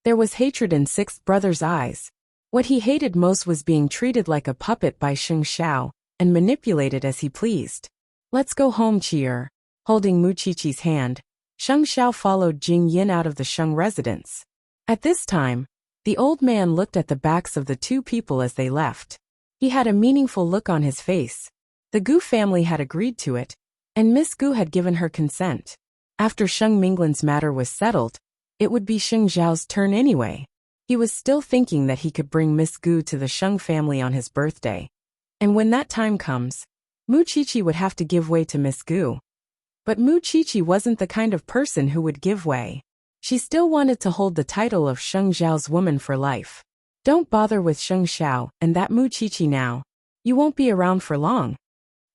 There was hatred in sixth brother's eyes. What he hated most was being treated like a puppet by Sheng Xiao and manipulated as he pleased. "Let's go home, Chier." Holding Mu Qiqi's hand, Sheng Xiao followed Jing Yun out of the Sheng residence. At this time, the old man looked at the backs of the two people as they left. He had a meaningful look on his face. The Gu family had agreed to it, and Miss Gu had given her consent. After Sheng Minglan's matter was settled, it would be Sheng Zhao's turn anyway. He was still thinking that he could bring Miss Gu to the Sheng family on his birthday. And when that time comes, Mu Qiqi would have to give way to Miss Gu. But Mu Qiqi wasn't the kind of person who would give way. She still wanted to hold the title of Sheng Zhao's woman for life. "Don't bother with Sheng Xiao and that Mu Qiqi now. You won't be around for long,"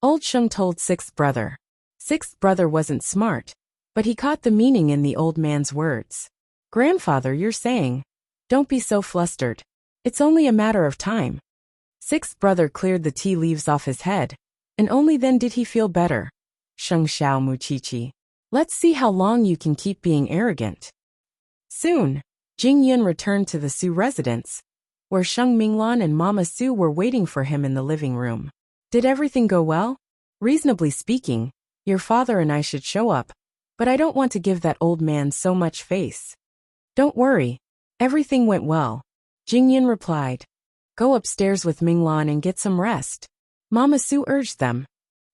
old Sheng told sixth brother. Sixth brother wasn't smart, but he caught the meaning in the old man's words. "Grandfather, you're saying, don't be so flustered. It's only a matter of time." Sixth brother cleared the tea leaves off his head, and only then did he feel better. "Sheng Xiao, Mu Qiqi. Let's see how long you can keep being arrogant. Soon, Jing Yun returned to the Su residence, where Sheng Minglan and Mama Su were waiting for him in the living room. Did everything go well? Reasonably speaking, your father and I should show up, but I don't want to give that old man so much face. Don't worry, everything went well, Jing Yun replied. Go upstairs with Minglan and get some rest. Mama Su urged them.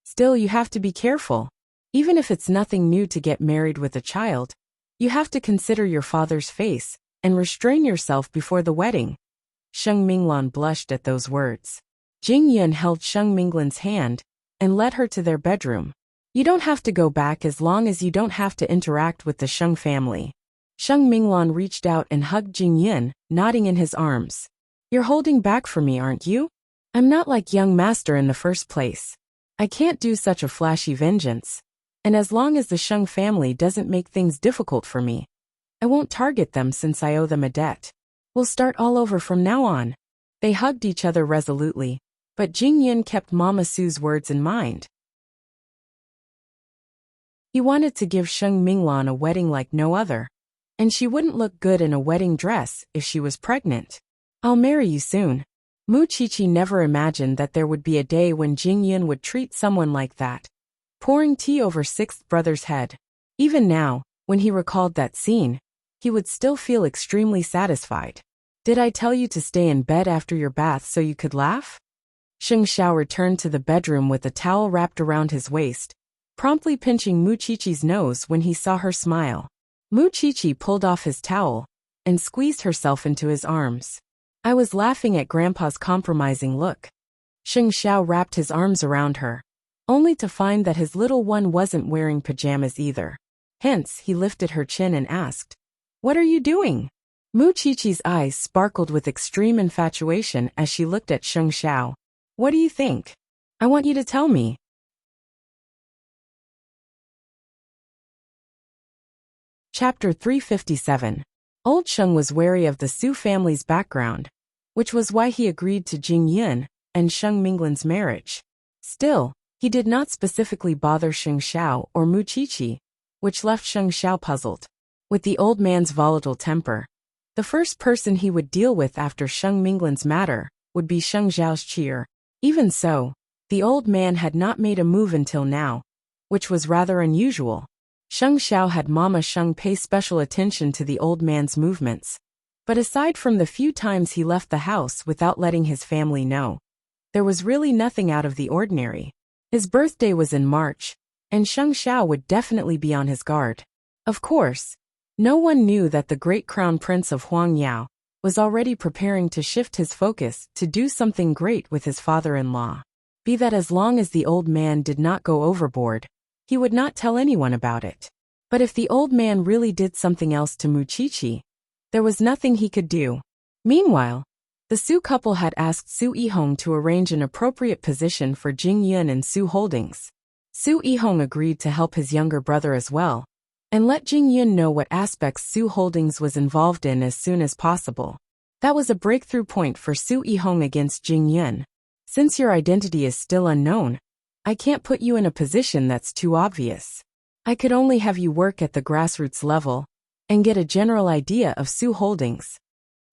Still, you have to be careful. Even if it's nothing new to get married with a child, you have to consider your father's face and restrain yourself before the wedding. Sheng Minglan blushed at those words. Jing Yun held Sheng Minglan's hand and led her to their bedroom. You don't have to go back as long as you don't have to interact with the Sheng family. Sheng Minglan reached out and hugged Jing Yun, nodding in his arms. You're holding back for me, aren't you? I'm not like young master in the first place. I can't do such a flashy vengeance. And as long as the Sheng family doesn't make things difficult for me, I won't target them since I owe them a debt. We'll start all over from now on. They hugged each other resolutely, but Jing Yun kept Mama Su's words in mind. He wanted to give Sheng Minglan a wedding like no other, and she wouldn't look good in a wedding dress if she was pregnant. I'll marry you soon. Mu Qiqi never imagined that there would be a day when Jing Yun would treat someone like that, pouring tea over sixth brother's head. Even now, when he recalled that scene, he would still feel extremely satisfied. Did I tell you to stay in bed after your bath so you could laugh? Sheng Xiao returned to the bedroom with a towel wrapped around his waist, promptly pinching Mu Qiqi's nose when he saw her smile. Mu Qiqi pulled off his towel and squeezed herself into his arms. I was laughing at Grandpa's compromising look. Sheng Xiao wrapped his arms around her, only to find that his little one wasn't wearing pajamas either. Hence, he lifted her chin and asked, What are you doing? Mu Qiqi's eyes sparkled with extreme infatuation as she looked at Sheng Xiao. What do you think? I want you to tell me. Chapter 357. Old Sheng was wary of the Su family's background, which was why he agreed to Jing Yun and Sheng Minglan's marriage. Still, he did not specifically bother Sheng Xiao or Mu Qiqi, which left Sheng Xiao puzzled. With the old man's volatile temper, the first person he would deal with after Sheng Minglan's matter would be Sheng Xiao's cheer. Even so, the old man had not made a move until now, which was rather unusual. Sheng Xiao had Mama Sheng pay special attention to the old man's movements. But aside from the few times he left the house without letting his family know, there was really nothing out of the ordinary. His birthday was in March, and Sheng Xiao would definitely be on his guard. Of course, no one knew that the great crown prince of Huangyao was already preparing to shift his focus to do something great with his father-in-law. Be that as long as the old man did not go overboard, he would not tell anyone about it. But if the old man really did something else to Mu Qiqi, there was nothing he could do. Meanwhile, the Su couple had asked Su Yihong to arrange an appropriate position for Jing Yun and Su Holdings. Su Yihong agreed to help his younger brother as well, and let Jing Yun know what aspects Su Holdings was involved in as soon as possible. That was a breakthrough point for Su Yihong against Jing Yun. Since your identity is still unknown, I can't put you in a position that's too obvious. I could only have you work at the grassroots level and get a general idea of Su Holdings.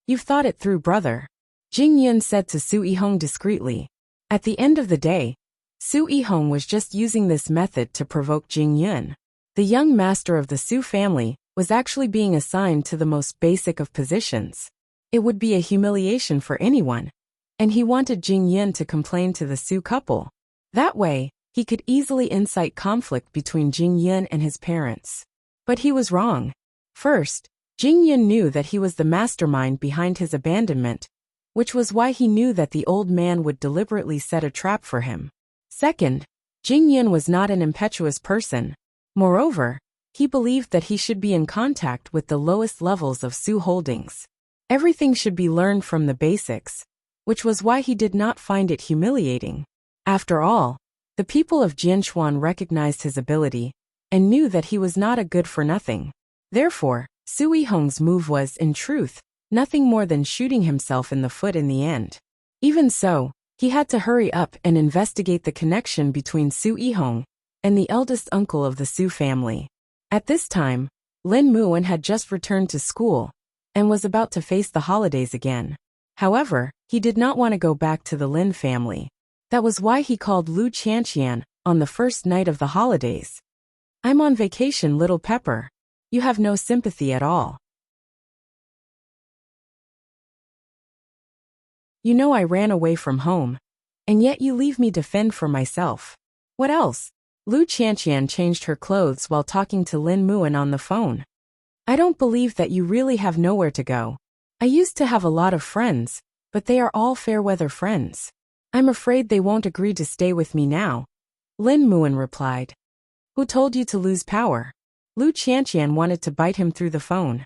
You've thought it through, brother, Jing Yun said to Su Yihong discreetly. At the end of the day, Su Yihong was just using this method to provoke Jing Yun. The young master of the Su family was actually being assigned to the most basic of positions. It would be a humiliation for anyone, and he wanted Jing Yun to complain to the Su couple. That way, he could easily incite conflict between Jing Yun and his parents. But he was wrong. First, Jing Yun knew that he was the mastermind behind his abandonment, which was why he knew that the old man would deliberately set a trap for him. Second, Jing Yun was not an impetuous person. Moreover, he believed that he should be in contact with the lowest levels of Su Holdings. Everything should be learned from the basics, which was why he did not find it humiliating. After all, the people of Jianchuan recognized his ability and knew that he was not a good-for-nothing. Therefore, Su Yihong's move was, in truth, nothing more than shooting himself in the foot in the end. Even so, he had to hurry up and investigate the connection between Su Yihong and the eldest uncle of the Su family. At this time, Lin Muin had just returned to school and was about to face the holidays again. However, he did not want to go back to the Lin family. That was why he called Lu Qianqian on the first night of the holidays. "I'm on vacation, little pepper. You have no sympathy at all. You know I ran away from home, and yet you leave me to fend for myself. What else?" Lu Qianqian changed her clothes while talking to Lin Muin on the phone. "I don't believe that you really have nowhere to go. I used to have a lot of friends, but they are all fair-weather friends. I'm afraid they won't agree to stay with me now," Lin Muin replied. "Who told you to lose power?" Lu Qianqian wanted to bite him through the phone.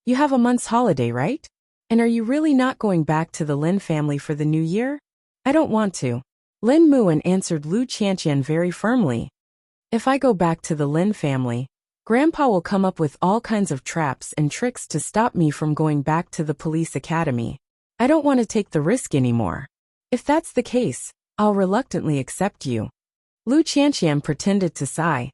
"You have a month's holiday, right? And are you really not going back to the Lin family for the new year?" "I don't want to," Lin Muin answered Lu Qianqian very firmly. "If I go back to the Lin family, Grandpa will come up with all kinds of traps and tricks to stop me from going back to the police academy. I don't want to take the risk anymore. If that's the case, I'll reluctantly accept you." Lu Qianqian pretended to sigh.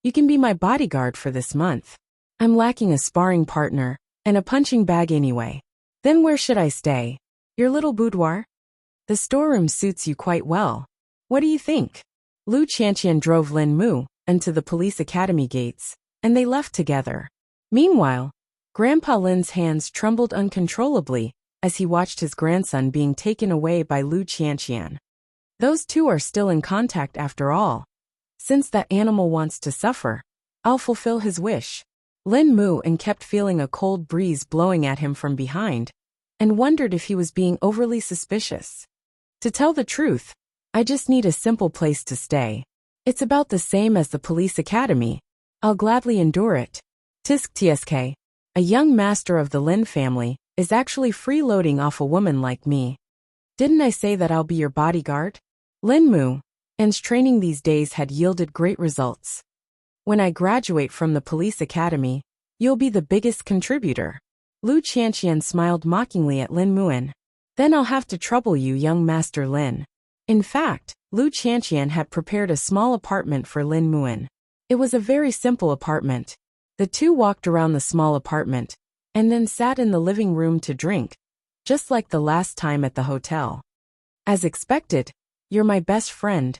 "You can be my bodyguard for this month. I'm lacking a sparring partner and a punching bag anyway. Then where should I stay? Your little boudoir? The storeroom suits you quite well. What do you think?" Lu Qianqian drove Lin Mu into the police academy gates, and they left together. Meanwhile, Grandpa Lin's hands trembled uncontrollably as he watched his grandson being taken away by Lu Qianqian. Those two are still in contact after all. Since that animal wants to suffer, I'll fulfill his wish. Lin Muin kept feeling a cold breeze blowing at him from behind, and wondered if he was being overly suspicious. To tell the truth, I just need a simple place to stay. It's about the same as the police academy. I'll gladly endure it. Tisk Tsk, a young master of the Lin family, is actually freeloading off a woman like me. Didn't I say that I'll be your bodyguard? Lin Muin's training these days had yielded great results. When I graduate from the police academy, you'll be the biggest contributor. Lu Qianqian smiled mockingly at Lin Muin. Then I'll have to trouble you, young Master Lin. In fact, Lu Qianqian had prepared a small apartment for Lin Muin. It was a very simple apartment. The two walked around the small apartment, and then sat in the living room to drink, just like the last time at the hotel. As expected, "You're my best friend."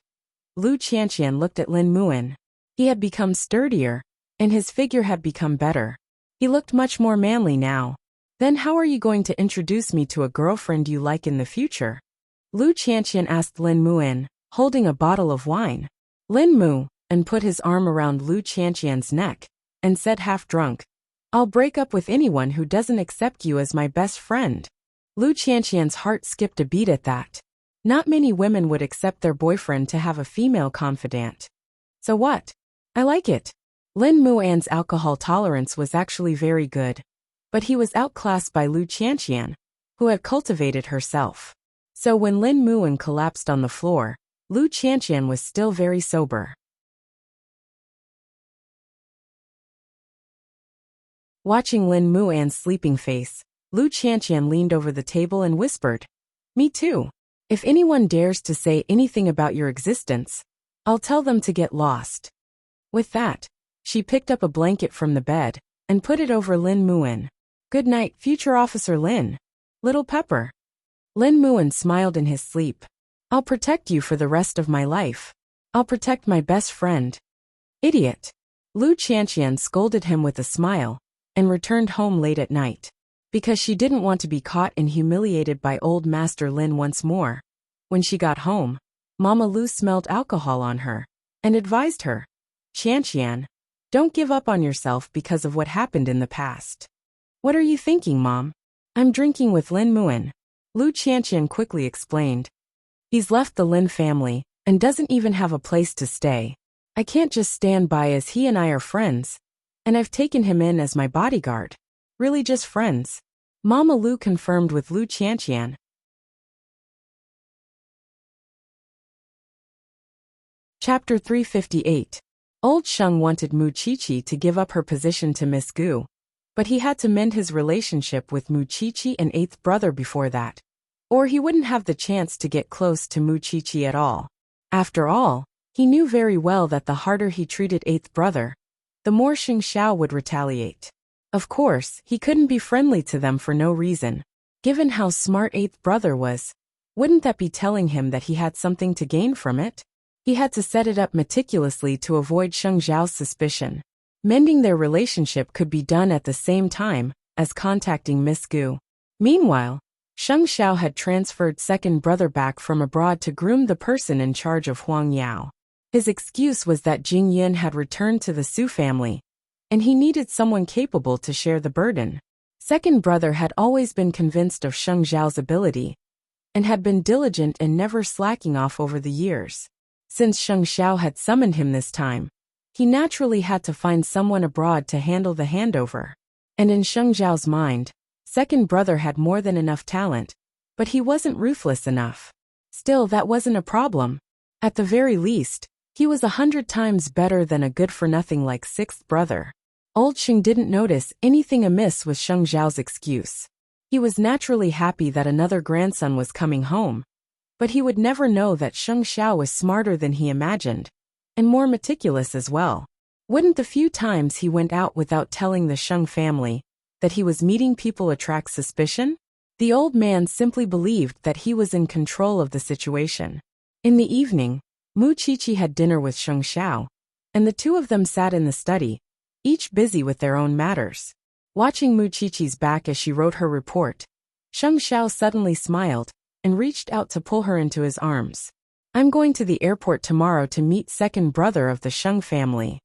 Lu Qianqian looked at Lin Muin. He had become sturdier, and his figure had become better. He looked much more manly now. "Then how are you going to introduce me to a girlfriend you like in the future?" Lu Qianqian asked Lin Muin, holding a bottle of wine. Lin Muin put his arm around Lu Qianqian's neck and said half drunk, "I'll break up with anyone who doesn't accept you as my best friend." Lu Qianqian's heart skipped a beat at that. Not many women would accept their boyfriend to have a female confidant. So what? I like it. Lin Muin's alcohol tolerance was actually very good, but he was outclassed by Lu Qianqian, who had cultivated herself. So when Lin Muin collapsed on the floor, Lu Qianqian was still very sober. Watching Lin Muin's sleeping face, Lu Qianqian leaned over the table and whispered, "Me too. If anyone dares to say anything about your existence, I'll tell them to get lost." With that, she picked up a blanket from the bed and put it over Lin Muin. "Good night, future Officer Lin. Little Pepper." Lin Muin smiled in his sleep. "I'll protect you for the rest of my life. I'll protect my best friend." "Idiot." Lu Qianqian scolded him with a smile and returned home late at night, because she didn't want to be caught and humiliated by old Master Lin once more. When she got home, Mama Lu smelled alcohol on her and advised her, "Qianqian, don't give up on yourself because of what happened in the past." "What are you thinking, Mom? I'm drinking with Lin Muin," Lu Qianqian quickly explained. "He's left the Lin family and doesn't even have a place to stay. I can't just stand by as he and I are friends, and I've taken him in as my bodyguard. Really just friends." Mama Lu confirmed with Lu Qianqian. Chapter 358. Old Sheng wanted Mu Qiqi to give up her position to Miss Gu, but he had to mend his relationship with Mu Qiqi and eighth brother before that, or he wouldn't have the chance to get close to Mu Qiqi at all. After all, he knew very well that the harder he treated eighth brother, the more Sheng Xiao would retaliate. Of course, he couldn't be friendly to them for no reason. Given how smart eighth brother was, wouldn't that be telling him that he had something to gain from it? He had to set it up meticulously to avoid Sheng Xiao's suspicion. Mending their relationship could be done at the same time as contacting Miss Gu. Meanwhile, Sheng Xiao had transferred second brother back from abroad to groom the person in charge of Huang Yao. His excuse was that Jing Yun had returned to the Su family, and he needed someone capable to share the burden. Second brother had always been convinced of Sheng Xiao's ability, and had been diligent and never slacking off over the years. Since Sheng Xiao had summoned him this time, he naturally had to find someone abroad to handle the handover. And in Sheng Xiao's mind, second brother had more than enough talent, but he wasn't ruthless enough. Still, that wasn't a problem. At the very least, he was 100 times better than a good-for-nothing like sixth brother. Old Sheng didn't notice anything amiss with Sheng Xiao's excuse. He was naturally happy that another grandson was coming home, but he would never know that Sheng Xiao was smarter than he imagined, and more meticulous as well. Wouldn't the few times he went out without telling the Sheng family that he was meeting people attract suspicion? The old man simply believed that he was in control of the situation. In the evening, Mu Qiqi had dinner with Sheng Xiao, and the two of them sat in the study, each busy with their own matters. Watching Mu Qiqi's back as she wrote her report, Sheng Xiao suddenly smiled and reached out to pull her into his arms. I'm going to the airport tomorrow to meet second brother of the Sheng family.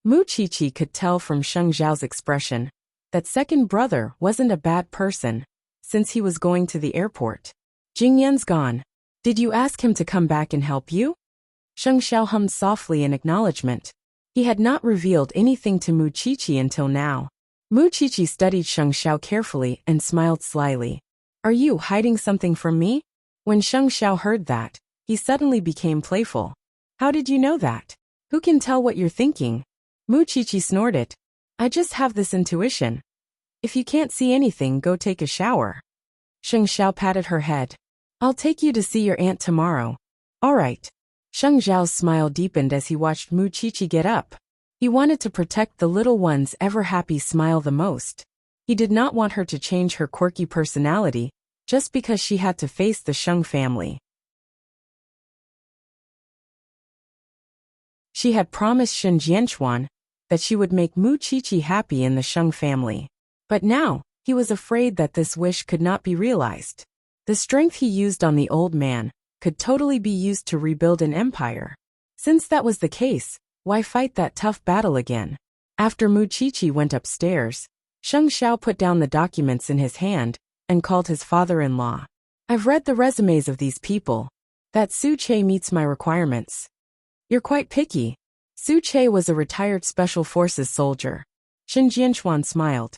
Mu Qiqi could tell from Sheng Xiao's expression that second brother wasn't a bad person, since he was going to the airport. Jing Yan's gone. Did you ask him to come back and help you? Sheng Xiao hummed softly in acknowledgement. He had not revealed anything to Mu Qiqi until now. Mu Qiqi studied Sheng Xiao carefully and smiled slyly. Are you hiding something from me? When Sheng Xiao heard that, he suddenly became playful. How did you know that? Who can tell what you're thinking? Mu Qiqi snorted. I just have this intuition. If you can't see anything, go take a shower. Sheng Xiao patted her head. I'll take you to see your aunt tomorrow. All right. Sheng Xiao's smile deepened as he watched Mu Qiqi get up. He wanted to protect the little one's ever-happy smile the most. He did not want her to change her quirky personality just because she had to face the Sheng family. She had promised Shen Jianchuan that she would make Mu Qiqi happy in the Sheng family. But now, he was afraid that this wish could not be realized. The strength he used on the old man could totally be used to rebuild an empire. Since that was the case, why fight that tough battle again? After Mu Qiqi went upstairs, Sheng Xiao put down the documents in his hand and called his father-in-law. I've read the resumes of these people. That Su Che meets my requirements. You're quite picky. Su Che was a retired Special Forces soldier. Shen Jianchuan smiled.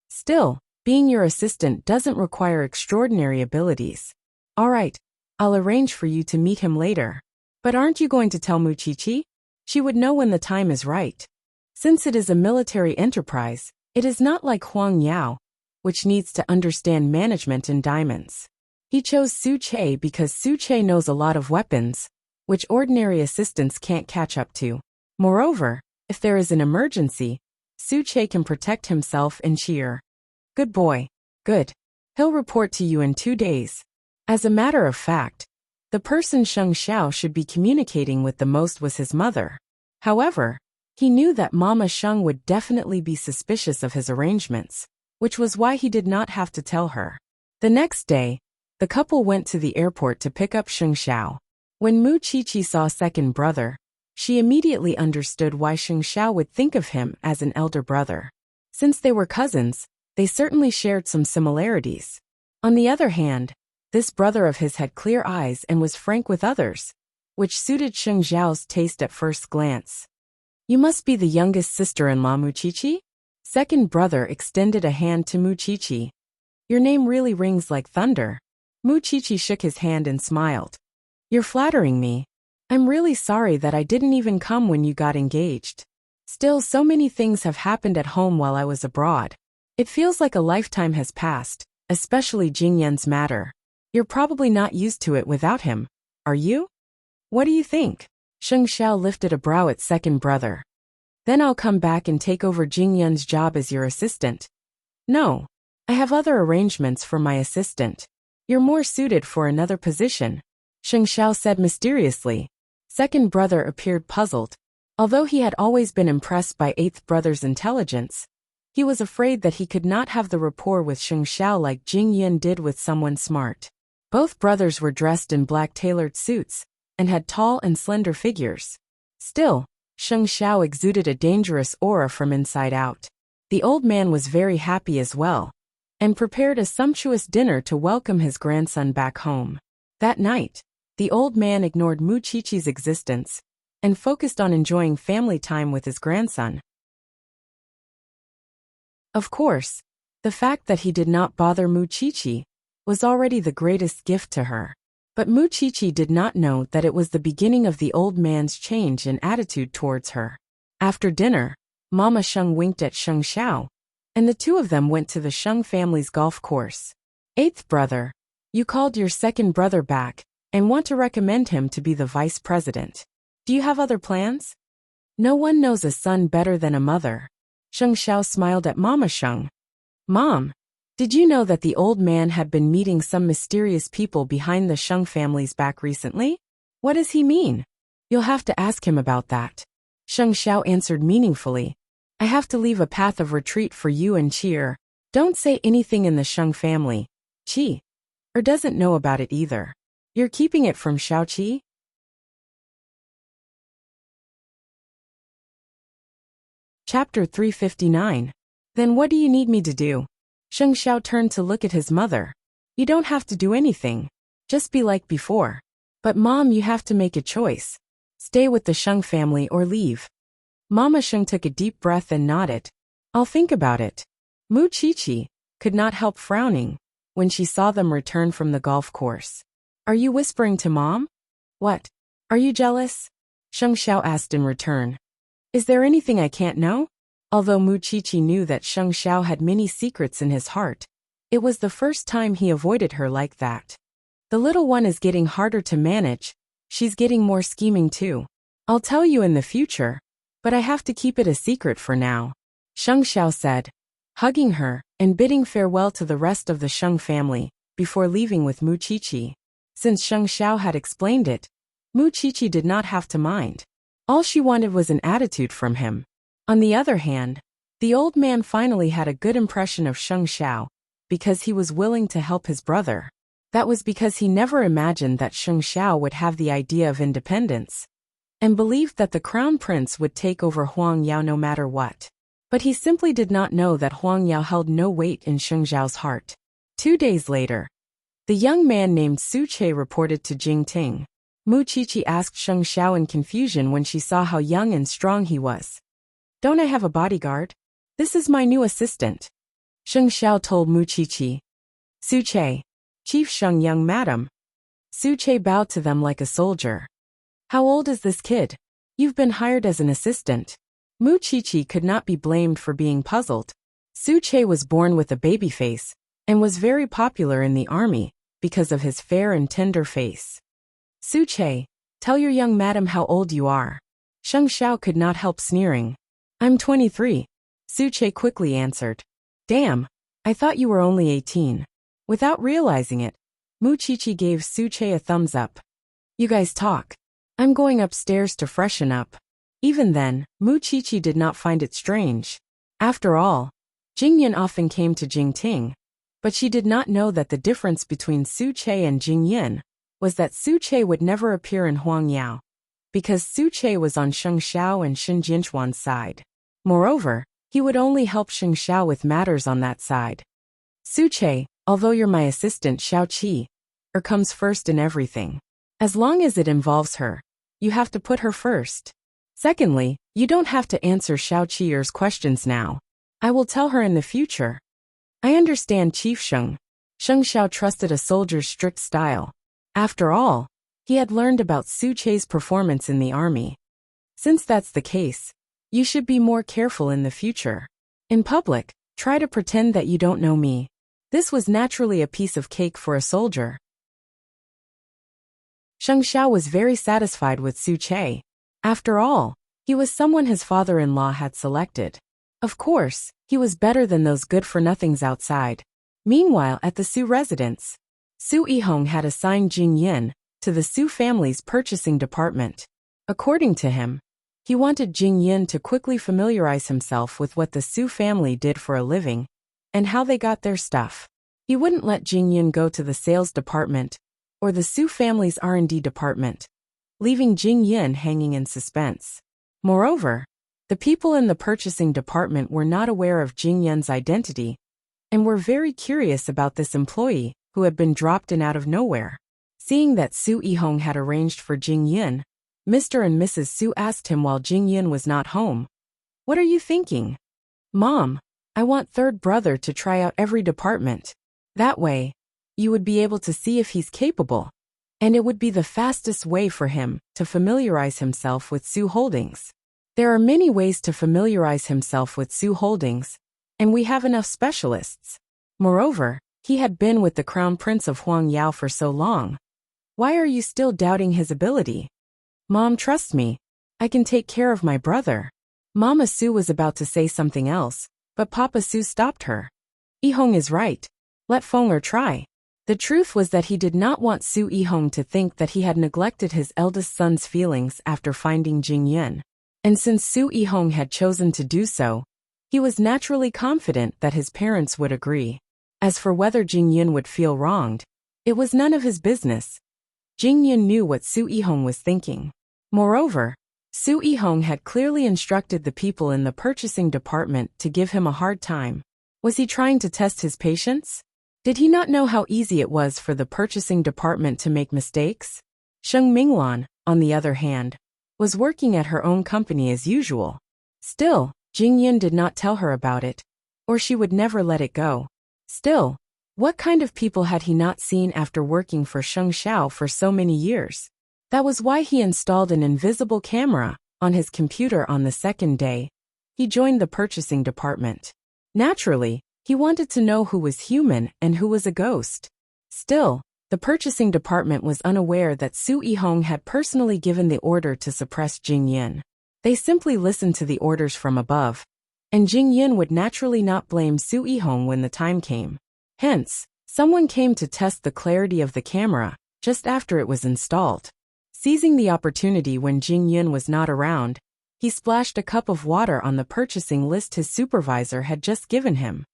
Still, being your assistant doesn't require extraordinary abilities. All right, I'll arrange for you to meet him later. But aren't you going to tell Mu Qiqi? She would know when the time is right. Since it is a military enterprise, it is not like Huang Yao, which needs to understand management in diamonds. He chose Su Che because Su Che knows a lot of weapons, which ordinary assistants can't catch up to. Moreover, if there is an emergency, Su Che can protect himself and cheer. Good boy. Good. He'll report to you in 2 days. As a matter of fact, the person Sheng Xiao should be communicating with the most was his mother. However, he knew that Mama Sheng would definitely be suspicious of his arrangements, which was why he did not have to tell her. The next day, the couple went to the airport to pick up Sheng Xiao. When Mu Qiqi saw second brother, she immediately understood why Sheng Xiao would think of him as an elder brother. Since they were cousins, they certainly shared some similarities. On the other hand, this brother of his had clear eyes and was frank with others, which suited Sheng Xiao's taste at first glance. You must be the youngest sister-in-law, Mu Qiqi? Second brother extended a hand to Mu Qiqi. Your name really rings like thunder. Mu Qiqi shook his hand and smiled. You're flattering me. I'm really sorry that I didn't even come when you got engaged. Still, so many things have happened at home while I was abroad. It feels like a lifetime has passed, especially Jing Yan's matter. You're probably not used to it without him, are you? What do you think? Sheng Xiao lifted a brow at second brother. Then I'll come back and take over Jing Yun's job as your assistant. No. I have other arrangements for my assistant. You're more suited for another position, Sheng Xiao said mysteriously. Second brother appeared puzzled. Although he had always been impressed by eighth brother's intelligence, he was afraid that he could not have the rapport with Sheng Xiao like Jing Yun did with someone smart. Both brothers were dressed in black tailored suits and had tall and slender figures. Still, Sheng Xiao exuded a dangerous aura from inside out. The old man was very happy as well, and prepared a sumptuous dinner to welcome his grandson back home. That night, the old man ignored Mu Qiqi's existence and focused on enjoying family time with his grandson. Of course, the fact that he did not bother Mu Qiqi was already the greatest gift to her. But Mu Qiqi did not know that it was the beginning of the old man's change in attitude towards her. After dinner, Mama Sheng winked at Sheng Xiao, and the two of them went to the Sheng family's golf course. Eighth brother, you called your second brother back and want to recommend him to be the vice president. Do you have other plans? No one knows a son better than a mother. Sheng Xiao smiled at Mama Sheng. Mom, did you know that the old man had been meeting some mysterious people behind the Sheng family's back recently? What does he mean? You'll have to ask him about that. Sheng Xiao answered meaningfully. I have to leave a path of retreat for you and Qi. Don't say anything in the Sheng family. Qi doesn't know about it either. You're keeping it from Xiao Qi? Chapter 359. Then what do you need me to do? Sheng Xiao turned to look at his mother. You don't have to do anything. Just be like before. But Mom, you have to make a choice. Stay with the Sheng family or leave. Mama Sheng took a deep breath and nodded. I'll think about it. Mu Qiqi could not help frowning when she saw them return from the golf course. Are you whispering to Mom? What? Are you jealous? Sheng Xiao asked in return. Is there anything I can't know? Although Mu Qiqi knew that Sheng Xiao had many secrets in his heart, it was the first time he avoided her like that. The little one is getting harder to manage. She's getting more scheming too. I'll tell you in the future, but I have to keep it a secret for now, Sheng Xiao said, hugging her and bidding farewell to the rest of the Sheng family before leaving with Mu Qiqi. Since Sheng Xiao had explained it, Mu Qiqi did not have to mind. All she wanted was an attitude from him. On the other hand, the old man finally had a good impression of Sheng Xiao because he was willing to help his brother. That was because he never imagined that Sheng Xiao would have the idea of independence and believed that the crown prince would take over Huang Yao no matter what. But he simply did not know that Huang Yao held no weight in Sheng Xiao's heart. 2 days later, the young man named Su Che reported to Jing Ting. Mu Qiqi asked Sheng Xiao in confusion when she saw how young and strong he was. Don't I have a bodyguard? This is my new assistant. Sheng Xiao told Mu Qiqi. Su Che, Chief Sheng young madam. Su Che bowed to them like a soldier. How old is this kid? You've been hired as an assistant. Mu Qiqi could not be blamed for being puzzled. Su Che was born with a baby face and was very popular in the army because of his fair and tender face. Su Che, tell your young madam how old you are. Sheng Xiao could not help sneering. I'm 23. Su Che quickly answered. Damn, I thought you were only 18. Without realizing it, Mu Qiqi gave Su Che a thumbs up. You guys talk. I'm going upstairs to freshen up. Even then, Mu Qiqi did not find it strange. After all, Jing Yun often came to Jing Ting, but she did not know that the difference between Su Che and Jing Yun was that Su Che would never appear in Huang Yao, because Su Che was on Sheng Xiao and Shen Jinchuan's side. Moreover, he would only help Sheng Xiao with matters on that side. Su Che, although you're my assistant Xiao Qi, comes first in everything. As long as it involves her, you have to put her first. Secondly, you don't have to answer Xiao Qi's questions now. I will tell her in the future. I understand, Chief Sheng. Sheng Xiao trusted a soldier's strict style. After all, he had learned about Su Che's performance in the army. Since that's the case, you should be more careful in the future. In public, try to pretend that you don't know me. This was naturally a piece of cake for a soldier. Sheng Xiao was very satisfied with Su Che. After all, He was someone his father-in-law had selected. Of course, he was better than those good-for-nothings outside. Meanwhile, at the Su residence, Su Yihong had assigned Jing Yin to the Su family's purchasing department. According to him, he wanted Jing Yin to quickly familiarize himself with what the Su family did for a living and how they got their stuff. He wouldn't let Jing Yin go to the sales department or the Su family's R&D department, leaving Jing Yin hanging in suspense. Moreover, the people in the purchasing department were not aware of Jing Yin's identity and were very curious about this employee who had been dropped in out of nowhere. Seeing that Su Yihong had arranged for Jing Yin, Mr. and Mrs. Su asked him while Jing Yin was not home, "What are you thinking?" "Mom, I want third brother to try out every department. That way, you would be able to see if he's capable, and it would be the fastest way for him to familiarize himself with Su Holdings. There are many ways to familiarize himself with Su Holdings, and we have enough specialists. Moreover, he had been with the Crown Prince of Huangyao for so long. Why are you still doubting his ability?" "Mom, trust me. I can take care of my brother." Mama Su was about to say something else, but Papa Su stopped her. "Yihong is right. Let Fenger try." The truth was that he did not want Su Yihong to think that he had neglected his eldest son's feelings after finding Jing Yin. And since Su Yihong had chosen to do so, he was naturally confident that his parents would agree. As for whether Jing Yin would feel wronged, it was none of his business. Jing Yin knew what Su Yihong was thinking. Moreover, Su Yihong had clearly instructed the people in the purchasing department to give him a hard time. Was he trying to test his patience? Did he not know how easy it was for the purchasing department to make mistakes? Sheng Minglan, on the other hand, was working at her own company as usual. Still, Jing Yin did not tell her about it, or she would never let it go. Still, what kind of people had he not seen after working for Sheng Xiao for so many years? That was why he installed an invisible camera on his computer on the second day he joined the purchasing department. Naturally, he wanted to know who was human and who was a ghost. Still, the purchasing department was unaware that Su Yihong had personally given the order to suppress Jing Yin. They simply listened to the orders from above, and Jing Yin would naturally not blame Su Yihong when the time came. Hence, someone came to test the clarity of the camera just after it was installed. Seizing the opportunity when Jing Yin was not around, he splashed a cup of water on the purchasing list his supervisor had just given him.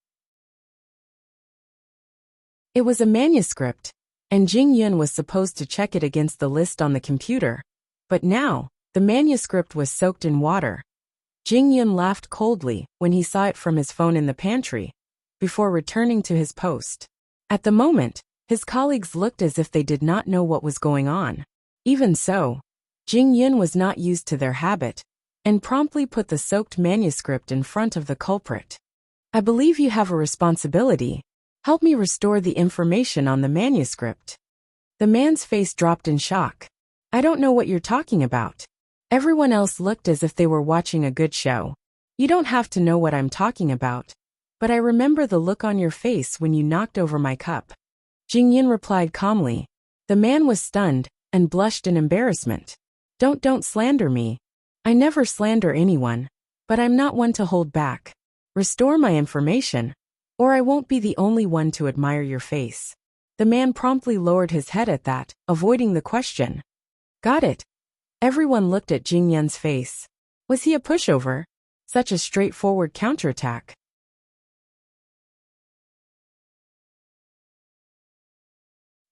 It was a manuscript, and Jing Yin was supposed to check it against the list on the computer. But now, the manuscript was soaked in water. Jing Yin laughed coldly when he saw it from his phone in the pantry, before returning to his post. At the moment, his colleagues looked as if they did not know what was going on. Even so, Jing Yin was not used to their habit, and promptly put the soaked manuscript in front of the culprit. "I believe you have a responsibility. Help me restore the information on the manuscript." The man's face dropped in shock. "I don't know what you're talking about." Everyone else looked as if they were watching a good show. "You don't have to know what I'm talking about, but I remember the look on your face when you knocked over my cup." Jing Yin replied calmly. The man was stunned and blushed in embarrassment. Don't slander me. I never slander anyone, but I'm not one to hold back. Restore my information, or I won't be the only one to admire your face." The man promptly lowered his head at that, avoiding the question. "Got it." Everyone looked at Jing Yin's face. Was he a pushover? Such a straightforward counterattack.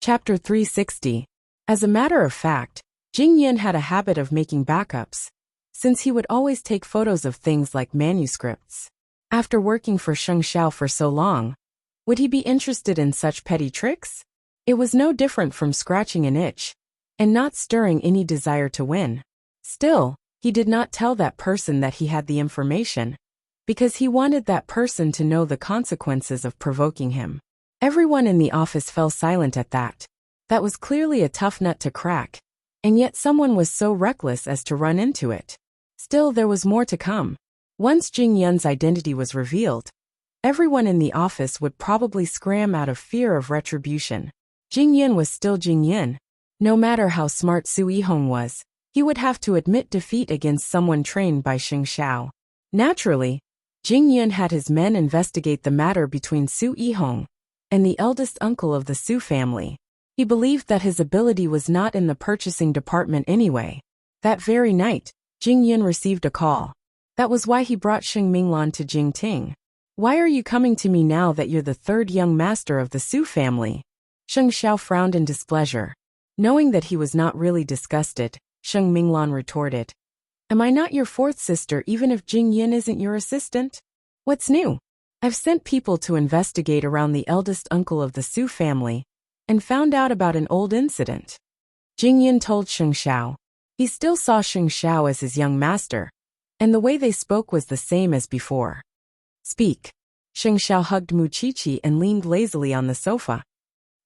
Chapter 360. As a matter of fact, Jing Yin had a habit of making backups, since he would always take photos of things like manuscripts. After working for Sheng Xiao for so long, would he be interested in such petty tricks? It was no different from scratching an itch, and not stirring any desire to win. Still, he did not tell that person that he had the information, because he wanted that person to know the consequences of provoking him. Everyone in the office fell silent at that. That was clearly a tough nut to crack, and yet someone was so reckless as to run into it. Still, there was more to come. Once Jing Yin's identity was revealed, everyone in the office would probably scram out of fear of retribution. Jing Yin was still Jing Yin. No matter how smart Su Yihong was, He would have to admit defeat against someone trained by Xing Xiao. Naturally, Jing Yun had his men investigate the matter between Su Yihong and the eldest uncle of the Su family. He believed that his ability was not in the purchasing department anyway. That very night, Jing Yun received a call. That was why he brought Sheng Minglan to Jingting. Why are you coming to me now that you're the third young master of the Su family? Sheng Xiao frowned in displeasure. Knowing that he was not really disgusted, Sheng Minglan retorted. Am I not your fourth sister even if Jing Yun isn't your assistant? What's new? I've sent people to investigate around the eldest uncle of the Su family and found out about an old incident. Jing Yun told Sheng Xiao. He still saw Sheng Xiao as his young master, and the way they spoke was the same as before. Speak. Sheng Xiao hugged Muqiqi and leaned lazily on the sofa.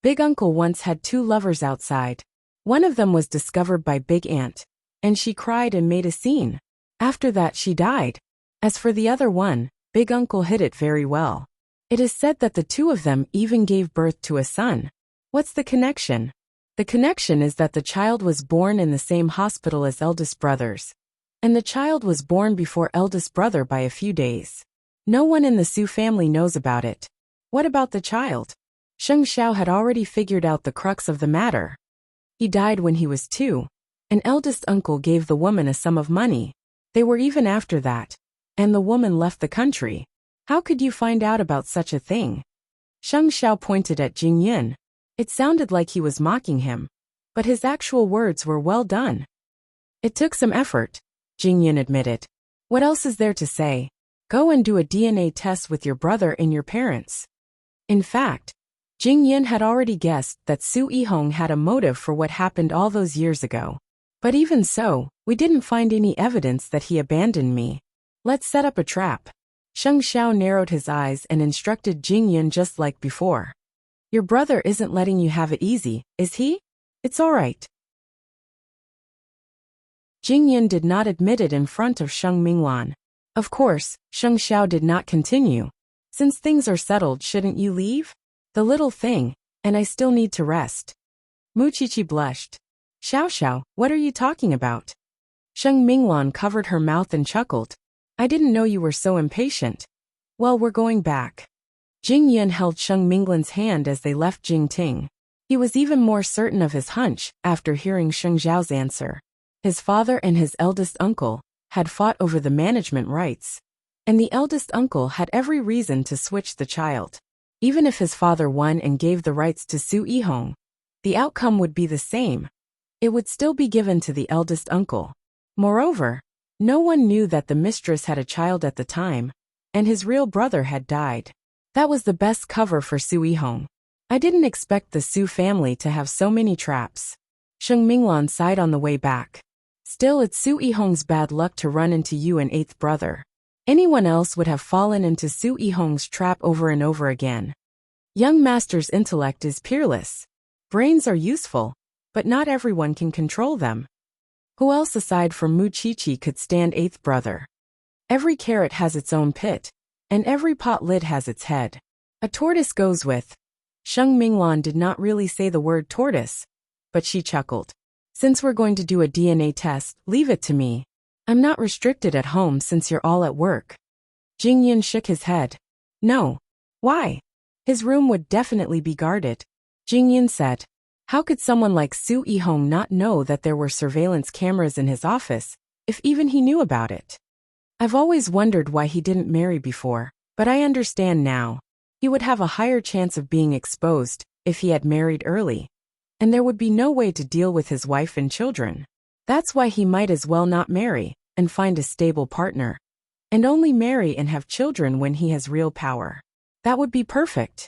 Big Uncle once had two lovers outside. One of them was discovered by Big Aunt, and she cried and made a scene. After that she died. As for the other one, Big Uncle hid it very well. It is said that the two of them even gave birth to a son. What's the connection? The connection is that the child was born in the same hospital as eldest brothers, and the child was born before eldest brother by a few days. No one in the Su family knows about it. What about the child? Sheng Xiao had already figured out the crux of the matter. He died when he was 2. An eldest uncle gave the woman a sum of money. They were even after that, and the woman left the country. How could you find out about such a thing? Sheng Xiao pointed at Jing Yun. It sounded like he was mocking him, but his actual words were well done. It took some effort, Jing Yun admitted. What else is there to say? Go and do a DNA test with your brother and your parents. In fact, Jing Yun had already guessed that Su Yihong had a motive for what happened all those years ago. But even so, we didn't find any evidence that he abandoned me. Let's set up a trap. Sheng Xiao narrowed his eyes and instructed Jing Yun just like before. Your brother isn't letting you have it easy, is he? It's all right. Jing Yun did not admit it in front of Sheng Minglan. Of course, Sheng Xiao did not continue. Since things are settled, shouldn't you leave? The little thing, and I still need to rest. Muqiqi blushed. Xiao Xiao, what are you talking about? Sheng Minglan covered her mouth and chuckled. I didn't know you were so impatient. Well, we're going back. Jing Yun held Sheng Minglan's hand as they left Jingting. He was even more certain of his hunch after hearing Sheng Xiao's answer. His father and his eldest uncle had fought over the management rights, and the eldest uncle had every reason to switch the child. Even if his father won and gave the rights to Su Yihong, the outcome would be the same. It would still be given to the eldest uncle. Moreover, no one knew that the mistress had a child at the time, and his real brother had died. That was the best cover for Su Yihong. I didn't expect the Su family to have so many traps. Sheng Minglan sighed on the way back. Still, it's Su Yihong's bad luck to run into you and 8th brother. Anyone else would have fallen into Su Yihong's trap over and over again. Young master's intellect is peerless. Brains are useful, but not everyone can control them. Who else aside from Muqiqi could stand 8th brother? Every carrot has its own pit, and every pot lid has its head. A tortoise goes with. Sheng Minglan did not really say the word tortoise, but she chuckled. Since we're going to do a DNA test, leave it to me. I'm not restricted at home since you're all at work. Jing Yun shook his head. No. Why? His room would definitely be guarded. Jing Yun said. How could someone like Su Yihong not know that there were surveillance cameras in his office, if even he knew about it? I've always wondered why he didn't marry before, but I understand now. He would have a higher chance of being exposed if he had married early, and there would be no way to deal with his wife and children. That's why he might as well not marry and find a stable partner, and only marry and have children when he has real power. That would be perfect.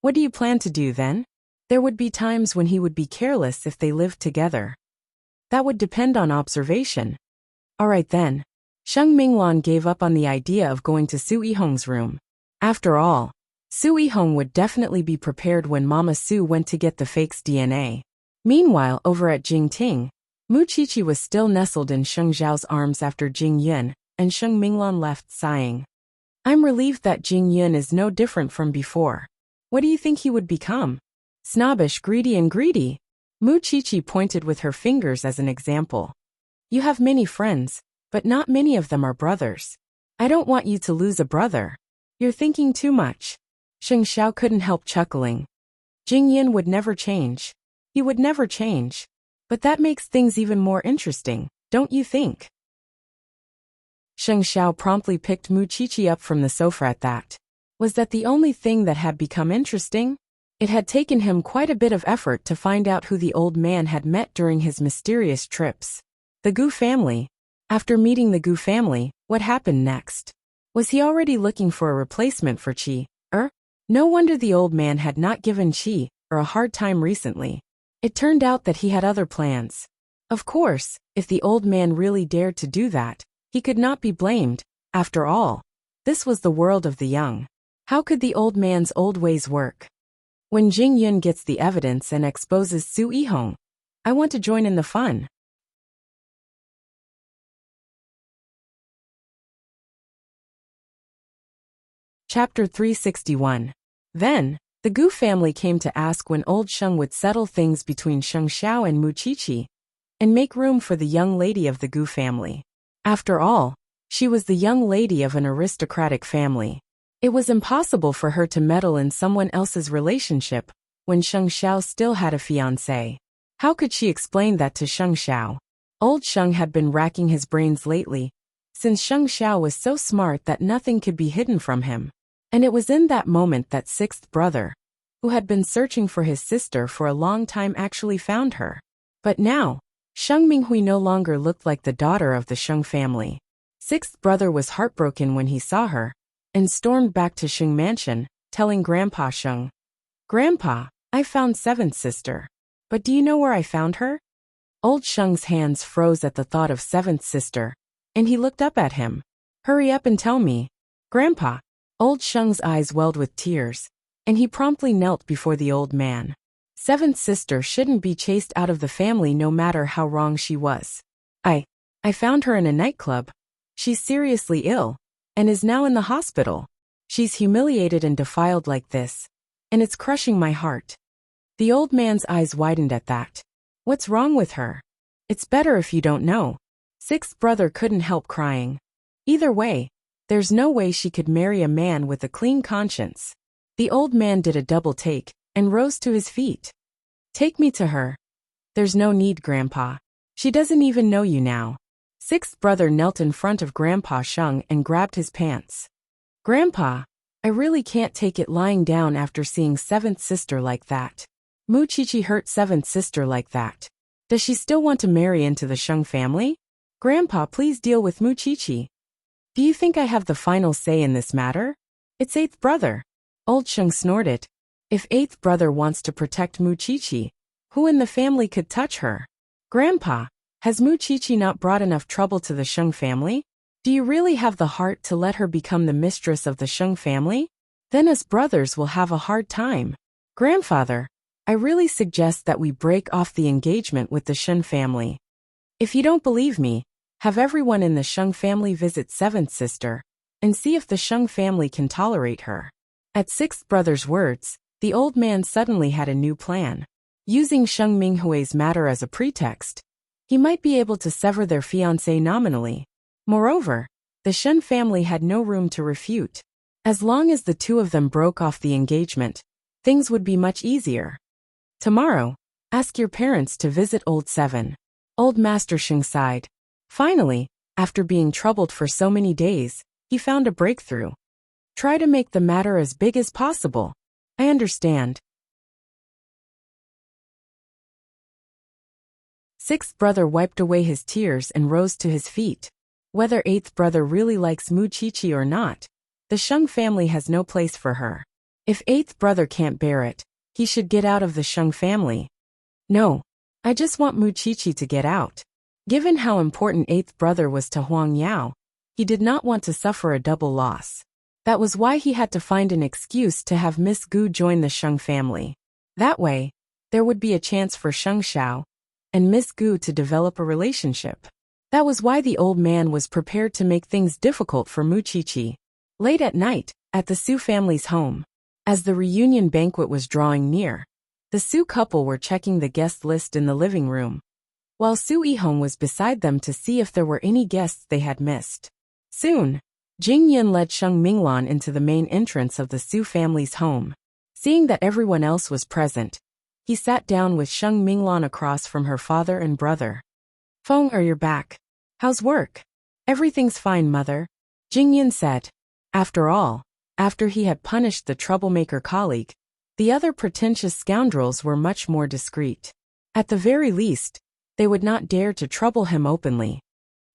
What do you plan to do then? There would be times when he would be careless if they lived together. That would depend on observation. All right then. Sheng Minglan gave up on the idea of going to Su Yihong's room. After all, Su Yihong would definitely be prepared when Mama Su went to get the fake's DNA. Meanwhile, over at Jingting, Muqiqi was still nestled in Sheng Xiao's arms after Jing Yun, and Sheng Minglan left sighing. I'm relieved that Jing Yun is no different from before. What do you think he would become? Snobbish, greedy and greedy. Muqiqi pointed with her fingers as an example. You have many friends, but not many of them are brothers. I don't want you to lose a brother. You're thinking too much. Sheng Xiao couldn't help chuckling. Jing Yin would never change. He would never change. But that makes things even more interesting, don't you think? Sheng Xiao promptly picked Mu Qiqi up from the sofa at that. Was that the only thing that had become interesting? It had taken him quite a bit of effort to find out who the old man had met during his mysterious trips. The Gu family. After meeting the Gu family, what happened next? Was he already looking for a replacement for Qi? No wonder the old man had not given Qi a hard time recently. It turned out that he had other plans. Of course, if the old man really dared to do that, he could not be blamed. After all, this was the world of the young. How could the old man's old ways work? When Jing Yun gets the evidence and exposes Su Yihong, I want to join in the fun. Chapter 361. Then, the Gu family came to ask when old Sheng would settle things between Sheng Xiao and Mu Qiqi, and make room for the young lady of the Gu family. After all, she was the young lady of an aristocratic family. It was impossible for her to meddle in someone else's relationship when Sheng Xiao still had a fiancé. How could she explain that to Sheng Xiao? Old Sheng had been racking his brains lately, since Sheng Xiao was so smart that nothing could be hidden from him. And it was in that moment that sixth brother, who had been searching for his sister for a long time, actually found her. But now, Sheng Minghui no longer looked like the daughter of the Sheng family. Sixth brother was heartbroken when he saw her, and stormed back to Sheng Mansion, telling Grandpa Sheng, "Grandpa, I found seventh sister. But do you know where I found her?" Old Sheng's hands froze at the thought of seventh sister, and he looked up at him. "Hurry up and tell me, Grandpa." Old Sheng's eyes welled with tears, and he promptly knelt before the old man. Seventh sister shouldn't be chased out of the family no matter how wrong she was. I found her in a nightclub. She's seriously ill, and is now in the hospital. She's humiliated and defiled like this, and it's crushing my heart. The old man's eyes widened at that. What's wrong with her? It's better if you don't know. Sixth brother couldn't help crying. Either way, there's no way she could marry a man with a clean conscience. The old man did a double take and rose to his feet. "Take me to her." "There's no need, Grandpa. She doesn't even know you now." Sixth brother knelt in front of Grandpa Sheng and grabbed his pants. "Grandpa, I really can't take it lying down after seeing seventh sister like that. Mu Qiqi hurt seventh sister like that. Does she still want to marry into the Sheng family? Grandpa, please deal with Mu Qiqi. Do you think I have the final say in this matter? It's eighth brother." Old Sheng snorted. If eighth brother wants to protect Mu Qiqi, who in the family could touch her? "Grandpa, has Mu Qiqi not brought enough trouble to the Sheng family? Do you really have the heart to let her become the mistress of the Sheng family? Then us brothers will have a hard time. Grandfather, I really suggest that we break off the engagement with the Shen family. If you don't believe me, have everyone in the Sheng family visit seventh sister, and see if the Sheng family can tolerate her." At sixth brother's words, the old man suddenly had a new plan. Using Sheng Minghui's matter as a pretext, he might be able to sever their fiancé nominally. Moreover, the Shen family had no room to refute. As long as the two of them broke off the engagement, things would be much easier. "Tomorrow, ask your parents to visit Old Seven." Old Master Sheng sighed. Finally, after being troubled for so many days, he found a breakthrough. "Try to make the matter as big as possible. I understand." Sixth brother wiped away his tears and rose to his feet. Whether eighth brother really likes Mu Qiqi or not, the Sheng family has no place for her. If eighth brother can't bear it, he should get out of the Sheng family. "No, I just want Mu Qiqi to get out." Given how important eighth brother was to Huang Yao, he did not want to suffer a double loss. That was why he had to find an excuse to have Miss Gu join the Sheng family. That way, there would be a chance for Sheng Xiao and Miss Gu to develop a relationship. That was why the old man was prepared to make things difficult for Mu Qiqi. Late at night, at the Su family's home, as the reunion banquet was drawing near, the Su couple were checking the guest list in the living room. while Su Yihong was beside them to see if there were any guests they had missed. Soon, Jing Yun led Sheng Minglan into the main entrance of the Su family's home. Seeing that everyone else was present, he sat down with Sheng Minglan across from her father and brother. "Feng, you're back. How's work?" "Everything's fine, mother," Jing Yun said. After all, after he had punished the troublemaker colleague, the other pretentious scoundrels were much more discreet. At the very least, they would not dare to trouble him openly.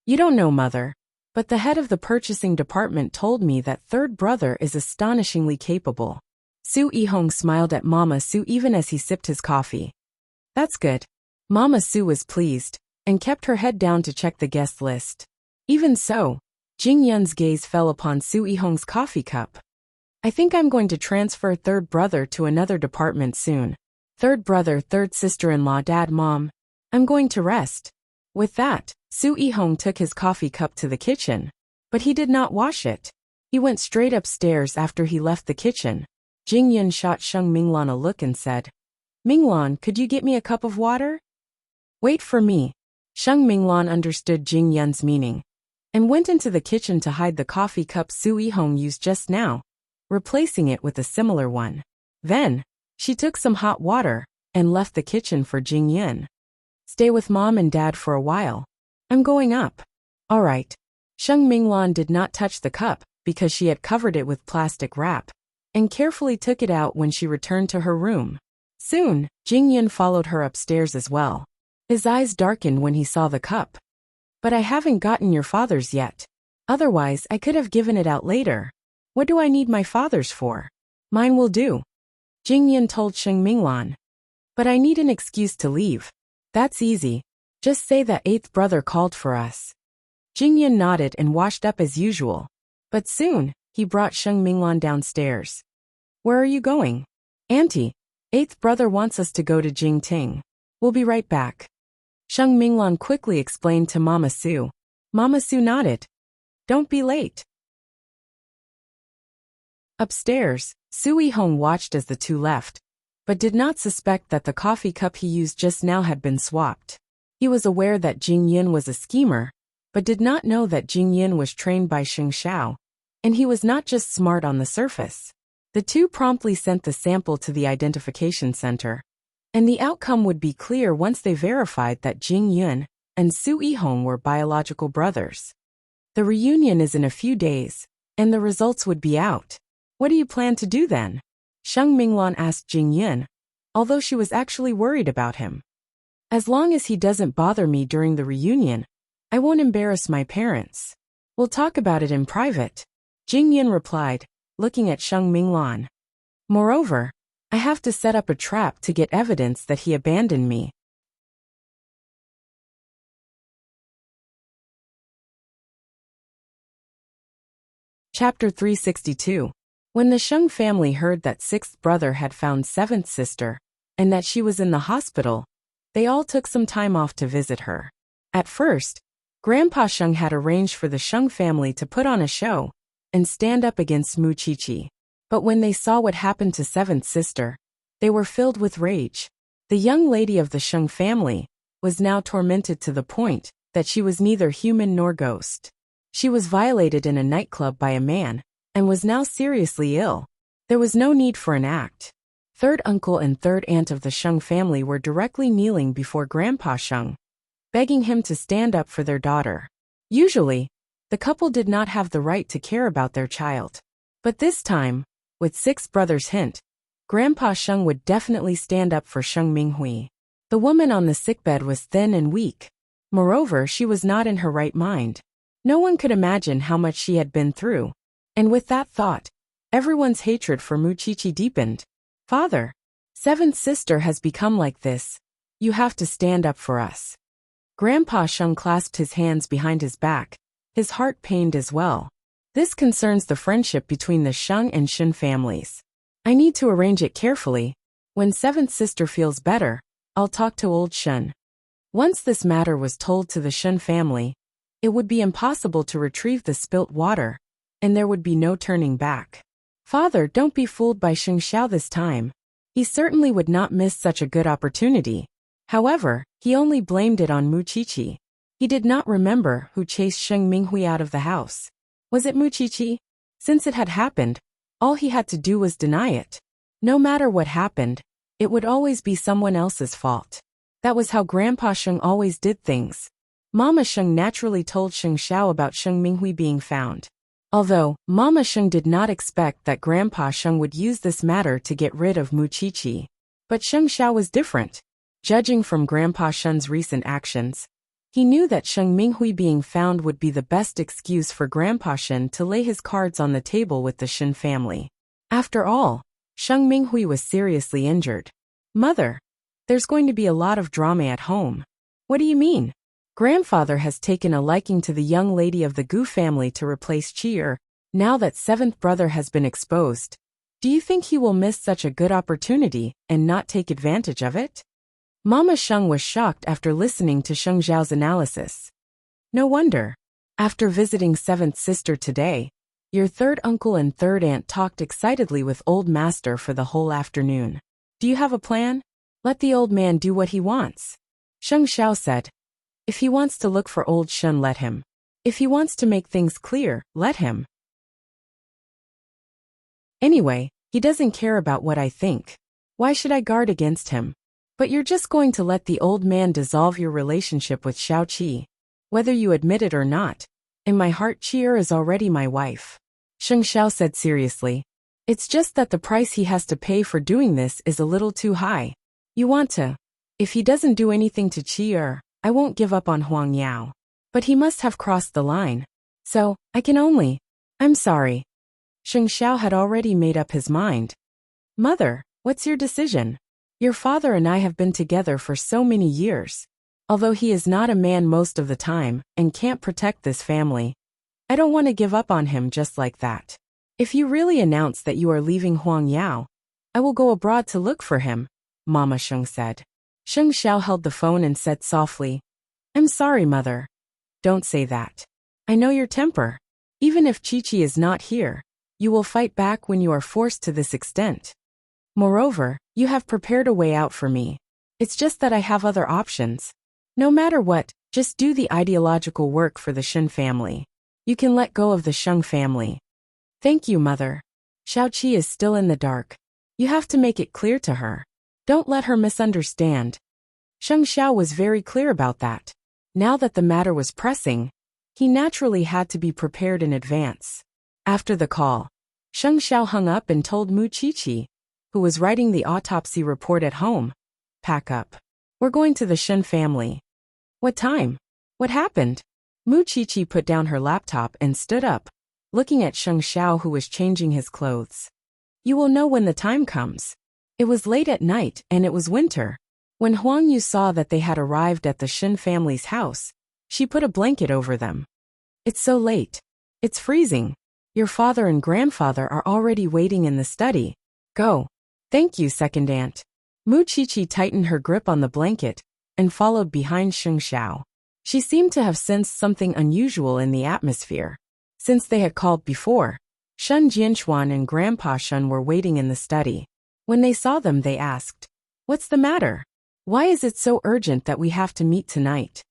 "You don't know, mother, but the head of the purchasing department told me that third brother is astonishingly capable." Su Yihong smiled at Mama Su even as he sipped his coffee. "That's good." Mama Su was pleased, and kept her head down to check the guest list. Even so, Jing Yun's gaze fell upon Su Yihong's coffee cup. "I think I'm going to transfer third brother to another department soon. Third brother, third sister-in-law, dad, mom. I'm going to rest." With that, Su Yihong took his coffee cup to the kitchen. But he did not wash it. He went straight upstairs after he left the kitchen. Jing Yun shot Sheng Minglan a look and said, "Minglan, could you get me a cup of water?" "Wait for me." Sheng Minglan understood Jing Yun's meaning, and went into the kitchen to hide the coffee cup Su Yihong used just now, replacing it with a similar one. Then, she took some hot water, and left the kitchen for Jing Yun. "Stay with mom and dad for a while. I'm going up." "All right." Sheng Minglan did not touch the cup, because she had covered it with plastic wrap, and carefully took it out when she returned to her room. Soon, Jing Yun followed her upstairs as well. His eyes darkened when he saw the cup. "But I haven't gotten your father's yet. Otherwise, I could have given it out later. What do I need my father's for?" "Mine will do," Jing Yun told Sheng Minglan. "But I need an excuse to leave." "That's easy. Just say that eighth brother called for us." Jing Yun nodded and washed up as usual. But soon, he brought Sheng Minglan downstairs. "Where are you going?" "Auntie, eighth brother wants us to go to Jingting. We'll be right back." Sheng Minglan quickly explained to Mama Su. Mama Su nodded. "Don't be late." Upstairs, Su Yihong watched as the two left, but did not suspect that the coffee cup he used just now had been swapped. He was aware that Jing Yun was a schemer, but did not know that Jing Yun was trained by Xing Xiao, and he was not just smart on the surface. The two promptly sent the sample to the identification center, and the outcome would be clear once they verified that Jing Yun and Su Yihong were biological brothers. The reunion is in a few days, and the results would be out. "What do you plan to do then?" Sheng Minglan asked Jing Yun, although she was actually worried about him. "As long as he doesn't bother me during the reunion, I won't embarrass my parents. We'll talk about it in private," Jing Yun replied, looking at Sheng Minglan. "Moreover, I have to set up a trap to get evidence that he abandoned me." Chapter 362. When the Sheng family heard that sixth brother had found seventh sister, and that she was in the hospital, they all took some time off to visit her. At first, Grandpa Sheng had arranged for the Sheng family to put on a show and stand up against Mu Qiqi. But when they saw what happened to seventh sister, they were filled with rage. The young lady of the Sheng family was now tormented to the point that she was neither human nor ghost. She was violated in a nightclub by a man, and was now seriously ill. There was no need for an act. Third uncle and third aunt of the Sheng family were directly kneeling before Grandpa Sheng, begging him to stand up for their daughter. Usually, the couple did not have the right to care about their child. But this time, with sixth brother's hint, Grandpa Sheng would definitely stand up for Sheng Minghui. The woman on the sickbed was thin and weak. Moreover, she was not in her right mind. No one could imagine how much she had been through. And with that thought, everyone's hatred for Mu Qiqi deepened. "Father, seventh sister has become like this. You have to stand up for us." Grandpa Sheng clasped his hands behind his back, his heart pained as well. "This concerns the friendship between the Sheng and Shen families. I need to arrange it carefully. When seventh sister feels better, I'll talk to old Shen." Once this matter was told to the Shen family, it would be impossible to retrieve the spilt water, and there would be no turning back. "Father, don't be fooled by Xing Xiao this time. He certainly would not miss such a good opportunity. However, he only blamed it on Muqiqi. He did not remember who chased Sheng Minghui out of the house. Was it Muqiqi? Since it had happened, all he had to do was deny it. No matter what happened, it would always be someone else's fault. That was how Grandpa Sheng always did things. Mama Sheng naturally told Sheng Xiao about Sheng Minghui being found. Although, Mama Sheng did not expect that Grandpa Sheng would use this matter to get rid of Muqiqi. But Sheng Xiao was different. Judging from Grandpa Sheng's recent actions, he knew that Sheng Minghui being found would be the best excuse for Grandpa Shen to lay his cards on the table with the Shen family. After all, Sheng Minghui was seriously injured. Mother, there's going to be a lot of drama at home. What do you mean? Grandfather has taken a liking to the young lady of the Gu family to replace Chi'er, now that seventh brother has been exposed. Do you think he will miss such a good opportunity and not take advantage of it? Mama Sheng was shocked after listening to Sheng Zhao's analysis. No wonder. After visiting seventh sister today, your third uncle and third aunt talked excitedly with old master for the whole afternoon. Do you have a plan? Let the old man do what he wants. Sheng Xiao said. If he wants to look for old Shen, let him. If he wants to make things clear, let him. Anyway, he doesn't care about what I think. Why should I guard against him? But you're just going to let the old man dissolve your relationship with Xiao Qi. Whether you admit it or not, in my heart Chi'er is already my wife. Sheng Xiao said seriously. It's just that the price he has to pay for doing this is a little too high. You want to. If he doesn't do anything to Chi'er, I won't give up on Huang Yao. But he must have crossed the line. So, I can only. I'm sorry. Sheng Xiao had already made up his mind. Mother, what's your decision? Your father and I have been together for so many years. Although he is not a man most of the time and can't protect this family, I don't want to give up on him just like that. If you really announce that you are leaving Huang Yao, I will go abroad to look for him, Mama Sheng said. Sheng Xiao held the phone and said softly, I'm sorry, Mother. Don't say that. I know your temper. Even if Chi-Chi is not here, you will fight back when you are forced to this extent. Moreover, you have prepared a way out for me. It's just that I have other options. No matter what, just do the ideological work for the Shen family. You can let go of the Sheng family. Thank you, Mother. Xiao Qi is still in the dark. You have to make it clear to her. Don't let her misunderstand. Sheng Xiao was very clear about that. Now that the matter was pressing, he naturally had to be prepared in advance. After the call, Sheng Xiao hung up and told Muqiqi, who was writing the autopsy report at home, pack up. We're going to the Shen family. What time? What happened? Muqiqi put down her laptop and stood up, looking at Sheng Xiao who was changing his clothes. You will know when the time comes. It was late at night and it was winter. When Huang Yu saw that they had arrived at the Shen family's house, she put a blanket over them. It's so late. It's freezing. Your father and grandfather are already waiting in the study. Go. Thank you, second aunt. Muqiqi tightened her grip on the blanket and followed behind Sheng Xiao. She seemed to have sensed something unusual in the atmosphere. Since they had called before, Shen Jianchuan and Grandpa Shen were waiting in the study. When they saw them, they asked, What's the matter? Why is it so urgent that we have to meet tonight?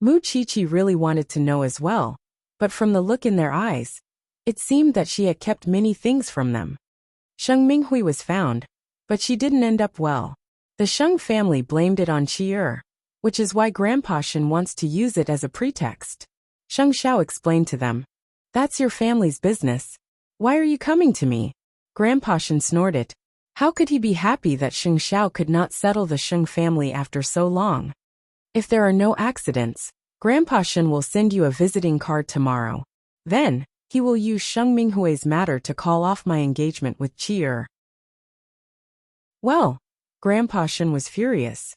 Muqiqi really wanted to know as well, but from the look in their eyes, it seemed that she had kept many things from them. Sheng Minghui was found, but she didn't end up well. The Sheng family blamed it on Chi'er, which is why Grandpa Shen wants to use it as a pretext. Sheng Xiao explained to them, That's your family's business. Why are you coming to me? Grandpa Shen snorted. How could he be happy that Sheng Xiao could not settle the Sheng family after so long? If there are no accidents, Grandpa Shen will send you a visiting card tomorrow. Then, he will use Sheng Minghui's matter to call off my engagement with Chi'er. Well, Grandpa Shen was furious.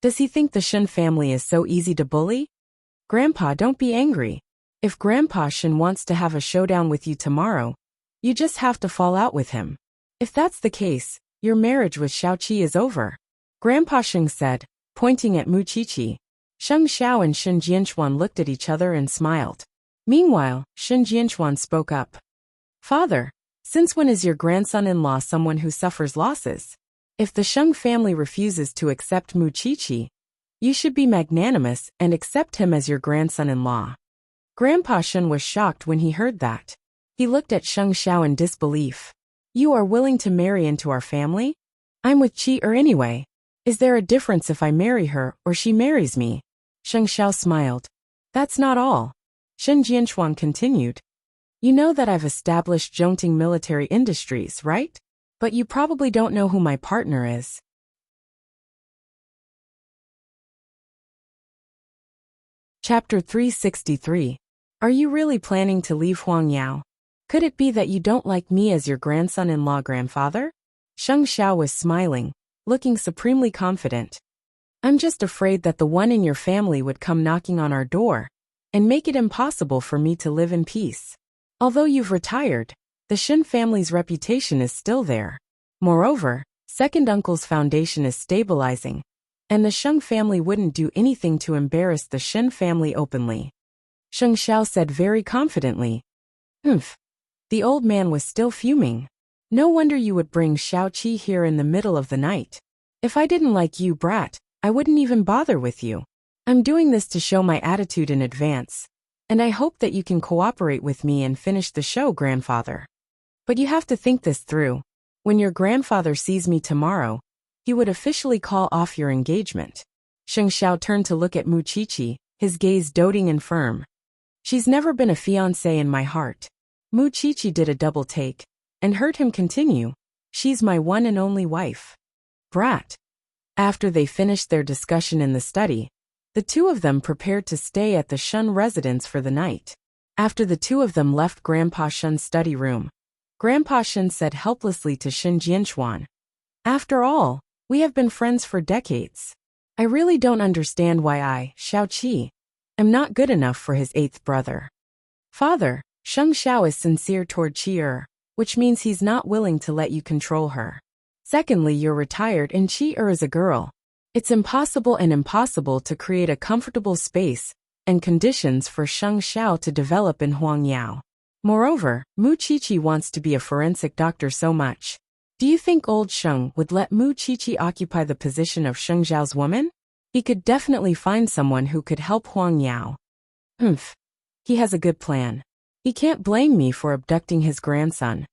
Does he think the Shen family is so easy to bully? Grandpa, don't be angry. If Grandpa Shen wants to have a showdown with you tomorrow, you just have to fall out with him. If that's the case, your marriage with Xiao Qi is over. Grandpa Shen said, pointing at Muqiqi. Sheng Xiao and Shen Jianchuan looked at each other and smiled. Meanwhile, Shen Jianchuan spoke up. Father, since when is your grandson-in-law someone who suffers losses? If the Sheng family refuses to accept Muqiqi, You should be magnanimous and accept him as your grandson-in-law. Grandpa Shen was shocked when he heard that. He looked at Sheng Xiao in disbelief. You are willing to marry into our family? I'm with Chi anyway. Is there a difference if I marry her or she marries me? Sheng Xiao smiled. That's not all. Shen Jianchuan continued. You know that I've established Zhongting Military Industries, right? But you probably don't know who my partner is. Chapter 363. Are you really planning to leave Huangyao? Could it be that you don't like me as your grandson-in-law grandfather? Sheng Xiao was smiling, looking supremely confident. I'm just afraid that the one in your family would come knocking on our door and make it impossible for me to live in peace. Although you've retired, the Shen family's reputation is still there. Moreover, second uncle's foundation is stabilizing, and the Sheng family wouldn't do anything to embarrass the Shen family openly. Sheng Xiao said very confidently. Humph. The old man was still fuming. No wonder you would bring Xiao Qi here in the middle of the night. If I didn't like you, brat, I wouldn't even bother with you. I'm doing this to show my attitude in advance, and I hope that you can cooperate with me and finish the show, grandfather. But you have to think this through. When your grandfather sees me tomorrow, he would officially call off your engagement. Sheng Xiao turned to look at Mu Qiqi, his gaze doting and firm. She's never been a fiancée in my heart. Mu Qiqi did a double take and heard him continue. She's my one and only wife. Brat. After they finished their discussion in the study, the two of them prepared to stay at the Shen residence for the night. After the two of them left Grandpa Shen's study room, Grandpa Shen said helplessly to Shen Jianchuan, After all, we have been friends for decades. I really don't understand why I, Xiao Qi, am not good enough for his eighth brother. Father, Sheng Xiao is sincere toward Qi, which means he's not willing to let you control her. Secondly, you're retired and Qi is a girl. It's impossible to create a comfortable space and conditions for Sheng Xiao to develop in Huangyao. Moreover, Mu Qiqi wants to be a forensic doctor so much. Do you think old Sheng would let Mu Qiqi occupy the position of Sheng Zhao's woman? He could definitely find someone who could help Huangyao. Humph. He has a good plan. He can't blame me for abducting his grandson.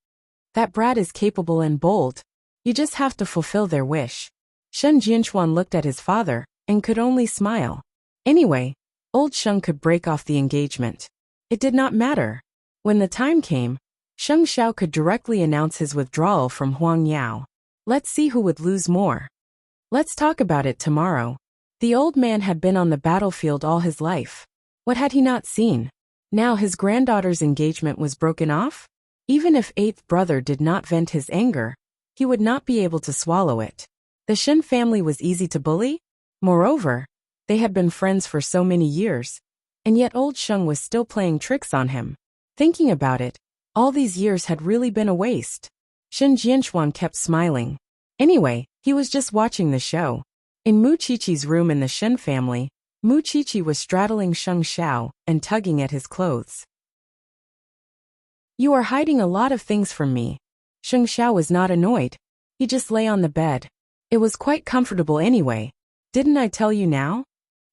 That brat is capable and bold. You just have to fulfill their wish. Shen Jianchuan looked at his father and could only smile. Anyway, old Sheng could break off the engagement. It did not matter. When the time came, Sheng Xiao could directly announce his withdrawal from Huangyao. Let's see who would lose more. Let's talk about it tomorrow. The old man had been on the battlefield all his life. What had he not seen? Now his granddaughter's engagement was broken off? Even if eighth brother did not vent his anger, he would not be able to swallow it. The Shen family was easy to bully. Moreover, they had been friends for so many years, and yet old Sheng was still playing tricks on him. Thinking about it, all these years had really been a waste. Shen Jianchuan kept smiling. Anyway, he was just watching the show. In Mu Qiqi's room in the Shen family, Mu Qiqi was straddling Sheng Xiao and tugging at his clothes. You are hiding a lot of things from me. Sheng Xiao was not annoyed. He just lay on the bed. It was quite comfortable anyway. Didn't I tell you now?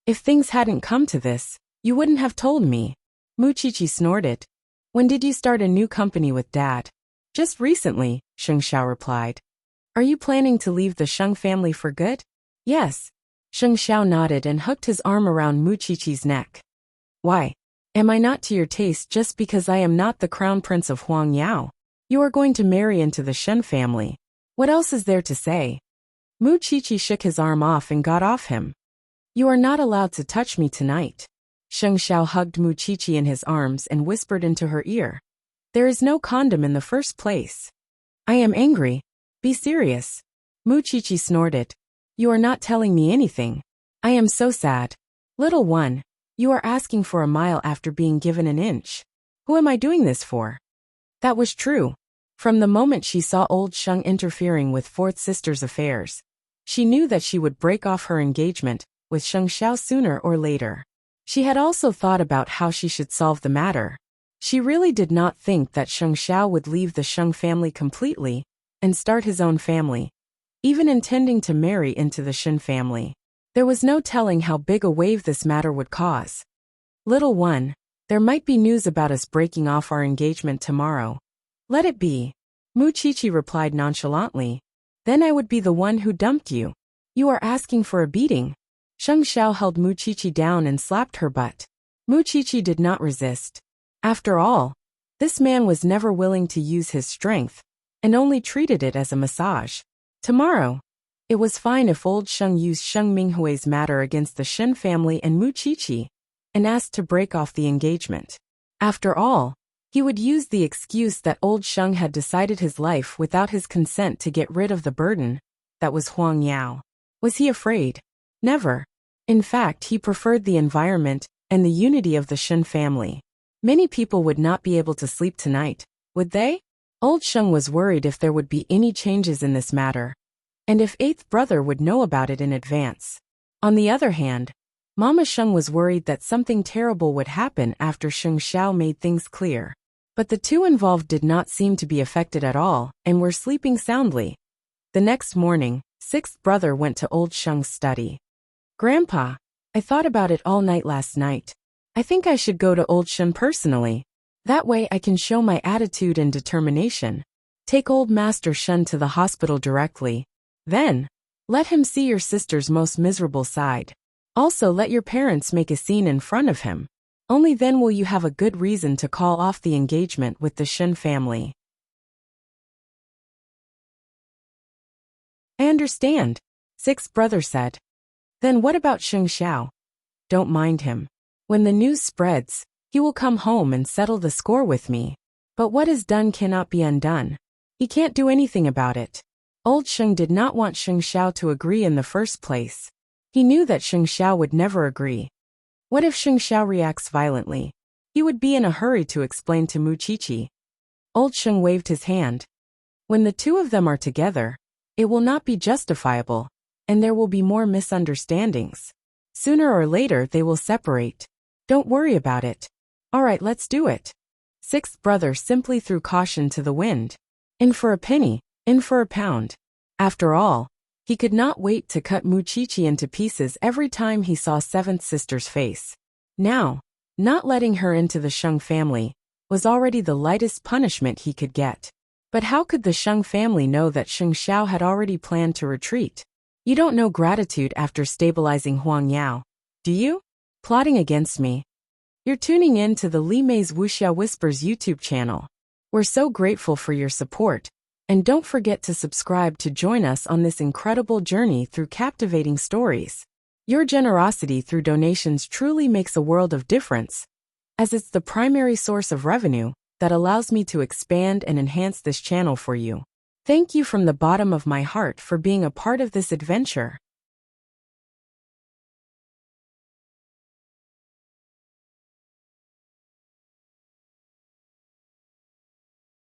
If things hadn't come to this, you wouldn't have told me. Mu Qiqi snorted. When did you start a new company with Dad? Just recently, Sheng Xiao replied. Are you planning to leave the Sheng family for good? Yes. Sheng Xiao nodded and hooked his arm around Mu Qiqi's neck. Why? Am I not to your taste just because I am not the crown prince of Huangyao? You are going to marry into the Shen family. What else is there to say? Mu Qiqi shook his arm off and got off him. You are not allowed to touch me tonight. Sheng Xiao hugged Mu Qiqi in his arms and whispered into her ear. There is no condom in the first place. I am angry. Be serious. Mu Qiqi snorted. You are not telling me anything. I am so sad. Little one, you are asking for a mile after being given an inch. Who am I doing this for? That was true. From the moment she saw old Sheng interfering with fourth sister's affairs, she knew that she would break off her engagement with Sheng Xiao sooner or later. She had also thought about how she should solve the matter. She really did not think that Sheng Xiao would leave the Sheng family completely and start his own family, even intending to marry into the Shen family. There was no telling how big a wave this matter would cause. Little one, there might be news about us breaking off our engagement tomorrow. Let it be. Muchichi replied nonchalantly. Then I would be the one who dumped you. You are asking for a beating. Sheng Xiao held Muchichi down and slapped her butt. Muchichi did not resist. After all, this man was never willing to use his strength, and only treated it as a massage. Tomorrow. It was fine if old Sheng used Sheng Minghui's matter against the Shen family and Muchichi, and asked to break off the engagement. After all, he would use the excuse that old Sheng had decided his life without his consent to get rid of the burden. That was Huang Yao. Was he afraid? Never. In fact, he preferred the environment and the unity of the Shen family. Many people would not be able to sleep tonight, would they? Old Sheng was worried if there would be any changes in this matter, and if eighth brother would know about it in advance. On the other hand, Mama Sheng was worried that something terrible would happen after Sheng Xiao made things clear. But the two involved did not seem to be affected at all and were sleeping soundly. The next morning, sixth brother went to old Sheng's study. Grandpa, I thought about it all night last night. I think I should go to old Shen personally. That way I can show my attitude and determination. Take old Master Shen to the hospital directly. Then, let him see your sister's most miserable side. Also let your parents make a scene in front of him. Only then will you have a good reason to call off the engagement with the Shen family. I understand, sixth brother said. Then what about Sheng Xiao? Don't mind him. When the news spreads, he will come home and settle the score with me. But what is done cannot be undone. He can't do anything about it. Old Sheng did not want Sheng Xiao to agree in the first place. He knew that Sheng Xiao would never agree. What if Sheng Xiao reacts violently? He would be in a hurry to explain to Muchichi. Old Sheng waved his hand. When the two of them are together, it will not be justifiable, and there will be more misunderstandings. Sooner or later they will separate. Don't worry about it. All right, let's do it. Sixth brother simply threw caution to the wind. In for a penny, in for a pound. After all, he could not wait to cut Muchichi into pieces every time he saw seventh sister's face. Now, not letting her into the Sheng family was already the lightest punishment he could get. But how could the Sheng family know that Sheng Xiao had already planned to retreat? You don't know gratitude after stabilizing Huang Yao, do you? Plotting against me. You're tuning in to the Li Mei's Wuxia Whispers YouTube channel. We're so grateful for your support, and don't forget to subscribe to join us on this incredible journey through captivating stories. Your generosity through donations truly makes a world of difference, as it's the primary source of revenue that allows me to expand and enhance this channel for you. Thank you from the bottom of my heart for being a part of this adventure.